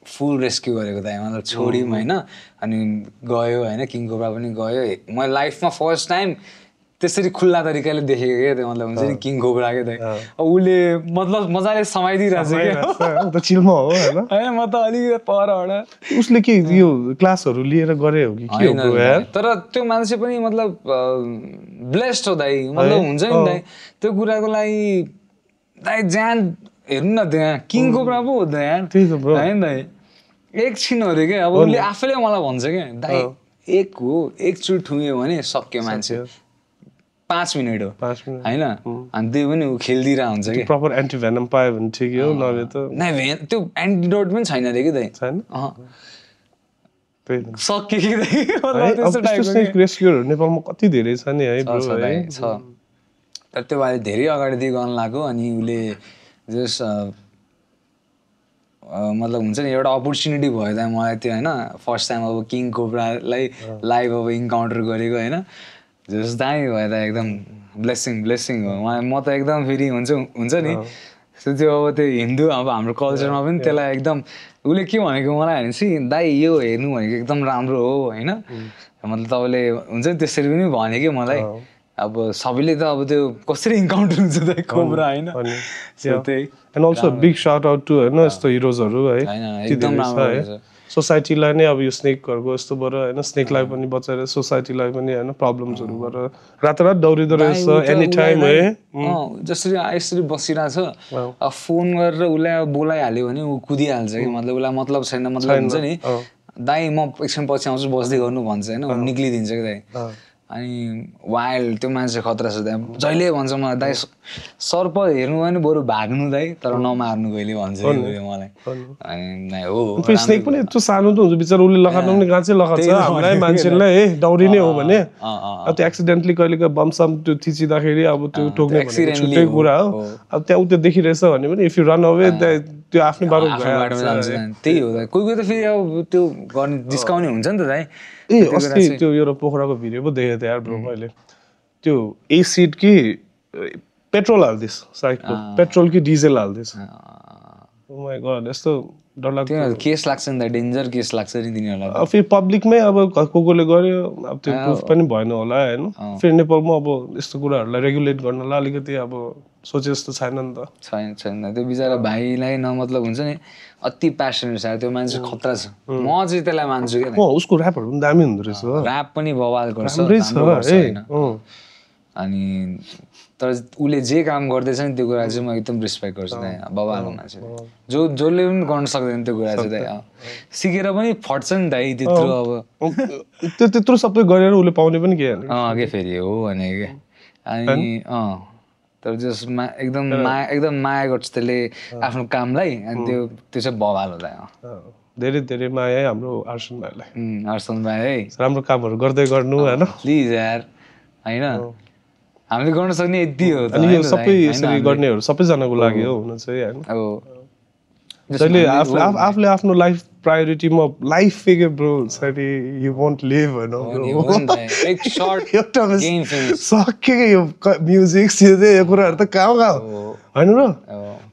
फुल रेस्क्यु गरेको दाइ मतलब छोड्यौँ होइन अनि गयो होइन किङ कोब्रा पनि गयो मैले लाइफमा फर्स्ट टाइम त्यसरी खुल्ला तरिकाले देखेको क्या त्यो मतलब हुन्छ नि किङ कोब्रा के दाइ उसले मतलब मजाले समाइदिइरहेछ क्या चिलमा हो होइन म त अलिकति परबाट उसले के यो क्लासहरू लिएर गरे हो कि के हो यार तर त्यो मान्छे पनि मतलब ब्लेस्ड हो दाइ मतलब हुन्छ नि दाइ त्यो कुराको लागि दाइ ज्यान हेर्नु न त्यहाँ किङ कोब्रा पो हो त यार होइन दाइ एकछिन अरे क्या अब उसले आफैले मलाई भन्छ क्या दाइ एकचोटि ठुङ्यो भने सक्यो मान्छे 5 मिनट हो होइन अनि त्यो पनि ऊ खेलिदिरहेको हुन्छ कि प्रपर एन्टिभेनम पायो भने ठिकै हो नभए त त्यो एन्टिडोट पनि छैन अरे कि दाइ छैन सक्यो कि दाइ रेस्क्युहरू नेपालमा कति धेरै छ नि है छ तर त्यो बारे धेरै अगाडिदेखि गर्न लाग्यो अनि उसले जस मतलब हुन्छ नि एउटा अपर्च्युनिटी भयो त मलाई त्यो होइन फर्स्ट टाइम अब किङ कोब्रालाई लाइभ अब इन्काउन्टर गरेको होइन जस दामी भयो त एकदम ब्लेसिङ हो म त एकदम फेरि हुन्छ नि त्यो अब त्यो हिन्दू अब हाम्रो कल्चरमा पनि त्यसलाई एकदम उसले के भनेको मलाई भनेपछि दाइ यो हेर्नु भनेको एकदम राम्रो हो होइन मतलब तपाईँले हुन्छ नि त्यसरी पनि भने कि मलाई अब सबैले त अब त्यो कसरी इन्काउन्टर हुन्छ दाइ कोब्रा होइन त्यही and also big shout out to होइन यस्तो हिरोजहरू है एकदम राम्रो सोसाइटीलाई नै अब यो स्नेकहरूको यस्तोबाट होइन स्नेकलाई पनि बचाएर सोसाइटीलाई पनि होइन प्रब्लम्सहरूबाट रातारात दौडिँदो रहेछ एनी टाइम है जसरी यसरी बसिरहेछ अब फोन गरेर उसलाई अब बोलाइहाल्यो भने ऊ कुदिहाल्छ कि मतलब उसलाई मतलब छैन मतलब हुन्छ नि दाइ म एकछिन पछि आउँछु बस्दै गर्नु भन्छ होइन निक्लिदिन्छ कि दाइ अनि वाइल्ड त्यो मान्छे खतरा छ दाइ जहिले भन्छ मलाई दाइ सर्प हेर्नु भने बरु भाग्नु दाइ तर नमार्नु कहिले भन्छ मलाई अनि दाइ हो स्नेक पनि यत्रो सानो त हुन्छ बिचरा उसले लगाउनु पनि गाँचै लगाउँछ हामीलाई मान्छेलाई डौरी नै हो भने अब त्यो एक्सिडेन्टली कहिलेको बमसम त्यो थिचिँदाखेरि अब त्यो टोक्ने छुट्टै कुरा हो अब त्यहाँ उ त्यो देखिरहेछ भने पनि इफ यु रन अवे त्यो आफ्नै बाटो त्यही हो दाइ कोही कोही त फेरि अब त्यो गर्ने जिस्काउने हुन्छ नि त दाइ ए अस्ति त्यो एउटा पोखराको भिडियो पो देखेको थिएँ यार ब्रो मैले त्यो एसिड कि पेट्रोल हाल्दैछ साइडको पेट्रोल कि डिजेल हाल्दैछ ओ माय गॉड यस्तो डरलाग्दो केस लाग्छ नि त डेन्जर केस लाग्छ नि तिनीहरूलाई अब फेरि पब्लिकमै अब कोले गर्यो अब त्यो प्रुफ पनि भएन होला होइन फेरि नेपालमा अब यस्तो कुराहरूलाई रेगुलेट गर्नलाई अलिकति अब सोचे जस्तो छैन नि त छैन त्यो बिचरा भाइलाई नमतलब हुन्छ नि अति प्यासनेट छ त्यो मान्छे खतरा छ म चाहिँ त्यसलाई मान्छु क्या उसको ऱ्यापहरू पनि दामी हुँदो रहेछ ऱ्याप पनि बवाल गर्छ अनि तर उसले जे काम गर्दैछ नि त्यो कुरा चाहिँ म एकदम रेस्पेक्ट गर्छु त्यहाँ बवालको मान्छे जसले पनि गर्न सक्दैन त्यो कुरा चाहिँ त्यहाँ सिकेर पनि फट्छ नि दाइ त्यत्रो अब त्यत्रो सबै गरेर उसले पाउने पनि के फेरि हो भने क्या अनि तर जसमा एकदम माया गर्छ त्यसले आफ्नो कामलाई अनि त्यो चाहिँ बवाल होला धेरै धेरै माया है हाम्रो आर्सन भाइलाई आर्सन भाइ है राम्रो कामहरू गर्दै गर्नु होइन प्लिज यार होइन हामीले गर्न सक्ने यति हो अनि यो सबै यसरी गर्नेहरू सबैजनाको लागि हो हुन चाहिँ होइन जहिले आफूले आफ्नो लाइफ प्रायोरिटीमा life figure bro sorry you won't live होइन सकेको यो म्युजिक यो कुराहरू त कहाँ होइन र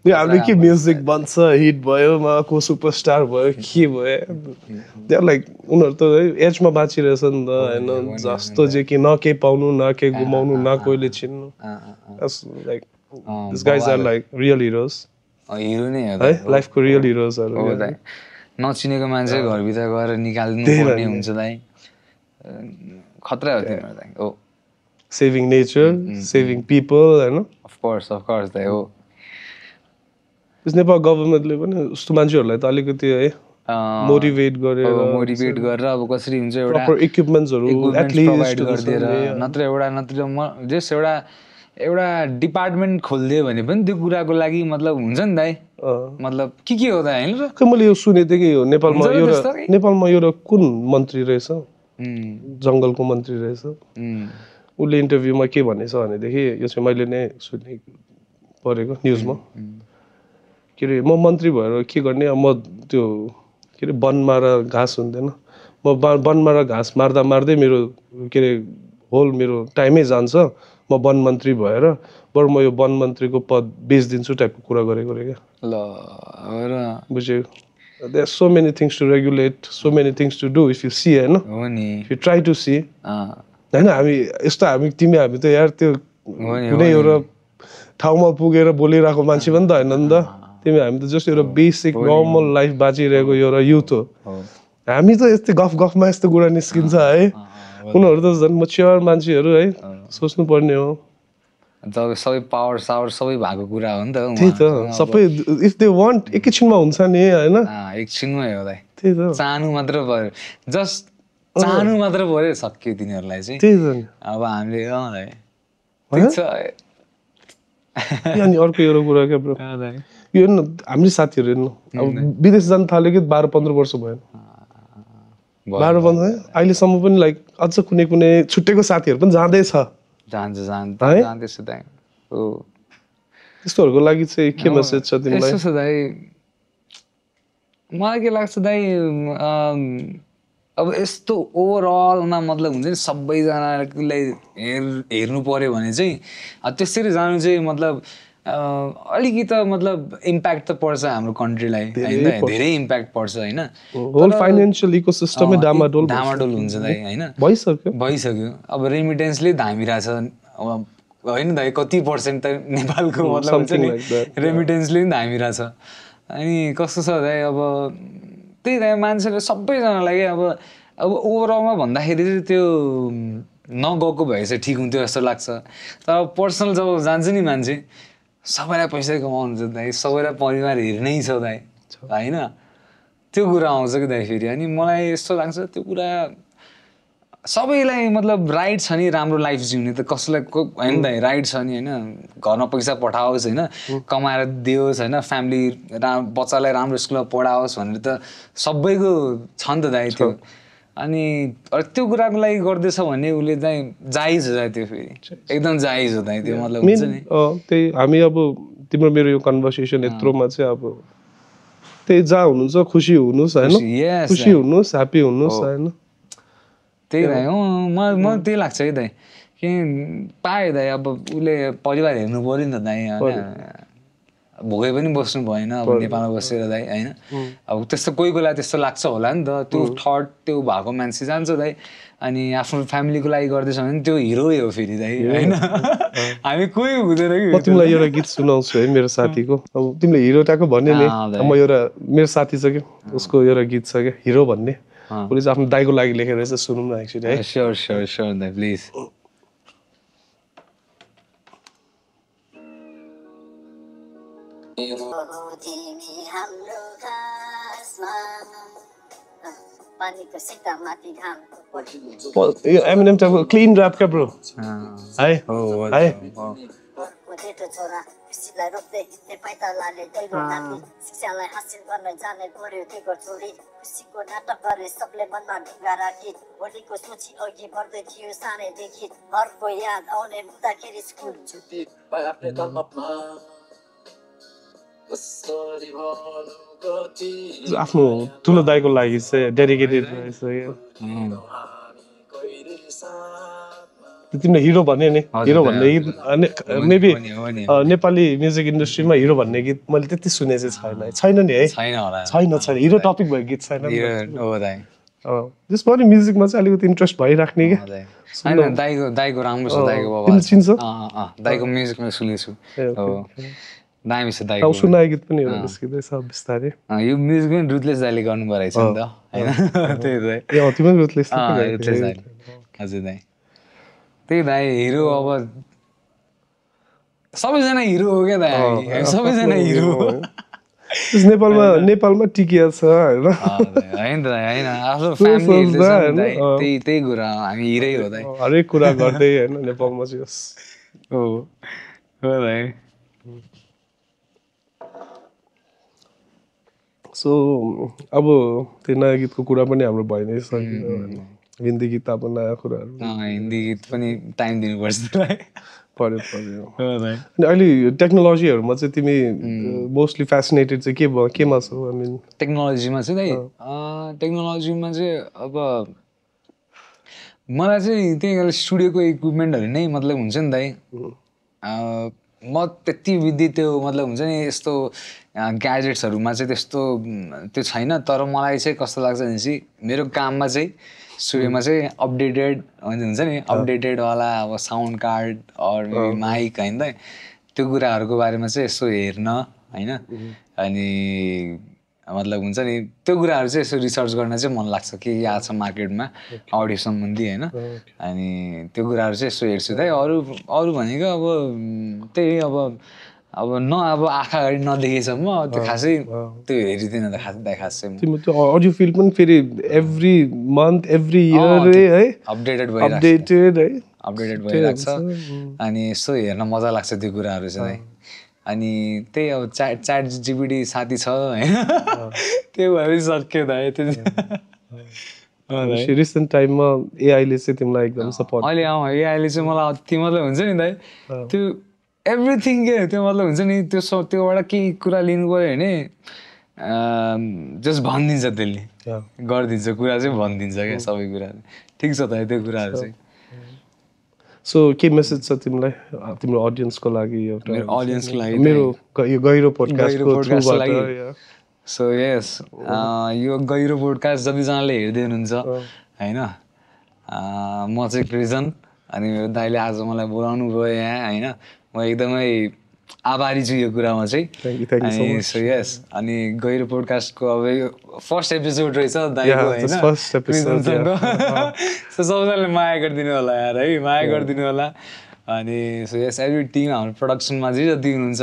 यो हामीले के म्युजिक बन्छ हिट भयो को सुपरस्टार भयो के भयो लाइक उनीहरू त एजमा बाँचिरहेछ नि त होइन जस्तो जे कि न केही पाउनु न केही गुमाउनु न कोहीले चिन्नु like this guys are like real heroes hero नै हो है लाइफको रियल हिरोजहरू नचिनेको मान्छे घरभित्र गएर निकाल्नु पर्ने हुन्छ दाइ खतरा हो तिनीहरू दाइ हो सेभिङ नेचर सेभिङ पिपल होइन अफ कोर्स दाइ हो नेपाल गभर्मेन्टले पनि उस्तो मान्छेहरूलाई त अलिकति है मोटिभेट गरेर अब कसरी हुन्छ एउटा इक्विपमेन्ट्सहरू प्रोभाइड गरिदिएर नत्र जस्ट एउटा डिपार्टमेन्ट खोलिदियो भने पनि त्यो कुराको लागि मतलब हुन्छ नि दाइ मतलब के हो दाइ होइन र मैले यो सुनेको थिएँ कि नेपालमा एउटा कुन मन्त्री रहेछ जङ्गलको मन्त्री रहेछ उसले इन्टरभ्यूमा के भनेछ भनेदेखि यो चाहिँ मैले नै सुने पढेको न्युजमा के अरे म मन्त्री भएर के गर्ने म त्यो के अरे वनमा र घाँस हुँदैन म वनमा र घाँस मार्दै मेरो के अरे होल मेरो टाइमै जान्छ म वन मन्त्री भएर बरु म यो वन मन्त्रीको पद बेचिदिन्छु टाइपको कुरा गरेको रे क्या ल बुझ्यो there so many things to regulate so many things to do if you see होइन if you try to see होइन हामी त यार त्यो कुनै एउटा ठाउँमा पुगेर बोलिरहेको मान्छे पनि त होइन नि त हामी त जस्ट एउटा बेसिक नर्मल लाइफ बाँचिरहेको एउटा युथ हो हामी त यस्तै गफमा यस्तो कुरा निस्किन्छ है उनीहरू त झन् मच्योर मान्छेहरू है सोच्नु पर्ने हो सबै पावर सबै भएको कुरा हो नि त त्यही त सबै इफ दे वान्ट एकैछिनमा हुन्छ नि होइन एकछिनमै हो त्यही त चाहनु मात्र पर्यो जस्ट चाहनु मात्र पर्यो सक्यो तिनीहरूलाई चाहिँ त्यही त अब हामीले अनि अर्को एउटा कुरा क्या ब्रो यो हेर्नु हामीले साथीहरू हेर्नु अब विदेश जान थाल्यो कि 12-15 वर्ष भयो 12-15 अहिलेसम्म पनि लाइक अझ कुनै छुट्टेको साथीहरू पनि जाँदैछ जाँदैछ दाइ हो त्यस्तोहरूको लागि चाहिँ के मेसेज छ तिमीलाई यस्तो छ दाइ मलाई के लाग्छ दाइ अब यस्तो ओभरअलमा मतलब हुन्छ नि सबैजनालाई हेर्नु पर्यो भने चाहिँ त्यसरी जानु चाहिँ मतलब अलिकति मतलब इम्प्याक्ट त पर्छ हाम्रो कन्ट्रीलाई होइन धेरै इम्प्याक्ट पर्छ होइन होल फाइनान्शियल इकोसिस्टमै डामाडोल हुन्छ दाइ होइन भइसक्यो अब रेमिटेन्सले धामिरहेछ होइन दाइ कति पर्सेन्ट त नेपालको मतलब हुन्छ नि रेमिटेन्सले पनि धामिरहेछ अनि कस्तो छ दाइ अब त्यही दाइ मान्छेले सबैजनालाई अब ओभरअलमा भन्दाखेरि चाहिँ त्यो नगएको भए चाहिँ ठिक हुन्थ्यो जस्तो लाग्छ तर पर्सनल जब जान्छ नि मान्छे सबैलाई पैसा कमाउनु छ दाइ सबैलाई परिवार हेर्नै छ दाइ होइन त्यो कुरा आउँछ कि दाइ फेरि अनि मलाई यस्तो लाग्छ त्यो कुरा सबैलाई मतलब राइट छ नि राम्रो लाइफ जिउने त कसैलाई होइन त राइट छ नि होइन घरमा पैसा पठाओस् होइन कमाएर दियोस् होइन फ्यामिली बच्चालाई राम्रो स्कुलमा पढाओस् भनेर त सबैको छ नि त दाइ त्यो अनि त्यो कुराको लागि गर्दैछ भने उसले चाहिँ जायज हो दाइ त्यो फेरि एकदम जायज हो दाइ त्यो मतलब हुन्छ नि त्यही हामी अब तिम्रो मेरो यो कन्भर्सेसन यत्रोमा चाहिँ अब त्यही जहाँ हुनुहुन्छ खुसी हुनुहोस् होइन खुसी हुनुहोस् ह्याप्पी हुनुहोस् होइन त्यही दाइ हो म त्यही लाग्छ है दाइ कि पायो दाइ अब उसले परिवार हेर्नु पऱ्यो नि त दाइ होइन भोगै पनि बस्नु भएन अब नेपालमा बसेर दाइ होइन अब त्यस्तो कोही बेला त्यस्तो लाग्छ होला नि त त्यो थट त्यो भएको मान्छे जान्छ दाइ अनि आफ्नो फ्यामिलीको लागि गर्दैछ भने त्यो हिरो हो फेरि दाइ होइन हामी कोही हुँदैन कि म तिमीलाई एउटा गीत सुनाउँछु है मेरो साथीको अब तिमीले हिरो टाको भन्यो नि म एउटा मेरो साथी छ कि उसको एउटा गीत छ क्या हिरो भन्ने उसले चाहिँ आफ्नो दाइको लागि लेखेर चाहिँ सुनौँ न एक्चुअली है स्योर स्योर स्योर दाइ प्लिज एमिनेम टाइपको क्लीन ऱ्याप क्या ब्रो है है खुसीलाई रोप्दै हिँड्ने पैतालाले दैलो नाति शिक्षालाई हासिल गर्न जाने पर्यो त्यो छोडी खुसीको नाटक गरे सबले मनमा ढुङ्गा राखी भोलिको सोची अघि बढ्दै थियो सानैदेखि घरको याद आउने हुँदाखेरि स्कुल छुट्टी आफ्नै तलबमा आफ्नो ठुलो दाइको लागि चाहिँ डेडिकेटेड रहेछ तिमीले हिरो भन्ने नि हिरो भन्ने गीत मेबी नेपाली म्युजिक इन्डस्ट्रीमा हिरो भन्ने गीत मैले त्यति सुने चाहिँ छैन नि है छैन हिरो टपिक भएको गीत छैन त्यसपछि म्युजिकमा चाहिँ अलिकति इन्ट्रेस्ट भइराख्ने क्या दाइको राम्रो छ दाइको बाबा तिमीले चिन्छ दाइको म्युजिकमा सुनेछु दामी छ दाइको सुनाए गीत पनि निस्किँदैछ बिस्तारै यो म्युजिक पनि रुथलेस दाइले गर्नु रहेछ नि त होइन त्यही तिम्रो रुथलेस हजुर दाइ त्यही दाइ हिरो अब सबैजना हिरो हो क्या दाइ सबैजना हिरो हो नेपालमा टिकिया छ होइन होइन आफ्नो फ्यामिली त्यही कुरा हामी हिरै हो दाइ हरेक कुरा गर्दै होइन नेपालमा चाहिँ हो दाइ सो अब त्यो नयाँ गीतको कुरा पनि हाम्रो भइ नै सक्यो हिन्दी गीत अब नयाँ कुराहरू हिन्दी गीत पनि टाइम दिनुपर्छ पर्यो अनि अहिले टेक्नोलोजीहरूमा चाहिँ तिमी मोस्टली फेसिनेटेड चाहिँ केमा छौ आई मिन टेक्नोलोजीमा चाहिँ दाइ टेक्नोलोजीमा चाहिँ अब मलाई चाहिँ त्यही स्टुडियोको इक्विपमेन्टहरू नै मतलब हुन्छ नि दाइ म त्यति विधि त्यो मतलब हुन्छ नि यस्तो ग्याजेट्सहरूमा चाहिँ त्यस्तो त्यो छैन तर मलाई चाहिँ कस्तो लाग्छ भनेपछि मेरो काममा चाहिँ स्टुडियोमा चाहिँ अपडेटेड हुन्छ नि अपडेटेडवाला अब साउन्ड कार्ड अरू माइक होइन त त्यो कुराहरूको बारेमा चाहिँ यसो हेर्न होइन अनि मतलब हुन्छ नि त्यो कुराहरू चाहिँ यसो रिसर्च गर्न चाहिँ मन लाग्छ के आएको छ मार्केटमा अडियो सम्बन्धी होइन अनि त्यो कुराहरू चाहिँ यसो हेर्छु त अरू भनेको अब त्यही अब अब आँखा अगाडि नदेखेसम्म त्यो खासै त्यो हेरिदिन त खास चाहिँ तिम्रो त्यो अडियो फिल्ड पनि फेरि एभ्री मन्थ एभ्री इयर है अपडेटेड भइरहेको छ अनि यसो हेर्न मजा लाग्छ त्यो कुराहरू चाहिँ अनि त्यही अब च्याट जिपिटी साथी छ होइन त्यो भएर सक्यो त रिसेन्ट टाइममा एआईले चाहिँ तिमीलाई एकदम सपोर्ट अहिले एआईले चाहिँ मलाई अति मतलब हुन्छ नि दाइ त्यो एभ्रिथिङ के त्यो मतलब हुन्छ नि त्योबाट केही कुरा लिनु पऱ्यो भने जस्ट भनिदिन्छ त्यसले गरिदिन्छ कुरा चाहिँ भनिदिन्छ क्या सबै कुरा ठिक छ त त्यो कुराहरू चाहिँ सो के मेसेज छ तिमीलाई तिम्रो अडियन्सको लागि मेरो अडियन्सको लागि मेरो यो गहिरो पोडकास्टको लागि सो यस यो गहिरो पोडकास्ट जतिजनाले हेर्दै हुनुहुन्छ होइन म चाहिँ क्रिजन अनि मेरो दाइले आज मलाई बोलाउनु भयो यहाँ होइन म एकदमै आभारी छु यो कुरामा चाहिँ अनि सो यस अनि गहिरो पोडकास्टको अब यो फर्स्ट एपिसोड रहेछ दाइको होइन सो सबैजनाले माया गरिदिनु होला यार है माया गरिदिनु होला अनि सो यस एभ्री टिम हाम्रो प्रोडक्सनमा चाहिँ जति हुनुहुन्छ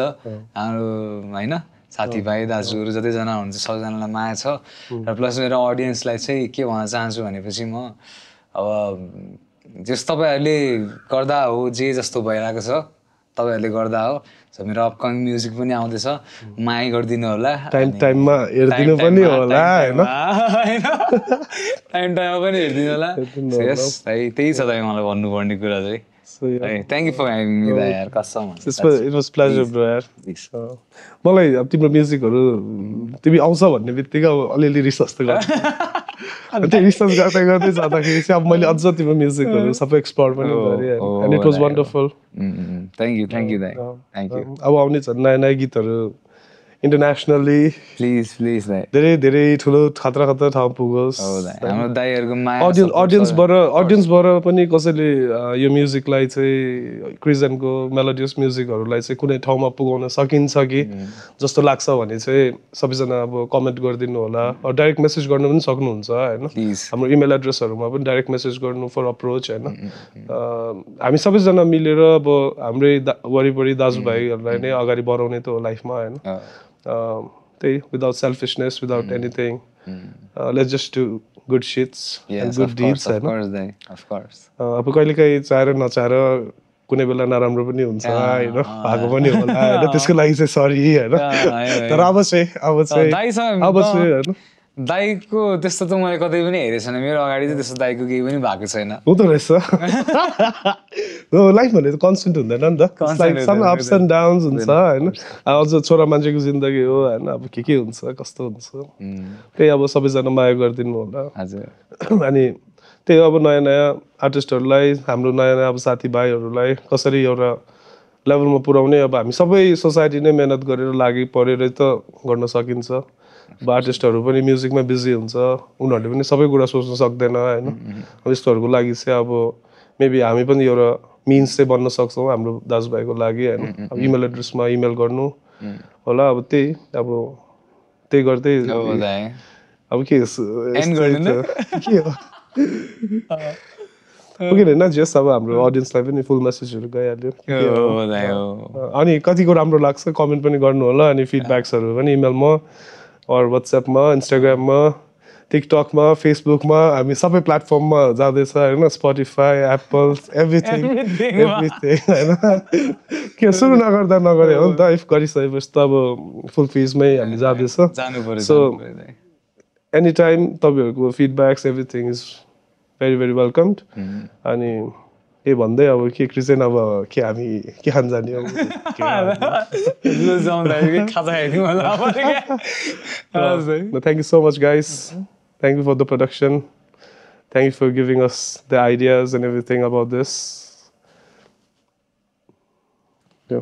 हाम्रो होइन साथीभाइ दाजुहरू जतिजना हुनुहुन्छ सबैजनालाई माया छ र प्लस मेरो अडियन्सलाई चाहिँ के भन्न चाहन्छु भनेपछि म अब जस तपाईँहरूले गर्दा हो जे जस्तो भइरहेको छ तपाईँहरूले गर्दा हो सो मेरो अपकमिङ म्युजिक पनि आउँदैछ माया गरिदिनु होला टाइममा हेरिदिनु पनि होला हैन टाइममा पनि हेरिदिनु होला यस त्यही छ तपाईँ मलाई भन्नुपर्ने कुरा चाहिँ thank you for having me दा यार कसम इट वाज प्लेजर ब्रो यार मलाई अब तिम्रो म्युजिकहरू तिमी आउँछ भन्ने बित्तिकै अब अलिअलि रिसर्च त गर्छु त्यो रिसर्च गर्दै गर्दै जाँदाखेरि चाहिँ अब मैले अझ तिम्रो म्युजिकहरू सबै एक्सप्लोर पनि गरेँ and it was wonderful thank you दाइ थ्याङ्क यू अब आउने झन् नयाँ नयाँ गीतहरू इन्टरनेसनली प्लिज दाइ धेरै धेरै ठुलो खतरा खतरा ठाउँ पुगोस् हाम्रो दाइहरूको माया अडियन्सबाट पनि कसैले यो म्युजिकलाई चाहिँ क्रिजनको मेलोडियस म्युजिकहरूलाई चाहिँ कुनै ठाउँमा पुगाउन सकिन्छ कि जस्तो लाग्छ भने चाहिँ सबैजना अब कमेन्ट गरिदिनु होला डाइरेक्ट मेसेज गर्नु पनि सक्नुहुन्छ होइन हाम्रो इमेल एड्रेसहरूमा पनि डाइरेक्ट मेसेज गर्नु फर अप्रोच होइन हामी सबैजना मिलेर अब हाम्रै वरिपरि दाजुभाइहरूलाई नै अगाडि बढाउने त हो लाइफमा होइन without selfishness, without anything. Let's just do good shits and good deeds. Of course. अब कहिलेकाहीँ चाहेर नचाहेर कुनै बेला नराम्रो पनि हुन्छ होइन भएको पनि होला होइन त्यसको लागि चाहिँ सरी होइन तर अब चाहिँ होइन दाइको त्यस्तो त मैले कतै पनि हेरेको छैन मेरो अगाडि चाहिँ त्यस्तो दाइको केही पनि भएको छैन हुँदो रहेछ लाइफ भने त कन्सटेन्ट हुँदैन नि त सम अप्स एन्ड डाउन्स हुन्छ होइन अझ छोरा मान्छेको जिन्दगी हो होइन अब के हुन्छ कस्तो हुन्छ त्यही अब सबैजना माया गरिदिनु होला हजुर अनि त्यही अब नयाँ नयाँ आर्टिस्टहरूलाई हाम्रो नयाँ नयाँ अब साथीभाइहरूलाई कसरी एउटा लेभलमा पुर्याउने अब हामी सबै सोसाइटी नै मेहनत गरेर लागि परेर त गर्न सकिन्छ अब आर्टिस्टहरू पनि म्युजिकमा बिजी हुन्छ उनीहरूले पनि सबै कुरा सोच्न सक्दैन होइन अब यस्तोहरूको लागि चाहिँ अब मेबी हामी पनि एउटा मिन्स चाहिँ बन्न सक्छौँ हाम्रो दाजुभाइको लागि होइन अब इमेल एड्रेसमा इमेल गर्नु होला अब त्यही गर्दै अब के होइन जस अब हाम्रो अडियन्सलाई पनि फुल मेसेजहरू गइहाल्यो अनि कतिको राम्रो लाग्छ कमेन्ट पनि गर्नु होला अनि फिडब्याक्सहरू पनि इमेलमा अर वाट्सएपमा इन्स्टाग्राममा टिकटकमा फेसबुकमा हामी सबै प्लेटफर्ममा जाँदैछ होइन स्पोटिफाई एप्पल एभ्रिथिङ होइन के सुरु नगर्दा नगरे हो नि त इफ गरिसकेपछि त अब फुल फिजमै हामी जाँदैछ सो एनी टाइम तपाईँहरूको feedbacks everything is very very welcomed अनि के भन्दै अब के क्रिस्चियन अब के हामी के खान जाने हो thank you so much guys Thank you for the production. Thank you for giving us the ideas and everything about this. Yeah.